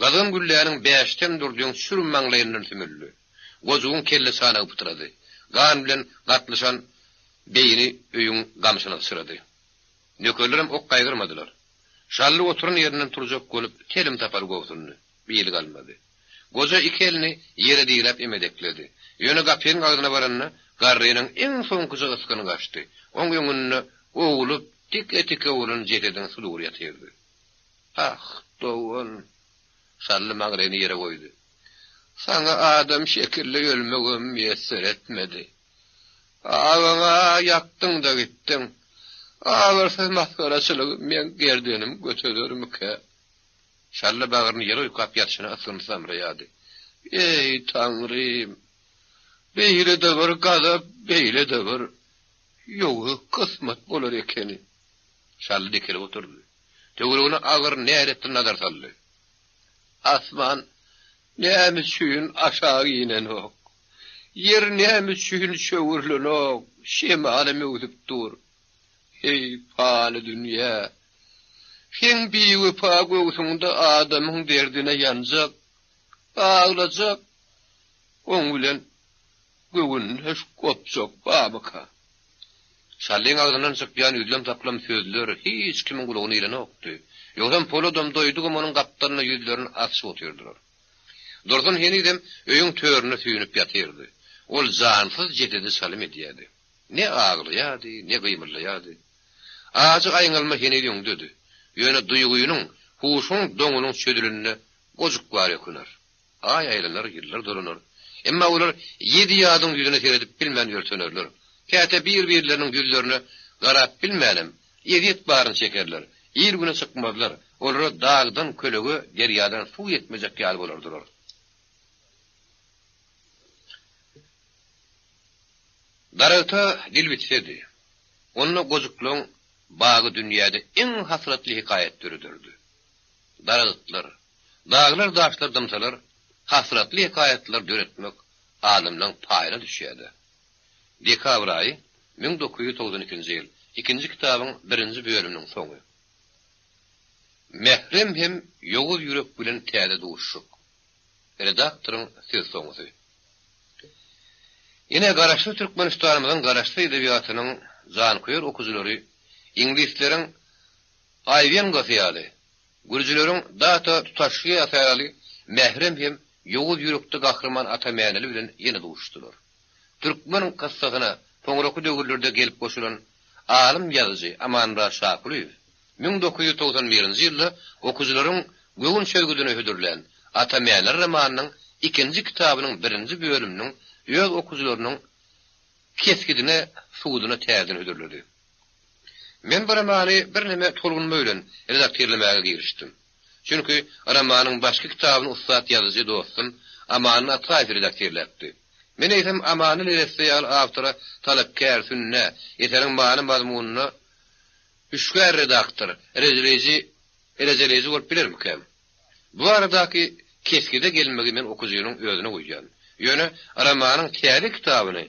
Speaker 2: Gazan gülläniň 5den durdyň sürünmäňleýinden tümüllü. Gozugyň kelle sanagy pytrady. Gan bilen gatlyşan beýini öýüň gamşyna syrady. Nökerlerim ok gaýgyrmadylar. Şally oturan ýerinden turjak bolup kelim tapar gowsunny. Beýli galmady. Goza iki elini ýere diýilip emedekledi. Ýöne gapyň agdyna baranna garrynyň iň soňky jygysyny gaçdy. Oň ýöňünde oğulup tik-tike olan jeteden sulur yatırdı. Ah, doğun. Şallı magreni yere koydu. Sana adam şekilli ölmegim müyesser etmedi. Ağına yaktın da gittin. Ağırsız maskaraçılığı men gerdinim götürürüm ki. Şallı bağırını yere uykap yatışına ısınsam reyadı. Ey Tanrım! Beyle de var gazap, beyle de var. Yoğu kısmet olur ekeni. Şallı dikilip oturdu. Tevruğuna ağır nehrettin nazar sallı. Asman, neyemiz şuyun aşağı inen ok. Yer neyemiz şuyun şövürlün ok. Şemalimi udip dur. Hey pahalı dünya. Sen bir vefa göğsünde adamın derdine yanacak. Ağlayacak. Onun bilen göğünün hiç kopacak babaka. Şallyň agdynyň çykýan ýüzlem taplam sözler hiç kimin gulagyna ýene okdy. Ýogam polodam doýdugam onuň gapdaryna ýüzlerini açyp otyrdylar. Dursun henidem öýüň törüne süýnüp ýatyrdy. Ol zansyz jetedi salim edýärdi. Ne aglaýady, ne gymyrlaýady. Azyk aýňylma henidem dedi. Ýöne duýguýynyň, huşuň doňunyň çödülünde gojuk bar ýokunar. Ay aýlanar ýyllar dolanar. Emma olar 7 ýadyň ýüzüne seredip bilmän ýörtünerler. Käte bir-birleriniň ýüzlerini garap bilmänem. Ýeget baryn çekerler. Ýer güne çykmadylar. Olara dagdan kölegi derýadan suw ýetmejek ýaly bolardylar. Darata dil bitsedi. Onu gozukluň bagy dünýäde iň hasratly hikayet türüdürdi. Daratlar, daglar daşlar damsalar, hasratly hikayetler döretmek adamlaryň paýyna düşýärdi. Dekabr ayı 1992-nji ýyl 2-nji kitabyň 1-nji bölüminiň soňy. Mehrem hem ýoguz ýürek bilen täze duşşuk. Redaktoryň söz soňusy. Ýene garaşly Türkmenistanymyň garaşly edebiýatynyň zankyr okuzlary İnglislerin ayven gasyali, Gürcülerin data tutaşky asaly mehrem hem ýoğuz ýürekli gahrman Atamäňeli bilen ýene duşdular. Türkmen kassagyna toňraky döwürlerde gelip goşulan alim ýazyjy Amanra Şakuliýew 1991-nji ýylda okuwçylaryň göwün şergüdüne hödürlen Atamäňler romanynyň 2-nji kitabynyň 1-nji bölüminiň ýöz okuwçylarynyň keskidine suwudyna täzin hödürledi. Men bu romany bir näme tolgunma bilen redaktorlamäge girişdim. Çünki romanyň başga kitabyny ustad ýazyjy dostum Amany Ataýew redaktorlapdy. Men eýsem Amany leýsýal awtora talapkär sünne ýeteriň many mazmunyny üçgär redaktor erejeleji bolup bilermikem. Bu aradaky keskide gelmegi men okuwçynyň özüne goýýan. Ýöne romanyň täze kitabyny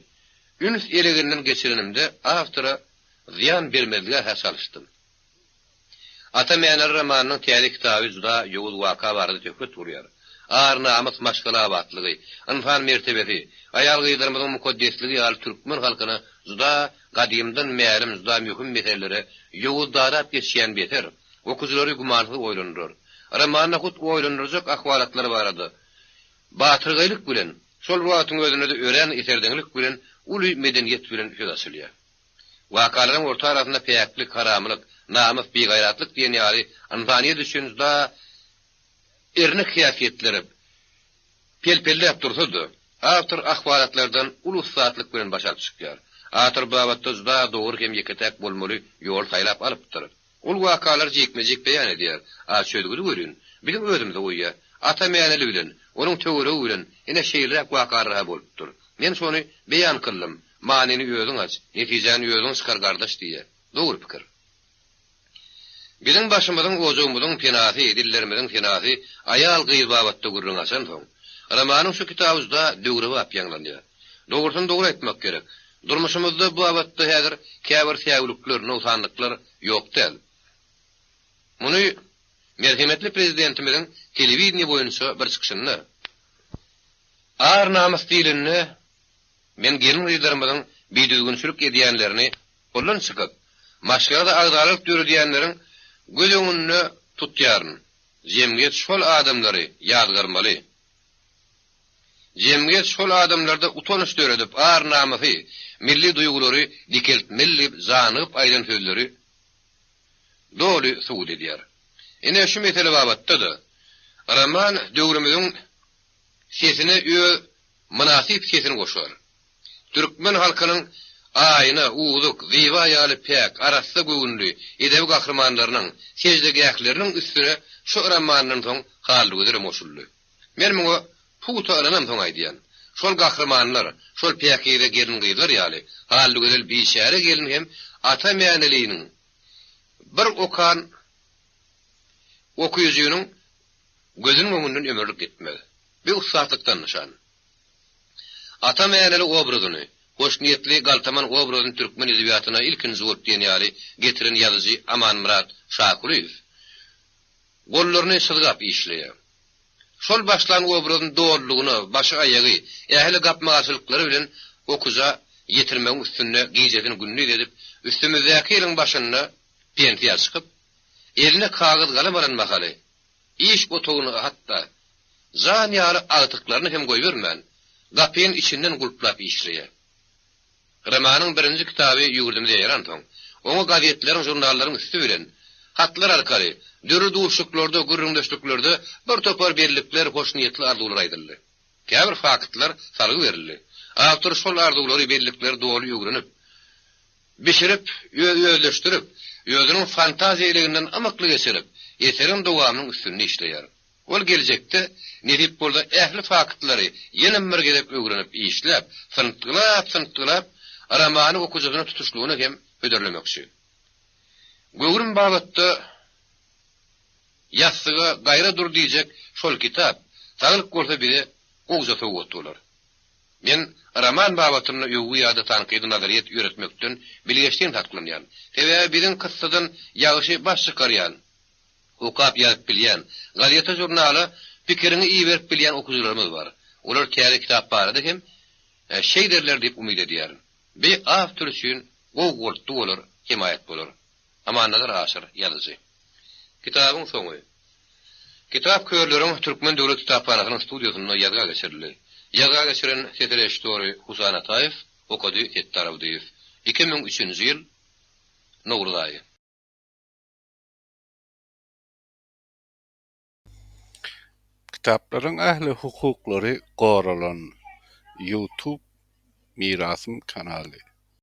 Speaker 2: üns elegenden geçirenimde awtora ziyan bermezlige hasalıştım. Atamäňler romanynyň täze kitaby juda ýoğuz waka barada töküp durýar. Ar namus maşgalabatlygy, insan mertebesi, aýal gyýdyrmyň mukaddesligi ýaly türkmen halkyna juda gadymdan mälim juda möhüm meselelere ýoğuz darap geçýän beter. Okuwçylary gumanly oýlandyr. Romanyna hut oýlandyrjak ahwalatlary barady. Batyrgylyk bilen, şol wagtyň özüne de ören eserdeňlik bilen uly medeniýet bilen hödasylýar. Wakalaryň orta arasynda peýaklyk, haramlyk, namus, begaýratlyk diýen ýaly insaniýet üçin juda ernek hiýasiyetleri pelpellep durdy. Awtor ahwalatlardan ulus satlyk bilen başaryp çykýar. Awtor babatda juda dogry hem ýeketek bolmaly ýol taýlap alypdyr. Ul wakalar jekmejek beýan edýär. Şöýdügüli görün. Bilim özümde goýýar. Atamäňeli bilen, onuň töwere bilen ene şeýlek wakarlar bolupdyr. Men şonu beýan kıldım. Manini özüň aç, netijäni özüň çykar gardaş diýär. Dogry pikir. Biziň başymyzyň ojugymyzyň penasy, dillerimiziň penasy aýal gyýbabatda gurrun açan soň. Romanyň şu kitabymyzda döwre bap ýanglanýar. Dogrusyny dogry etmek gerek. Durmuşymyzda bu abatda häzir käbir säwlükler, nowsanlyklar ýok däl. Muny merhemetli prezidentimiziň telewizniýa boýunça bir çykyşynda ar namus dilini men gelin gyýdarmyň biýdügünçilik edýänlerini bollan çykyp, maşgala agdalyk döredýänleriň gözüňünde tutýaryn. Jemgyýet şol adamlary ýadgarmaly. Jemgyýet şol adamlarda utanyş döredip ar namusy, milli duýgulary dikeltmeli, zanyp aýdan sözleri doly suwud edýär. Ene şu mesele babatda da roman döwrümüziň sesine münasip sesini goşar. Türkmen halkynyň aýyna, uwluk, ziwa ýaly pek, arasda göwünli, edebi gahrmanlarynyň sejdegi ähleriniň üstüne şu romanyň soň haldygydyr moşully. Men muňa puta alanam soň aýdýan. Şol gahrmanlar, şol pekide gelin gyýlar ýaly, haldygydyr biçare gelin hem Atamäňeliğiniň bir okan okuyucunun gözünün önünden ömürlük gitmedi. Bir ustatlykdan nişan. Atamäňeli obrazyny, hoş niyetli galtaman obrazyny türkmen edebiýatyna ilkinji bolup diýen ýaly getiren ýazyjy Amanra Şakuliýew gollaryny sylgap işleýär. Şol başlan obrazyň doğrulugyny, başy aýagy, ähli gapmaçylyklary bilen okuza ýetirmek üstünde giýjetini günni edip, üstümizdäki ýylyň başynda pensiýa çykyp, eline kağıt galem alan makaly, iş botoğunu hatta, zan ýaly agtyklaryny hem goýbermän, gapyň içinden gulplap işleýär. Romanyň 1-nji kitaby ýugurdymda ýaran soň, oňa gazetleriň, jurnallaryň üstü bilen, hatlar arkaly, dürü duşluklarda, gürrüňdeşliklerde bir topar berlikler, hoş niyetli arzular aýdyldy. Käbir faktlar salyg berildi. Awtor şol arzuwlary, berlikler doly ýuguranyp, bişirip, ýöleşdirip, özüniň fantaziýaliginden amykly geçirip, eserin dowamynyň üstünde işleýär. Ol geljekde nedip bolda ähli faktlary ýene bir gelip öwrenip işläp, sıntyklap, romany okuwçysyna tutuşlugyny hem höderlemekçi. Göwrüm babatda ýassyga gaýra dur diýjek şol kitap, taýlyk bolsa biri ogza sowgatdylar. Men roman babatyny ýowy ýa-da tanqid nazariýet öğretmekden bilgeçden tatlanýan. Tebe biziň kyssadan ýagyşy baş çykarýan, okap ýazyp bilýän, gazeta jurnaly pikirini iyi berip bilýän okuwçylarymyz bar. Olar käre kitap barada hem şey derler diýip umyt edýär. Bir awtor üçin gowgurtdy bolar, himayet bolar. Amannalar Aşır ýazyjy. Kitabyň soňy. Kitap körlerin Türkmen Döwlet Kitapxanasynyň studiýasynda ýazga geçirildi. Ýazga geçiren setereşdori Husan Ataýew okady etdarabdyýyz. 2003-nji ýyl Nowruz aýy.
Speaker 1: Kitaplaryň ähli hukuklary goralan YouTube Mirasym kanaly.